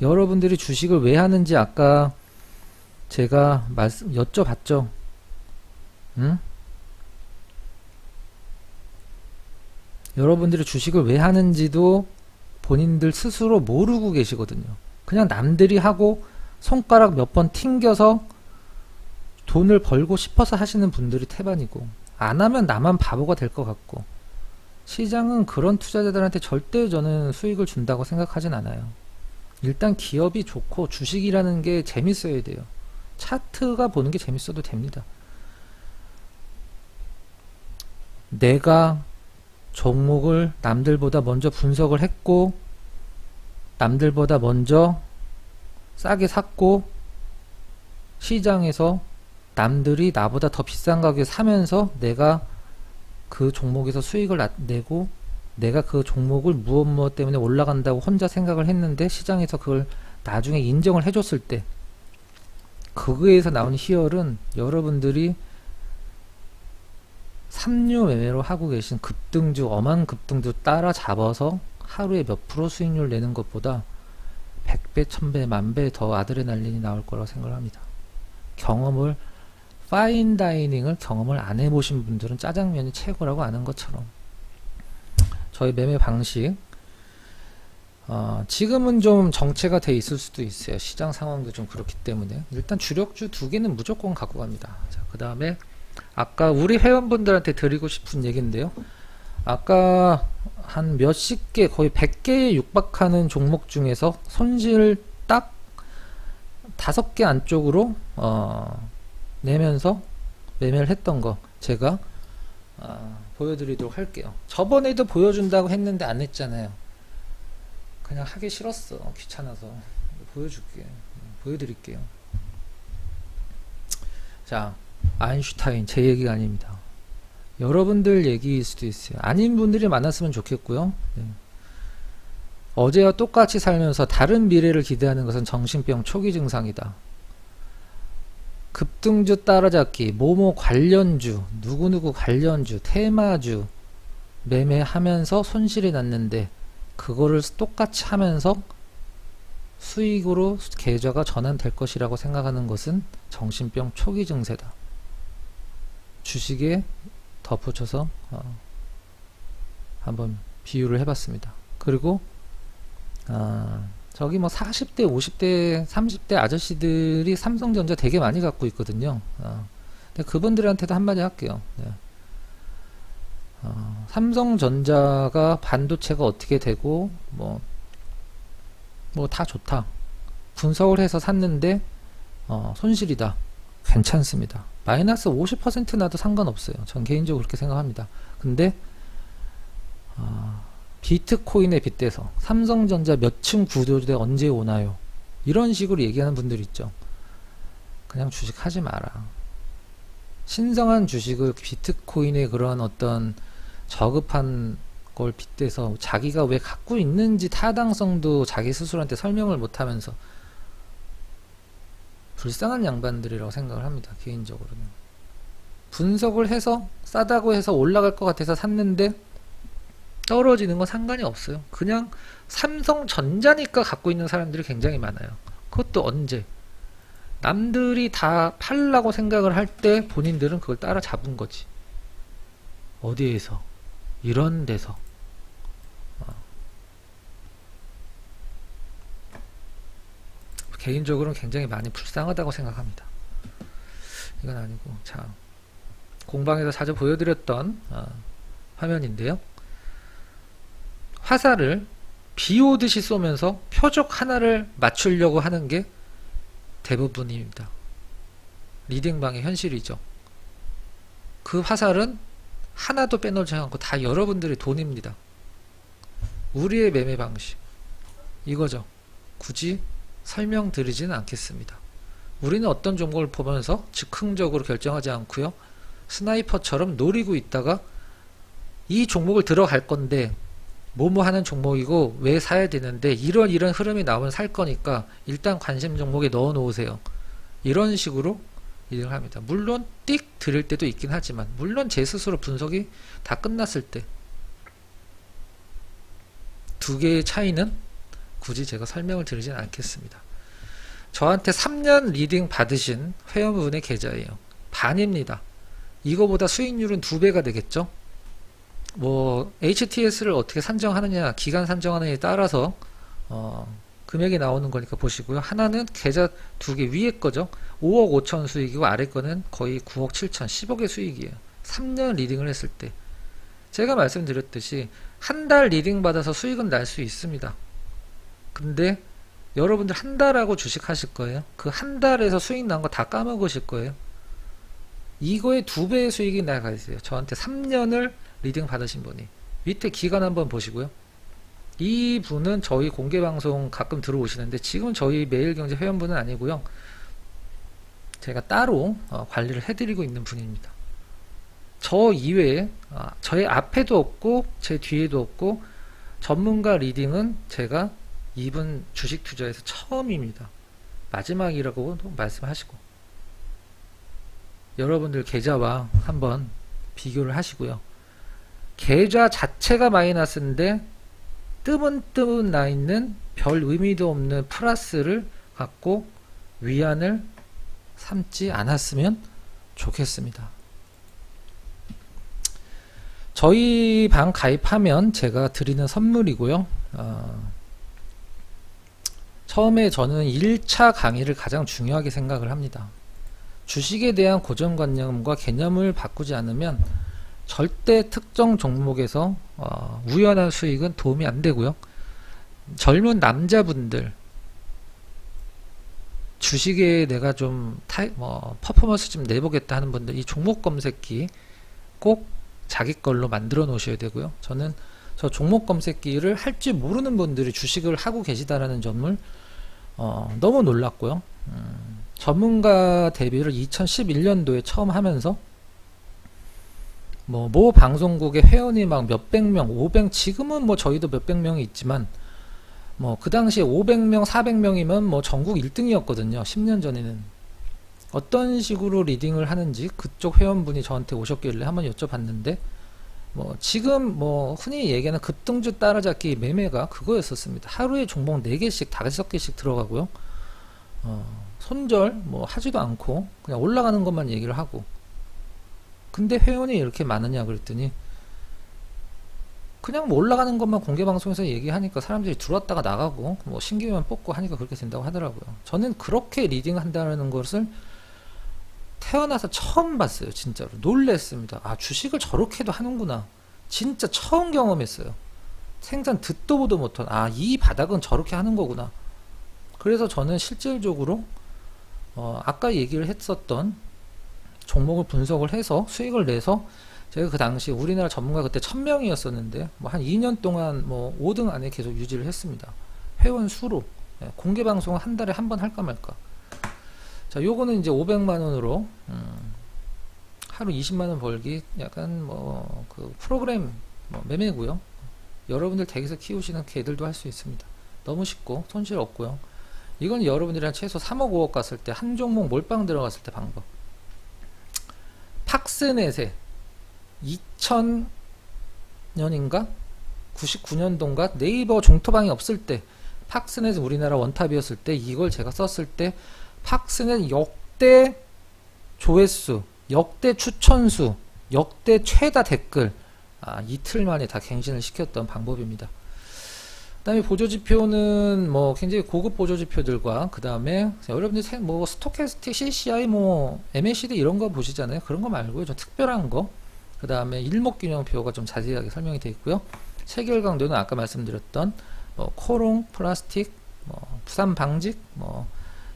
여러분들이 주식을 왜 하는지 아까 제가 여쭤봤죠. 응? 여러분들이 주식을 왜 하는지도 본인들 스스로 모르고 계시거든요. 그냥 남들이 하고 손가락 몇 번 튕겨서 돈을 벌고 싶어서 하시는 분들이 태반이고, 안 하면 나만 바보가 될 것 같고, 시장은 그런 투자자들한테 절대 저는 수익을 준다고 생각하진 않아요. 일단 기업이 좋고 주식이라는 게 재밌어야 돼요. 차트가 보는 게 재밌어도 됩니다. 내가 종목을 남들보다 먼저 분석을 했고, 남들보다 먼저 싸게 샀고, 시장에서 남들이 나보다 더 비싼 가격에 사면서 내가 그 종목에서 수익을 내고, 내가 그 종목을 무엇 때문에 올라간다고 혼자 생각을 했는데 시장에서 그걸 나중에 인정을 해줬을 때, 그거에서 나온 희열은 여러분들이 삼류 매매로 하고 계신 급등주, 엄한 급등주 따라잡아서 하루에 몇 프로 수익률 내는 것보다 100배, 1000배, 10,000배 더 아드레날린이 나올 거라고 생각을 합니다. 파인다이닝을 경험을 안 해보신 분들은 짜장면이 최고라고 아는 것처럼, 저희 매매 방식, 지금은 좀 정체가 돼 있을 수도 있어요. 시장 상황도 좀 그렇기 때문에. 일단 주력주 2개는 무조건 갖고 갑니다. 자, 그 다음에 아까 우리 회원분들한테 드리고 싶은 얘기인데요. 아까 한 몇십 개, 거의 100개에 육박하는 종목 중에서 손실 딱 5개 안쪽으로 내면서 매매를 했던 거 제가 보여드리도록 할게요. 저번에도 보여준다고 했는데 안 했잖아요. 그냥 하기 싫었어. 귀찮아서. 보여드릴게요. 자, 아인슈타인 제 얘기가 아닙니다. 여러분들 얘기일 수도 있어요. 아닌 분들이 많았으면 좋겠고요. 네. 어제와 똑같이 살면서 다른 미래를 기대하는 것은 정신병 초기 증상이다. 급등주 따라잡기, 뭐뭐 관련주, 누구누구 관련주, 테마주 매매하면서 손실이 났는데 그거를 똑같이 하면서 수익으로 계좌가 전환될 것이라고 생각하는 것은 정신병 초기 증세다. 주식에 덧붙여서 한번 비유를 해봤습니다. 그리고 저기 뭐 40대, 50대, 30대 아저씨들이 삼성전자 되게 많이 갖고 있거든요. 근데 그분들한테도 한마디 할게요. 네. 삼성전자가 반도체가 어떻게 되고 뭐 다 좋다. 분석을 해서 샀는데 손실이다. 괜찮습니다. 마이너스 50% 나도 상관없어요. 전 개인적으로 그렇게 생각합니다. 근데 비트코인에 빗대서 삼성전자 몇 층 구조대 언제 오나요? 이런 식으로 얘기하는 분들 있죠. 그냥 주식 하지 마라. 신성한 주식을 비트코인의 그런 어떤 저급한 걸 빗대서 자기가 왜 갖고 있는지 타당성도 자기 스스로한테 설명을 못하면서 불쌍한 양반들이라고 생각을 합니다. 개인적으로는. 분석을 해서 싸다고 해서 올라갈 것 같아서 샀는데 떨어지는 건 상관이 없어요. 그냥 삼성전자니까 갖고 있는 사람들이 굉장히 많아요. 그것도 언제? 남들이 다 팔라고 생각을 할 때 본인들은 그걸 따라 잡은 거지. 어디에서? 이런 데서. 개인적으로는 굉장히 많이 불쌍하다고 생각합니다. 이건 아니고, 자, 공방에서 자주 보여드렸던 화면인데요. 화살을 비 오듯이 쏘면서 표적 하나를 맞추려고 하는 게 대부분입니다. 리딩방의 현실이죠. 그 화살은 하나도 빼놓지 않고 다 여러분들의 돈입니다. 우리의 매매 방식 이거죠. 굳이 설명드리지는 않겠습니다. 우리는 어떤 종목을 보면서 즉흥적으로 결정하지 않고요. 스나이퍼처럼 노리고 있다가 이 종목을 들어갈 건데 뭐뭐 하는 종목이고 왜 사야 되는데 이런 흐름이 나오면 살 거니까 일단 관심 종목에 넣어 놓으세요. 이런 식으로 일을 합니다. 물론 띡 드릴 때도 있긴 하지만, 물론 제 스스로 분석이 다 끝났을 때 두 개의 차이는 굳이 제가 설명을 드리진 않겠습니다. 저한테 3년 리딩 받으신 회원분의 계좌예요. 반입니다. 이거보다 수익률은 2배가 되겠죠. 뭐 HTS를 어떻게 산정하느냐, 기간 산정하느냐에 따라서 금액이 나오는 거니까 보시고요. 하나는 계좌 2개 위에 거죠. 5억 5천 수익이고 아래 거는 거의 9억 7천 10억의 수익이에요. 3년 리딩을 했을 때 제가 말씀드렸듯이 한 달 리딩 받아서 수익은 날 수 있습니다. 근데 여러분들 한 달하고 주식 하실 거예요. 그 한 달에서 수익 난 거 다 까먹으실 거예요. 이거의 2배의 수익이 나가 있어요. 저한테 3년을 리딩 받으신 분이. 밑에 기간 한번 보시고요. 이 분은 저희 공개방송 가끔 들어오시는데 지금 저희 매일경제 회원분은 아니고요. 제가 따로 관리를 해드리고 있는 분입니다. 저 이외에 저의 앞에도 없고 제 뒤에도 없고 전문가 리딩은 제가 이분 주식 투자에서 처음입니다. 마지막이라고 말씀하시고 여러분들 계좌와 한번 비교를 하시고요. 계좌 자체가 마이너스인데 뜨문뜨문 나 있는 별 의미도 없는 플러스를 갖고 위안을 삼지 않았으면 좋겠습니다. 저희 방 가입하면 제가 드리는 선물이고요. 처음에 저는 1차 강의를 가장 중요하게 생각을 합니다. 주식에 대한 고정관념과 개념을 바꾸지 않으면 절대 특정 종목에서 우연한 수익은 도움이 안 되고요. 젊은 남자분들 주식에 내가 좀 퍼포먼스 좀 내보겠다 하는 분들 이 종목 검색기 꼭 자기 걸로 만들어 놓으셔야 되고요. 저는 저 종목 검색기를 할 줄 모르는 분들이 주식을 하고 계시다라는 점을 너무 놀랐고요. 전문가 데뷔를 2011년도에 처음 하면서 모 방송국의 회원이 막 몇백 명, 500, 지금은 뭐 저희도 몇백 명이 있지만 그 당시에 500명, 400명이면 전국 1등이었거든요. 10년 전에는. 어떤 식으로 리딩을 하는지 그쪽 회원분이 저한테 오셨길래 한번 여쭤봤는데 지금 흔히 얘기하는 급등주 따라잡기 매매가 그거였었습니다. 하루에 종목 4개씩 5개씩 들어가고요. 손절 하지도 않고 그냥 올라가는 것만 얘기를 하고 근데 회원이 이렇게 많으냐 그랬더니 그냥 올라가는 것만 공개방송에서 얘기하니까 사람들이 들어왔다가 나가고 신규만 뽑고 하니까 그렇게 된다고 하더라고요. 저는 그렇게 리딩 한다는 것을 태어나서 처음 봤어요. 진짜로 놀랬습니다. 아, 주식을 저렇게도 하는구나. 진짜 처음 경험했어요. 생전 듣도 보도 못한 이 바닥은 저렇게 하는 거구나. 그래서 저는 실질적으로 아까 얘기를 했었던 종목을 분석을 해서 수익을 내서 제가 그 당시 우리나라 전문가 그때 1000명이었었는데 한 2년 동안 5등 안에 계속 유지를 했습니다. 회원 수로. 공개 방송을 한 달에 한 번 할까 말까. 자, 요거는 이제 500만원으로 하루 20만원 벌기 약간 그 프로그램 매매고요. 여러분들 댁에서 키우시는 개들도 할 수 있습니다. 너무 쉽고 손실 없고요. 이건 여러분들이랑 최소 3억 5억 갔을 때 한 종목 몰빵 들어갔을 때 방법. 팍스넷에 2000년인가 99년도인가 네이버 종토방이 없을 때 팍스넷 우리나라 원탑이었을 때 이걸 제가 썼을 때 팍스넷 역대 조회수, 역대 추천수, 역대 최다 댓글 이틀 만에 다 갱신을 시켰던 방법입니다. 그 다음에 보조지표는 굉장히 고급 보조지표들과 그 다음에 여러분들 스토캐스틱, CCI, MACD 이런 거 보시잖아요. 그런 거 말고요. 좀 특별한 거. 그 다음에 일목균형표가 좀 자세하게 설명이 되어 있고요. 체결강도는 아까 말씀드렸던 코롱, 플라스틱, 부산 방직,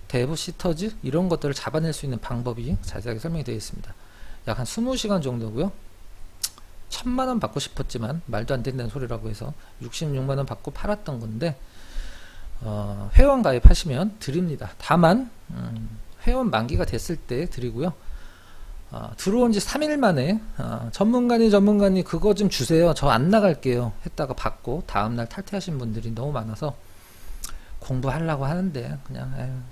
대부 시터즈 이런 것들을 잡아낼 수 있는 방법이 자세하게 설명이 되어 있습니다. 약 한 20시간 정도고요. 1000만원 받고 싶었지만 말도 안 된다는 소리라고 해서 66만원 받고 팔았던 건데 회원 가입하시면 드립니다. 다만 회원 만기가 됐을 때 드리고요. 들어온 지 3일 만에 전문가님 그거 좀 주세요. 저 안 나갈게요. 했다가 받고 다음날 탈퇴하신 분들이 너무 많아서 공부하려고 하는데 그냥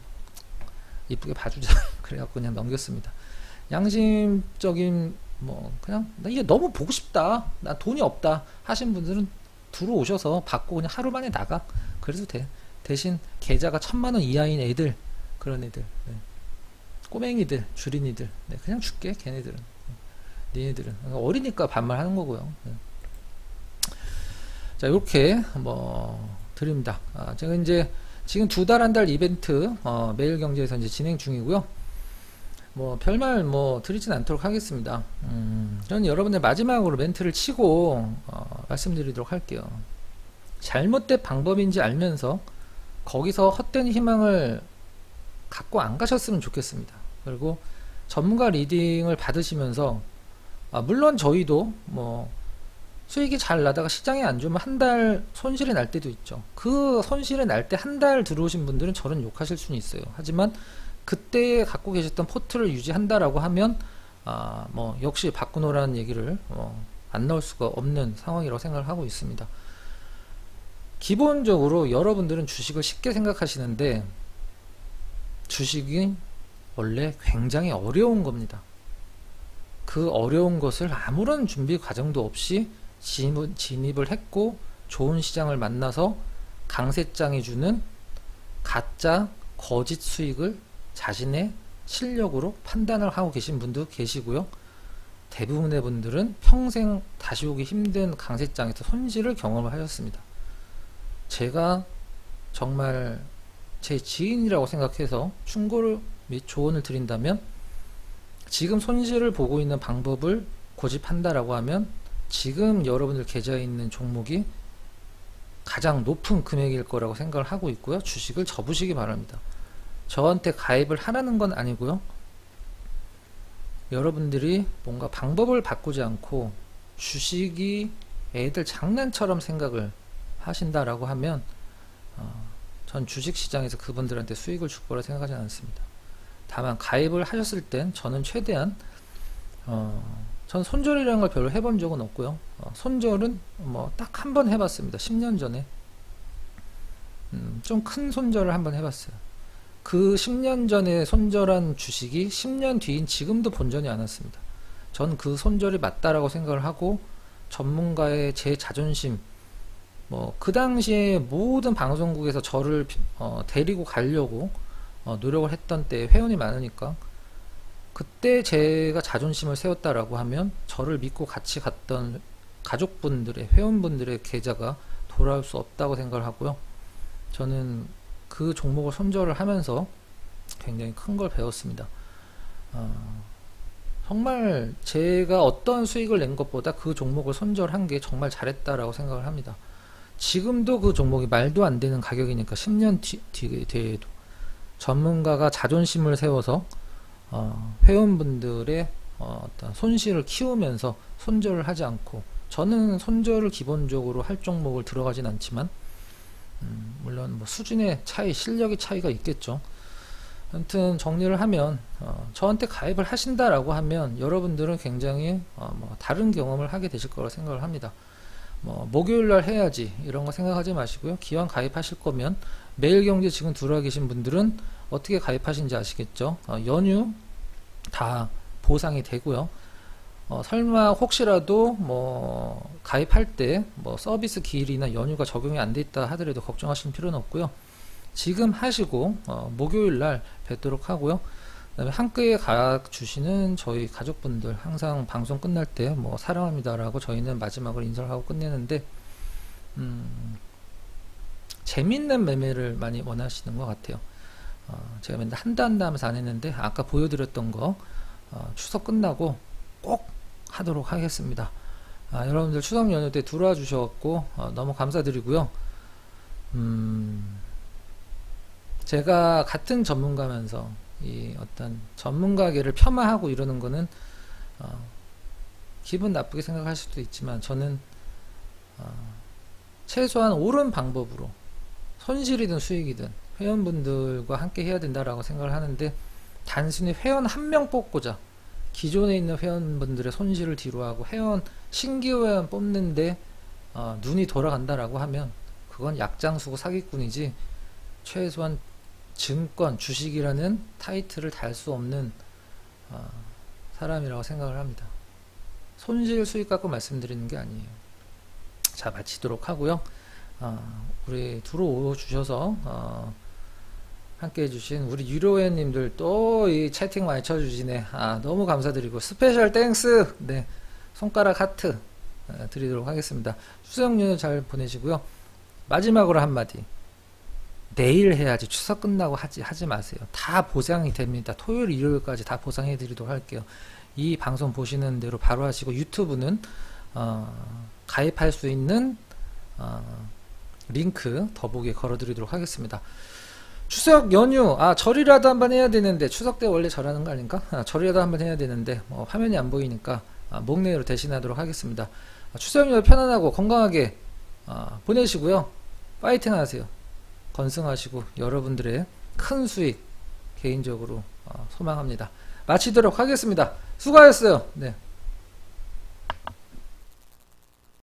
이쁘게 봐주자. 그래갖고 그냥 넘겼습니다. 양심적인 그냥 나 이게 너무 보고 싶다. 나 돈이 없다 하신 분들은 들어오셔서 받고 그냥 하루 만에 나가. 그래도 돼. 대신 계좌가 1000만원 이하인 애들 그런 애들 꼬맹이들 주린이들 그냥 줄게. 걔네들은 니네들은 어리니까 반말하는 거고요. 자, 이렇게 드립니다. 제가 이제 지금 2달, 1달 이벤트 매일경제에서 이제 진행 중이고요. 뭐 별말 뭐 드리진 않도록 하겠습니다. 저는 여러분들 마지막으로 멘트를 치고 말씀드리도록 할게요. 잘못된 방법인지 알면서 거기서 헛된 희망을 갖고 안 가셨으면 좋겠습니다. 그리고 전문가 리딩을 받으시면서 물론 저희도 뭐 수익이 잘 나다가 시장이 안 좋으면 한 달 손실이 날 때도 있죠. 그 손실이 날 때 한 달 들어오신 분들은 저는 욕하실 수는 있어요. 하지만 그때 갖고 계셨던 포트를 유지한다라고 하면 뭐 역시 바꾸노라는 얘기를 안 나올 수가 없는 상황이라고 생각을 하고 있습니다. 기본적으로 여러분들은 주식을 쉽게 생각하시는데 주식이 원래 굉장히 어려운 겁니다. 그 어려운 것을 아무런 준비 과정도 없이 진입을 했고 좋은 시장을 만나서 강세장이 주는 가짜 거짓 수익을 자신의 실력으로 판단을 하고 계신 분도 계시고요. 대부분의 분들은 평생 다시 오기 힘든 강세장에서 손실을 경험을 하셨습니다. 제가 정말 제 지인이라고 생각해서 충고를 및 조언을 드린다면 지금 손실을 보고 있는 방법을 고집한다라고 하면 지금 여러분들 계좌에 있는 종목이 가장 높은 금액일 거라고 생각을 하고 있고요. 주식을 접으시기 바랍니다. 저한테 가입을 하라는 건 아니고요. 여러분들이 뭔가 방법을 바꾸지 않고 주식이 애들 장난처럼 생각을 하신다라고 하면 전 주식시장에서 그분들한테 수익을 줄 거라 생각하지 않습니다. 다만 가입을 하셨을 땐 저는 최대한 전 손절이라는 걸 별로 해본 적은 없고요. 손절은 뭐 딱 한 번 해봤습니다. 10년 전에 좀 큰 손절을 한번 해봤어요. 그 10년 전에 손절한 주식이 10년 뒤인 지금도 본전이 안 왔습니다. 전 그 손절이 맞다라고 생각을 하고 전문가의 제 자존심, 뭐 그 당시에 모든 방송국에서 저를 데리고 가려고 노력을 했던 때 회원이 많으니까 그때 제가 자존심을 세웠다라고 하면 저를 믿고 같이 갔던 가족분들의 회원분들의 계좌가 돌아올 수 없다고 생각을 하고요. 저는 그 종목을 손절을 하면서 굉장히 큰 걸 배웠습니다. 정말 제가 어떤 수익을 낸 것보다 그 종목을 손절한 게 정말 잘했다라고 생각을 합니다. 지금도 그 종목이 말도 안 되는 가격이니까 10년 뒤에도 전문가가 자존심을 세워서 회원분들의 어떤 손실을 키우면서 손절을 하지 않고, 저는 손절을 기본적으로 할 종목을 들어가진 않지만 물론 뭐 수준의 차이, 실력의 차이가 있겠죠. 아무튼 정리를 하면 저한테 가입을 하신다라고 하면 여러분들은 굉장히 뭐 다른 경험을 하게 되실 거라 생각을 합니다. 뭐 목요일날 해야지 이런 거 생각하지 마시고요. 기왕 가입하실 거면 매일경제 지금 들어와 계신 분들은 어떻게 가입하신지 아시겠죠? 연휴 다 보상이 되고요. 설마 혹시라도 뭐 가입할 때 뭐 서비스 기일이나 연휴가 적용이 안 돼 있다 하더라도 걱정하실 필요는 없고요. 지금 하시고 목요일날 뵙도록 하고요. 그다음에 함께 가 주시는 저희 가족분들 항상 방송 끝날 때 뭐 사랑합니다라고 저희는 마지막으로 인사를 하고 끝내는데 재밌는 매매를 많이 원하시는 것 같아요. 제가 맨날 한다 하면서 안 했는데 아까 보여드렸던 거 추석 끝나고 꼭 하도록 하겠습니다. 여러분들 추석 연휴 때 들어와 주셔갖고 너무 감사드리고요. 제가 같은 전문가면서 이 어떤 전문가계를 폄하하고 이러는 거는 기분 나쁘게 생각할 수도 있지만 저는 최소한 옳은 방법으로 손실이든 수익이든 회원분들과 함께 해야 된다라고 생각을 하는데, 단순히 회원 한 명 뽑고자 기존에 있는 회원분들의 손실을 뒤로하고 회원 신규 회원 뽑는데 눈이 돌아간다라고 하면 그건 약장수고 사기꾼이지 최소한 증권, 주식이라는 타이틀을 달 수 없는 사람이라고 생각을 합니다. 손실 수익 갖고 말씀드리는 게 아니에요. 자, 마치도록 하고요. 우리 들어오 주셔서 함께 해주신 우리 유료회원님들 또 이 채팅 많이 쳐주시네. 너무 감사드리고 스페셜 땡스. 네, 손가락 하트 드리도록 하겠습니다. 추석 연휴 잘 보내시고요. 마지막으로 한마디. 내일 해야지 추석 끝나고 하지 마세요. 다 보상이 됩니다. 토요일, 일요일까지 다 보상해 드리도록 할게요. 이 방송 보시는 대로 바로 하시고 유튜브는 가입할 수 있는 링크 더보기에 걸어 드리도록 하겠습니다. 추석 연휴 절이라도 한번 해야 되는데 추석 때 원래 절하는 거 아닌가? 절이라도 한번 해야 되는데 화면이 안 보이니까 목례로 대신하도록 하겠습니다. 추석 연휴 편안하고 건강하게 보내시고요. 파이팅 하세요. 건승하시고 여러분들의 큰 수익 개인적으로 소망합니다. 마치도록 하겠습니다. 수고하셨어요. 네.